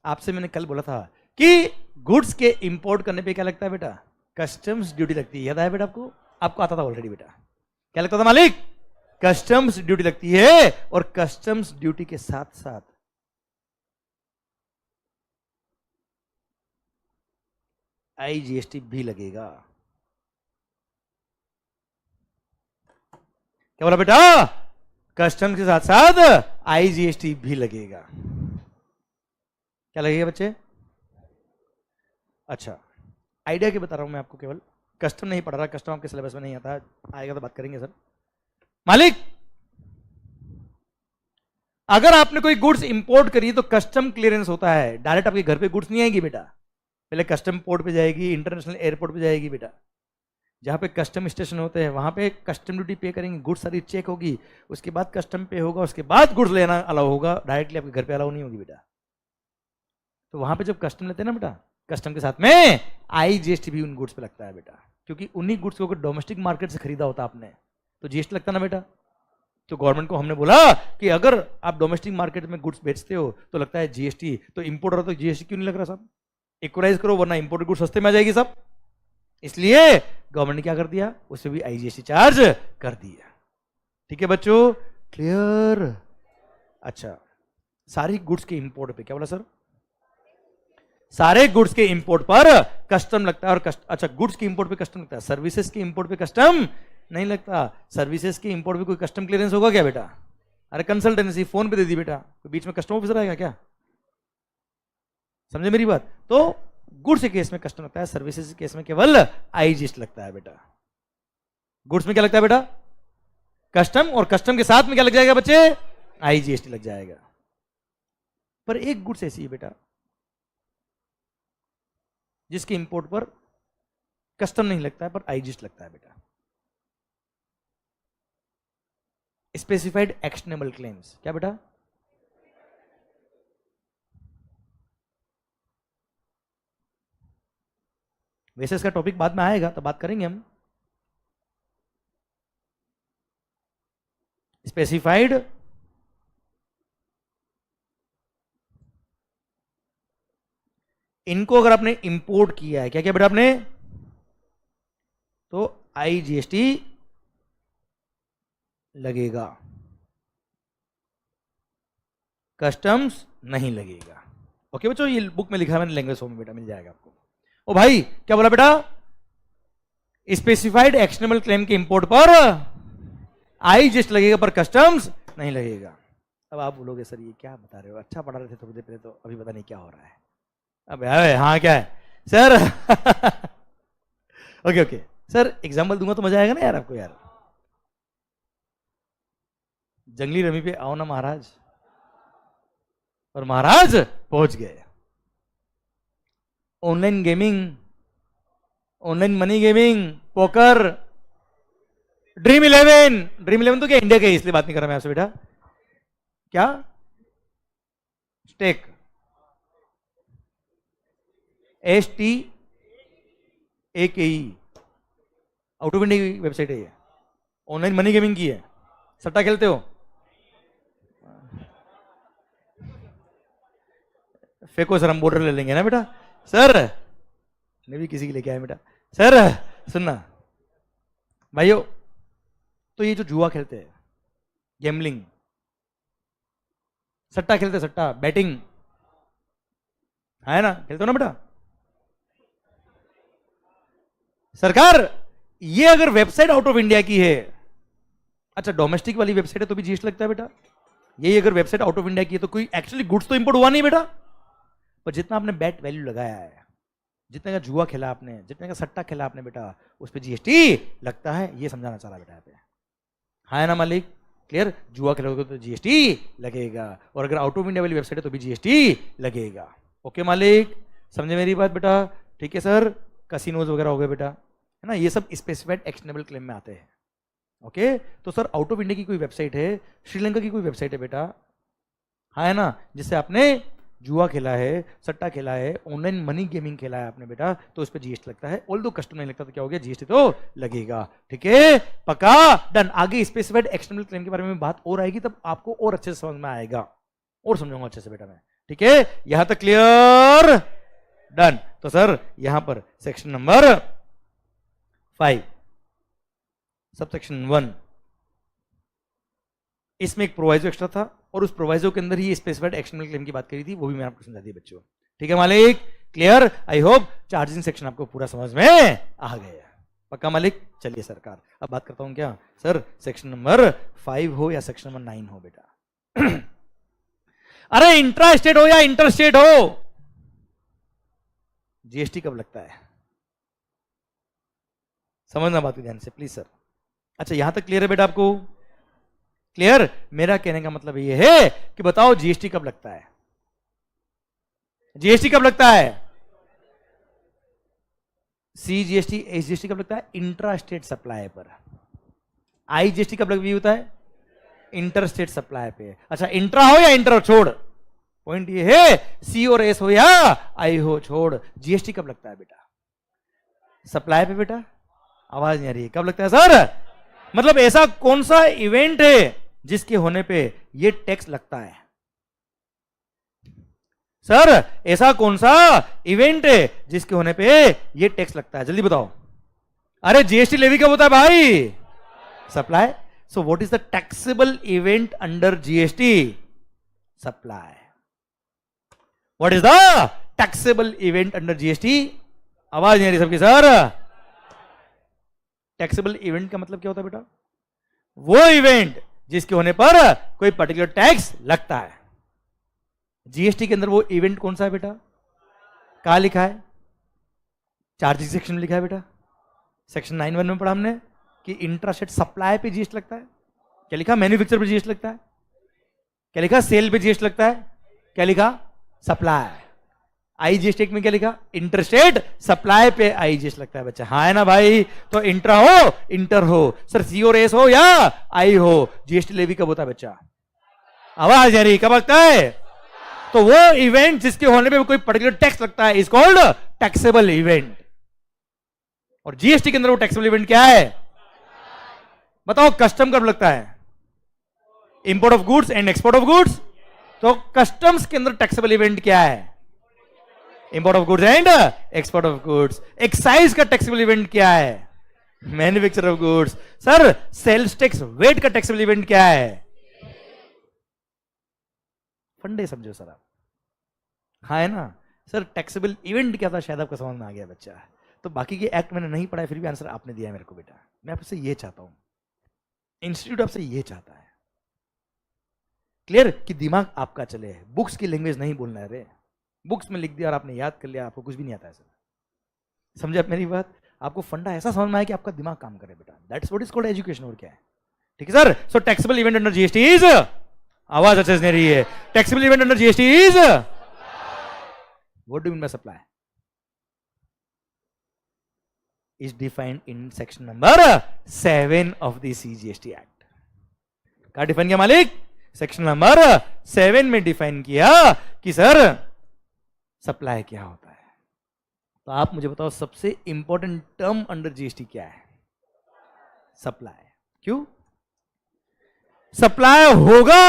[SPEAKER 1] आपसे मैंने कल बोला था कि गुड्स के इंपोर्ट करने पे क्या लगता है बेटा? कस्टम्स ड्यूटी लगती है। याद आया बेटा आपको? आपको आता था ऑलरेडी बेटा। क्या लगता था मालिक? कस्टम्स ड्यूटी लगती है, और कस्टम्स ड्यूटी के साथ साथ आईजीएसटी भी लगेगा। क्या बोला बेटा? कस्टम्स के साथ साथ आईजीएसटी भी लगेगा। क्या लगेगा बच्चे? अच्छा, आइडिया क्या बता रहा हूं मैं आपको, केवल कस्टम नहीं पढ़ रहा, कस्टम आपके सिलेबस में नहीं आता, आएगा तो बात करेंगे सर। मालिक, अगर आपने कोई गुड्स इंपोर्ट करी तो कस्टम क्लियरेंस होता है, डायरेक्ट आपके घर पे गुड्स नहीं आएगी बेटा, पहले कस्टम पोर्ट पे जाएगी, इंटरनेशनल एयरपोर्ट पे जाएगी बेटा। जहां पे कस्टम स्टेशन होते हैं वहां पे कस्टम ड्यूटी पे करेंगे, गुड्स सारी चेक होगी, उसके बाद कस्टम पे होगा, उसके बाद गुड्स लेना अलाउ होगा, डायरेक्टली आपके घर पे अलाउ नहीं होगी बेटा। तो वहां पे जब कस्टम लेते हैं ना बेटा, कस्टम के साथ में आईजीएसटी भी उन गुड्स पे लगता है बेटा, क्योंकि उन्हीं गुड्स को अगर डोमेस्टिक मार्केट से खरीदा होता आपने तो जीएसटी लगता ना बेटा। तो गवर्नमेंट को हमने बोला कि अगर आप डोमेस्टिक मार्केट में गुड्स बेचते हो तो लगता है जीएसटी, तो इंपोर्ट रहा तो जीएसटी क्यों नहीं लग रहा साहब? इक्वलाइज करो, वरना इंपोर्टेड गुड्स सस्ते में आ जाएगी साहब। इसलिए गवर्नमेंट ने क्या कर दिया? उसे भी आईजीएसटी चार्ज कर दिया। ठीक है बच्चों, क्लियर? अच्छा, सारी गुड्स के इंपोर्ट पे क्या बोला सर? सारे गुड्स के इंपोर्ट पर कस्टम लगता है, और अच्छा, गुड्स के इंपोर्ट पे कस्टम लगता है, सर्विसेज के इंपोर्ट पे कस्टम नहीं लगता। सर्विसेज के इंपोर्ट पे कोई कस्टम क्लियरेंस होगा क्या बेटा? अरे कंसल्टेंसी फोन पे दे दी बेटा, तो बीच में कस्टम ऑफिसर आएगा क्या? समझे मेरी बात? तो गुड्स के केस में कस्टम लगता है, सर्विसेज के केस में केवल आईजीएसटी लगता है बेटा। गुड्स में क्या लगता है बेटा? कस्टम, और कस्टम के साथ में क्या लग जाएगा बच्चे? आईजीएसटी लग जाएगा। पर एक गुड्स ऐसी है बेटा जिसके इंपोर्ट पर कस्टम नहीं लगता है पर आईजीएसटी लगता है बेटा, स्पेसिफाइड एक्शनेबल क्लेम्स। क्या बेटा? वैसे इसका टॉपिक बाद में आएगा तो बात करेंगे हम। स्पेसिफाइड इनको अगर आपने इंपोर्ट किया है, क्या क्या बेटा आपने, तो IGST लगेगा, कस्टम्स नहीं लगेगा। ओके बच्चों, ये बुक में लिखा है मैंने, लैंग्वेज में बेटा मिल जाएगा आपको। ओ भाई क्या बोला बेटा, स्पेसिफाइड एक्शनेबल क्लेम के इंपोर्ट पर IGST लगेगा पर कस्टम्स नहीं लगेगा। अब आप बोलोगे सर ये क्या बता रहे हो, अच्छा पढ़ा रहे थे थोड़ी देर पहले, तो अभी पता नहीं क्या हो रहा है। अब यार हाँ क्या है sir okay okay sir, example दूंगा तो मजा आएगा ना यार आपको यार। जंगली रमी पे आओ ना महाराज, और महाराज पहुंच गए। Online gaming, online money gaming, poker, dream 11, dream 11 तो क्या इंडिया का है, इसलिए बात नहीं कर रहा मैं आपसे बेटा। क्या stake, STAKE, out of India की वेबसाइट है ये, ऑनलाइन मनी गेमिंग की है। सट्टा खेलते हो, फेंको सर, हम बॉर्डर ले लेंगे ना बेटा। सर ने भी किसी के लेके आए बेटा। सर सुनना भाइयों, तो ये जो जुआ खेलते हैं, गैम्बलिंग, सट्टा खेलते, सट्टा बैटिंग है ना, खेलते हो ना बेटा। सरकार ये अगर वेबसाइट आउट ऑफ इंडिया की है, अच्छा डोमेस्टिक वाली वेबसाइट है तो भी GST लगता है बेटा। ये अगर वेबसाइट आउट ऑफ इंडिया की है तो कोई एक्चुअली गुड्स तो इंपोर्ट हुआ नहीं बेटा, पर जितना आपने बैट वैल्यू लगाया है, जितने का जुआ खेला आपने, जितने का सट्टा खेला आपने बेटा, उस पर GST लगता है, ये समझाना चाह रहा बेटा यहाँ पे। हाँ है ना मालिक, क्लियर, जुआ खेलोगे तो GST लगेगा, और अगर आउट ऑफ इंडिया वाली वेबसाइट है तो भी GST लगेगा। ओके मालिक, समझे मेरी बात बेटा। ठीक है सर, कसिनोज वगैरह हो गए बेटा, है ना, ये सब स्पेसिफाइड एक्शनेबल क्लेम में आते हैं। ओके तो सर आउट ऑफ इंडिया की कोई वेबसाइट है, श्रीलंका की कोई वेबसाइट है बेटा, हाँ है ना, जिससे आपने जुआ खेला है, सट्टा खेला है, ऑनलाइन मनी गेमिंग खेला है आपने बेटा, तो उस पर GST लगता है। ऑल दो कस्टम नहीं लगता तो क्या हो गया, GST तो लगेगा। ठीक है पक्का, डन। आगे स्पेसिफाइड एक्सटर्नल क्लेम के बारे में बात और आएगी, तब आपको और अच्छे से समझ में आएगा, और समझाऊंगा अच्छे से बेटा मैं। ठीक है, यहां तक क्लियर, डन। तो सर यहां पर सेक्शन नंबर 5 सबसेक्शन 1, इसमें एक प्रोवाइजो एक्स्ट्रा था, और उस प्रोवाइजो के अंदर ही स्पेसिफाइड एक्शनेबल क्लेम की बात करी थी, वो भी मैंने आपको समझा दी बच्चों। ठीक है मालिक, clear, I hope charging section आपको पूरा समझ में आ गया, पक्का मालिक। चलिए सरकार, अब बात करता हूं क्या सर, सेक्शन नंबर 5 हो या सेक्शन नंबर 9 हो बेटा अरे इंट्रा स्टेट हो या इंटर स्टेट हो, GST कब लगता है, समझना बात को ध्यान से प्लीज सर। अच्छा यहां तक क्लियर है बेटा आपको, क्लियर। मेरा कहने का मतलब ये है कि बताओ GST कब लगता है, GST कब लगता है, CGST SGST कब लगता है, इंट्रा स्टेट सप्लाई पर। IGST कब लग होता है, इंटर स्टेट सप्लाई पे। अच्छा इंट्रा हो या इंटर छोड़, पॉइंट ये है, C और S हो या I हो छोड़, GST कब लगता है बेटा, सप्लाई पे बेटा। आवाज नहीं आ रही है, कब लगता है सर, मतलब ऐसा कौन सा इवेंट है जिसके होने पे ये टैक्स लगता है, सर ऐसा कौन सा इवेंट है जिसके होने पे ये टैक्स लगता है, जल्दी बताओ। अरे GST लेवी कब होता है भाई, supply. So what is the taxable event under GST, supply. What is the taxable event under GST, आवाज नहीं आ रही सबकी सर। टैक्सेबल इवेंट का मतलब क्या होता है बेटा, वो इवेंट जिसके होने पर कोई पर्टिकुलर टैक्स लगता है। GST के अंदर वो इवेंट कौन सा है बेटा, कहां लिखा है, चार्जिंग सेक्शन में लिखा है बेटा, सेक्शन 9(1) में पढ़ा हमने कि इंट्रा स्टेट सप्लाई पे GST लगता है। क्या लिखा, मैन्युफैक्चर पे GST लगता है, क्या लिखा, सेल पे GST लगता है, क्या लिखा, सप्लाई। IGST में क्या लिखा, इंटरस्टेट सप्लाई पे IGST लगता है बच्चा, हाँ है ना भाई। तो इंट्रा हो इंटर हो, सर C और S हो या I हो, GST लेवी कब होता है बच्चा, आवाज आ रही, कब लगता है। तो वो इवेंट जिसके होने पे कोई पर्टिकुलर टैक्स लगता है इज कॉल्ड टैक्सेबल इवेंट, और GST के अंदर वो टैक्सेबल इवेंट क्या है, बताओ। कस्टम कब लगता है, import of goods and export of goods, तो कस्टम्स के अंदर टैक्सेबल इवेंट क्या है, import of goods and export of goods. Excise का टैक्सेबल इवेंट क्या है? Manufacture of goods. Sir sales tax VAT का टैक्सेबल इवेंट क्या है? फंडे समझो सर आप। हाँ है ना सर, टैक्सेबल इवेंट क्या था शायद आपको समझ में आ गया बच्चा। तो बाकी के एक्ट मैंने नहीं पढ़ा है, फिर भी आंसर आपने दिया है मेरे को बेटा। मैं आपसे ये चाहता हूं, इंस्टीट्यूट आपसे ये चाहता है, क्लियर, कि दिमाग आपका चले, बुक्स की लैंग्वेज नहीं बोलना है रे। बुक्स में लिख दिया और आपने याद कर लिया, आपको कुछ भी नहीं आता है सर। समझे आप मेरी बात? आपको फंडा ऐसा समझ में आया कि आपका दिमाग काम करे बेटा, that's what is called education. और क्या है? ठीक है sir. So taxable event under GST is, आवाज अच्छे से नहीं रही है, taxable event under GST is, what do mean bye supply? is defined in section number 7 of the CGST Act। क्या डिफाइन किया मालिक? सेक्शन नंबर 7 में डिफाइन किया कि सर सप्लाई क्या होता है। तो आप मुझे बताओ सबसे इंपॉर्टेंट टर्म अंडर जीएसटी क्या है? सप्लाई। क्यों? सप्लाई होगा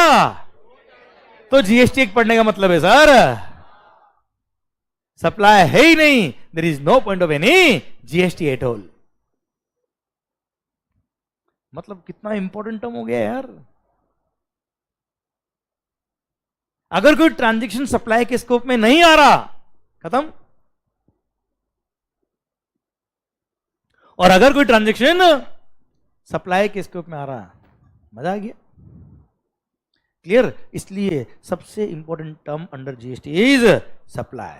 [SPEAKER 1] तो जीएसटी एक पढ़ने का मतलब है सर। सप्लाई है ही नहीं, there is no point of any GST at all. मतलब कितना इंपॉर्टेंट टर्म हो गया यार। अगर कोई ट्रांजैक्शन सप्लाई के स्कोप में नहीं आ रहा, खत्म। और अगर कोई ट्रांजैक्शन सप्लाई के स्कोप में आ रहा, मजा आ गया। क्लियर? इसलिए सबसे important term under GST is supply.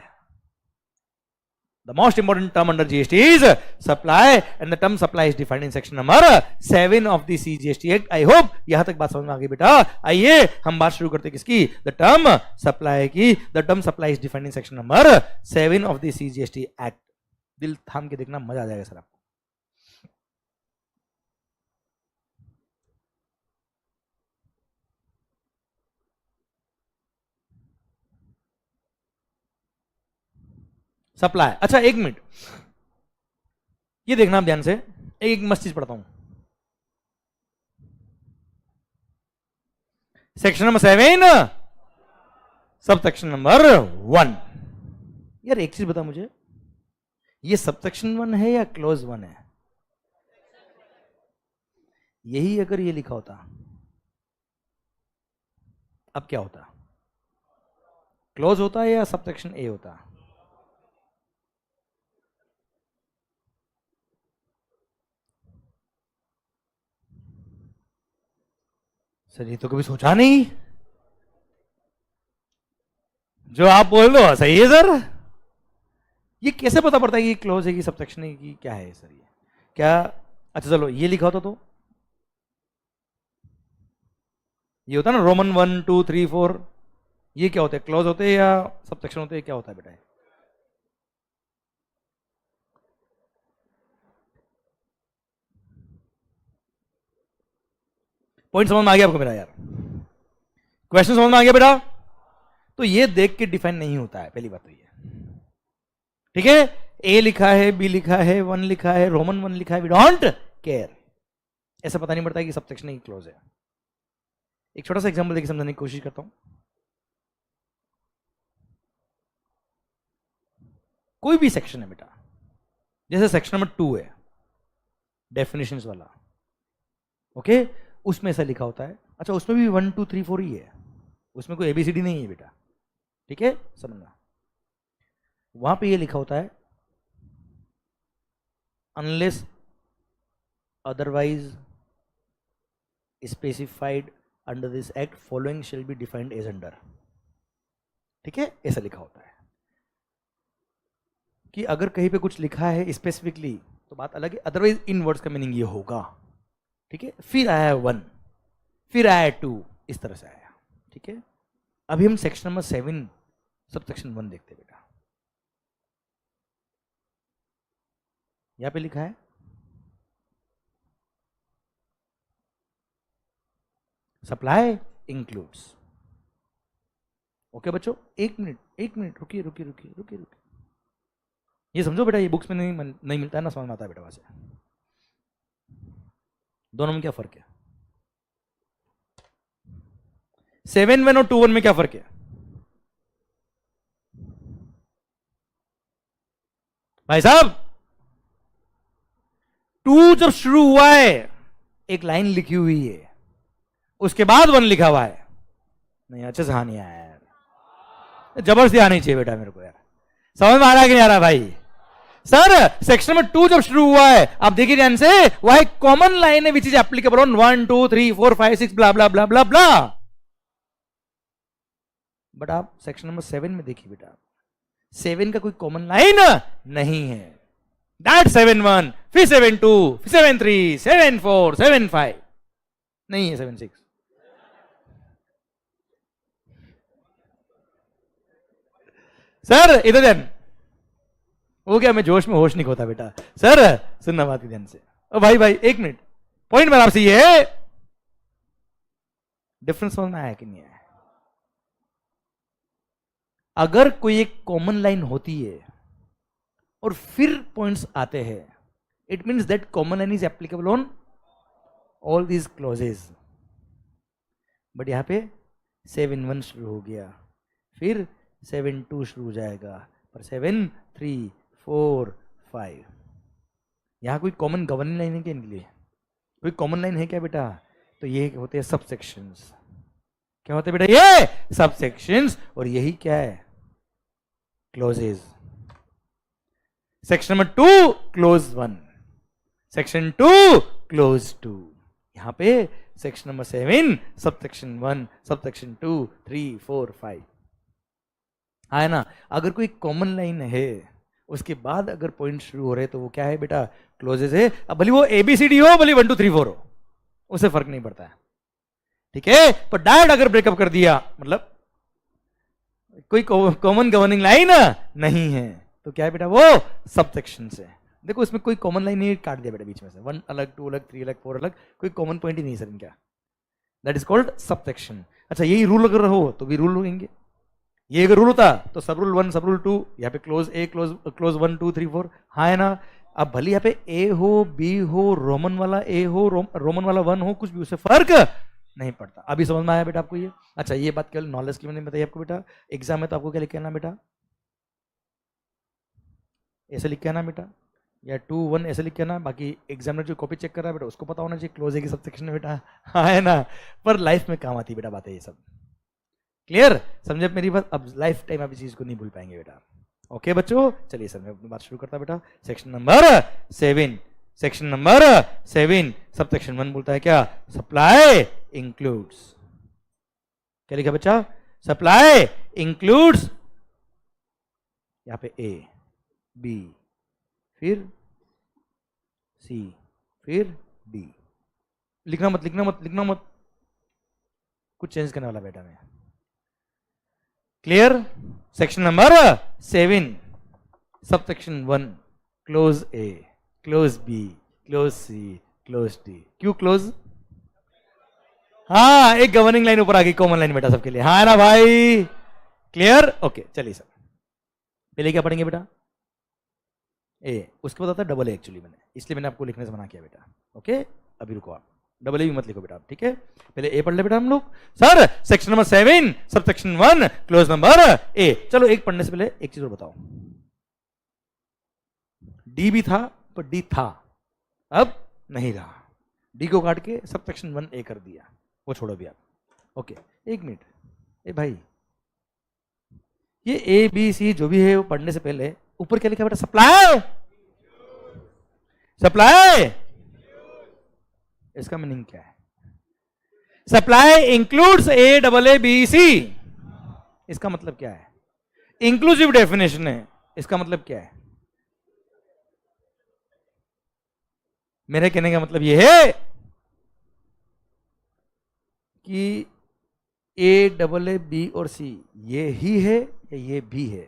[SPEAKER 1] The most important term under GST is supply, and the term supply is defined in section number 7 of the CGST Act। I hope यहां तक बात समझ में आ गई बेटा। आइए हम बात शुरू करते हैं किसकी? The term supply की। The term supply is defined in section number 7 of the CGST Act। दिल थाम के देखना, मजा आ जाएगा सर आपको। सप्लाई। अच्छा एक मिनट, ये देखना आप ध्यान से, एक मस्त चीज पढ़ता हूं। Section number 7 sub section number 1। यार एक चीज बता मुझे, ये सब सेक्शन 1 है या क्लोज 1 है? यही अगर ये लिखा होता अब क्या होता? क्लोज होता या सब सेक्शन ए होता? सर ये तो कभी सोचा नहीं। जो आप बोल दो सही है सर। ये कैसे पता पड़ता है कि क्लोज है कि सब सेक्शन है कि क्या है सर? ये क्या? अच्छा चलो ये लिखा होता तो ये होता ना रोमन 1 2 3 4, ये क्या होते हैं? क्लोज होते हैं या सब सेक्शन होते हैं? क्या होता है बेटा? पॉइंट समझ में आ गया आपको मेरा यार? क्वेश्चन समझ में आ गया बेटा? तो ये देख के डिफाइन नहीं होता है, पहली बात तो ये। ठीक है, ए लिखा है, बी लिखा है, 1 लिखा है, रोमन 1 लिखा है, वी डोंट केयर। ऐसा पता नहीं पड़ता है कि सब सेक्शन ही क्लोज है। एक छोटा सा एग्जांपल देके समझाने की कोशिश करता हूं। कोई भी सेक्शन है बेटा, जैसे सेक्शन नंबर 2 है डेफिनेशंस वाला, ओके, उसमें ऐसा लिखा होता है। अच्छा उसमें भी 1 2 3 4 ही है, उसमें कोई एबीसीडी नहीं है बेटा। ठीक है, समझना। वहां पे ये लिखा होता है unless otherwise specified under this act following shall be defined as under. ठीक है, ऐसा लिखा होता है कि अगर कहीं पे कुछ लिखा है स्पेसिफिकली तो बात अलग है, अदरवाइज इन वर्ड्स का मीनिंग ये होगा। ठीक है, फिर आया 1, फिर आया 2, इस तरह से आया। ठीक है, अभी हम सेक्शन नंबर 7 सब सेक्शन 1 देखते हैं बेटा। यहां पे लिखा है सप्लाई इंक्लूड्स। ओके बच्चों, एक मिनट रुकिए रुकिए रुकिए रुकिए रुकिए। ये समझो बेटा, ये बुक्स में नहीं मिलता है ना, समझ में आता है बेटा। वहां से दोनों में क्या फर्क है? 7 1 और 2 1 में क्या फर्क है? भाई साहब, टू जब शुरू हुआ है एक लाइन लिखी हुई है, उसके बाद वन लिखा हुआ है। नहीं अच्छे से हाँ नहीं आया यार, जबरदस्ती आनी चाहिए बेटा मेरे को यार। समझ में आ रहा है कि नहीं आ रहा भाई? सर सेक्शन नंबर 2 जब शुरू हुआ है, आप देखिए ध्यान से, वह एक कॉमन लाइन है which is applicable on 1 2 3 4 5 6 blah blah blah blah blah. But आप सेक्शन नंबर 7 में देखिए बेटा, 7 का कोई कॉमन लाइन नहीं है। दैट 7 1 फिर 7 2 फिर 7 3 7 4 7 5 नहीं है 7 6। सर इधर ध्यान, वो क्या मैं जोश में होश नहीं खोता बेटा। सर सुनना बात ध्यान से। ओ भाई भाई एक मिनट, पॉइंट मेरा आपसे ये है, डिफरेंस समझ में आया कि नहीं आया? अगर कोई एक कॉमन लाइन होती है और फिर पॉइंट्स आते हैं, it means that common line is applicable on all these clauses. But यहां पे 7 1 शुरू हो गया, फिर 7 2 शुरू हो जाएगा, पर 7 3 4 5। यहां कोई कॉमन गवर्निंग लाइन है क्या इनके लिए? कोई कॉमन लाइन है क्या बेटा? तो ये होते हैं सबसेक्शंस। क्या होते हैं बेटा? ये सबसेक्शंस। और यही क्या है? Clauses. Section number 2 clause 1, section 2 clause 2। यहां पे सेक्शन नंबर 7 सबसेक्शन 1 सबसेक्शन 2 3 4 5 है ना। अगर कोई कॉमन लाइन है उसके बाद अगर पॉइंट शुरू हो रहे तो वो क्या है बेटा? क्लोजेज है। अब भले वो ABCD हो, भले 1 2 3 4 हो, उससे फर्क नहीं पड़ता है, ठीक है। पर डायरेक्ट अगर ब्रेकअप कर दिया, मतलब कोई कॉमन गवर्निंग लाइन नहीं है, तो क्या है बेटा? वो सबसेक्शन से। देखो इसमें कोई कॉमन लाइन नहीं काट दिया बेटा बीच में से, 1 अलग 2 अलग 3 अलग 4 अलग, कोई कॉमन पॉइंट ही नहीं सर इनका। That is called subsection. अच्छा यही रूल अगर हो तो भी रूल होंगे। ये अगर रूल होता तो सब रूल 1 सब रूल 2, यहाँ पे क्लोज A क्लोज 1 2 3 4, हाँ है ना। अब भले यहाँ पे A हो B हो, रोमन वाला A हो रोमन वाला 1 हो, कुछ भी उससे फर्क नहीं पड़ता। अभी समझ में आया बेटा आपको ये? अच्छा ये बात केवल नॉलेज की मैंने बताई आपको बेटा। एग्जाम में तो आपको क्या लिख के आना बेटा? ऐसे लिख के आना बेटा, या 2 1 ऐसे लिख के आना। बाकी एग्जामिनर जो कॉपी चेक कर रहा है बेटा उसको पता होना चाहिए क्लोज है कि सबसेक्शन है बेटा, हाँ है ना। पर लाइफ में काम आती है बेटा बातें ये सब। क्लियर? समझे मेरी बात? अब लाइफ टाइम आप इस चीज को नहीं भूल पाएंगे बेटा। ओके बच्चों, चलिए सर मैं अपनी बात शुरू करता बेटा। Section number 7, section number 7 subsection 1 बोलता है क्या? Supply includes. क्या लिखा बच्चा? Supply includes. यहां पे A B फिर C फिर D। लिखना मत लिखना मत लिखना मत, कुछ चेंज करने वाला बेटा मैं। Clear? Section number 7 subsection 1 close A close B close C close D। क्यों क्लोज? हाँ एक गवर्निंग लाइन ऊपर आ गई, कॉमन लाइन बेटा सबके लिए, हाँ ना भाई। क्लियर? ओके चलिए सर, पहले क्या पढ़ेंगे बेटा? A, उसके बाद आता है डबल A एक्चुअली, मैंने इसलिए मैंने आपको लिखने से मना किया बेटा। ओके अभी रुको, आप डबल A भी मत लिखो बेटा, ठीक है। पहले A पढ़ ले बेटा हम लोग। Sir section number 7 subsection 1 close number A। चलो एक पढ़ने से पहले एक चीज और बताओ, D भी था पर D था, अब नहीं रहा। D को काट के सबसेक्शन 1 A कर दिया, वो छोड़ो भी आप। ओके एक मिनट, ए भाई ये A B C जो भी है वो पढ़ने से पहले ऊपर क्या लिखा बेटा? सप्लाई। सप्लाई इसका मीनिंग क्या है? Supply includes AAABC। इसका मतलब क्या है? इंक्लूसिव डेफिनेशन है, इसका मतलब क्या है? मेरे कहने का मतलब यह है कि AAAB और C ये ही है या ये भी है?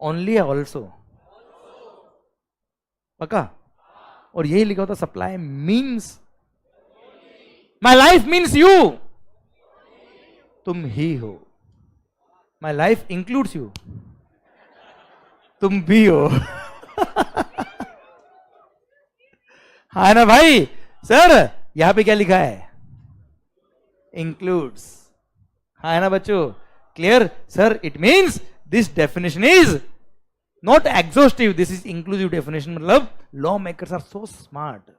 [SPEAKER 1] ओनली या ऑल्सो? पक्का? और यही लिखा होता supply means, my life means you, तुम ही हो। माई लाइफ इंक्लूड्स यू, तुम भी हो। हाँ ना भाई। सर यहां पे क्या लिखा है? इंक्लूड्स, हाँ ना बच्चों। Clear? Sir it means this definition is not exhaustive, this is inclusive definition. मतलब law makers are so smart,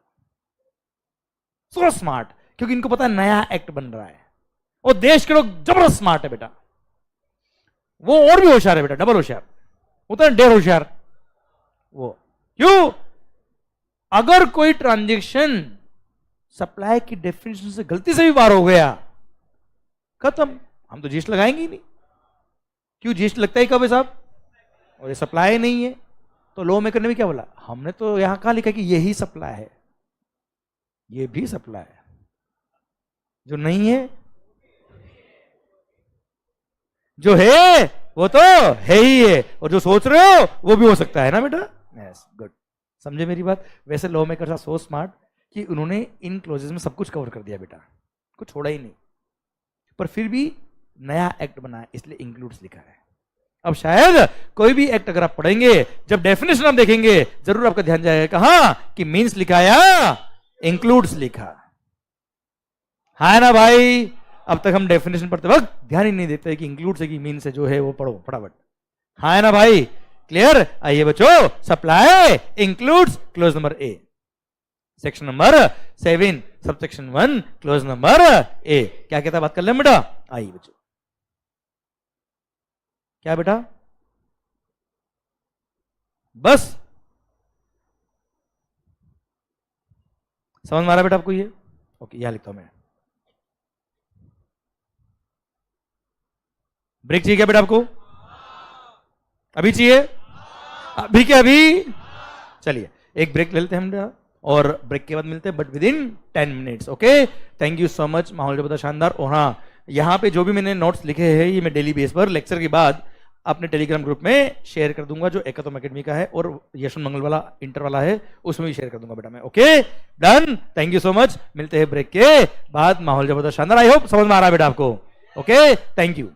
[SPEAKER 1] so smart, क्योंकि इनको पता है नया एक्ट बन रहा है। और देश के लोग जबरदस्त स्मार्ट है बेटा, वो और भी होशियार है बेटा, डबल होशियार, उतना डेढ़ होशियार वो। क्यों? अगर कोई ट्रांजेक्शन सप्लाई की डेफिनेशन से गलती से भी बाहर हो गया, खत्म, हम तो जीएसटी लगाएंगे ही नहीं। क्यों? जीएसटी लगता ही कब है साहब? और ये सप्लाई नहीं है, तो लॉ मेकर ने भी क्या बोला, हमने तो यहां कहां लिखा कि यही सप्लाई है, ये भी सप्लाई है, जो नहीं है, जो है वो तो है ही है, और जो सोच रहे हो वो भी हो सकता है ना बेटा। यस, गुड, समझे मेरी बात। वैसे लॉ मेकर था सो स्मार्ट कि उन्होंने इन क्लोजेस में सब कुछ कवर कर दिया बेटा, कुछ छोड़ा ही नहीं, पर फिर भी नया एक्ट बना, इसलिए इंक्लूड्स लिखा है। अब शायद कोई भी एक्ट अगर आप पढ़ेंगे, जब डेफिनेशन आप देखेंगे, जरूर आपका ध्यान जाएगा कहां कि मीन्स लिखा या इंक्लूड्स लिखा है ना भाई। अब तक हम डेफिनेशन पढ़ते वक्त ध्यान ही नहीं देते कि इंक्लूड से कि मीन से जो है वो पढ़ो फटाफट, हाँ है ना भाई, क्लियर। आइए बच्चों, supply includes close number A, section number 7 subsection 1 close number A. क्या कहता है, बात कर ले बेटा। आइए बच्चों, क्या बेटा, बस समझ में आ रहा बेटा आपको ये? ओके, यहां लिखता हूं मैं। ब्रेक चाहिए क्या बेटा आपको? अभी चाहिए? अभी क्या अभी? चलिए एक ब्रेक ले लेते हैं हम, और ब्रेक के बाद मिलते हैं, but with in 10 minutes. Okay, thank you so much, माहौल जो बता शानदार। और हाँ, यहाँ पे जो भी मैंने नोट्स लिखे हैं ये मैं डेली बेस पर लेक्चर के बाद अपने टेलीग्राम ग्रुप में शेयर कर दूंगा, जो एकतम अकेडमी का है और यशवंत मंगल वाला इंटर वाला है, उसमें भी शेयर कर दूंगा बेटा मैं। Okay done, thank you so much, मिलते हैं ब्रेक के बाद। माहौल जबरदस्त शानदार, आई होप समझ में आ रहा है बेटा आपको। Okay, thank you.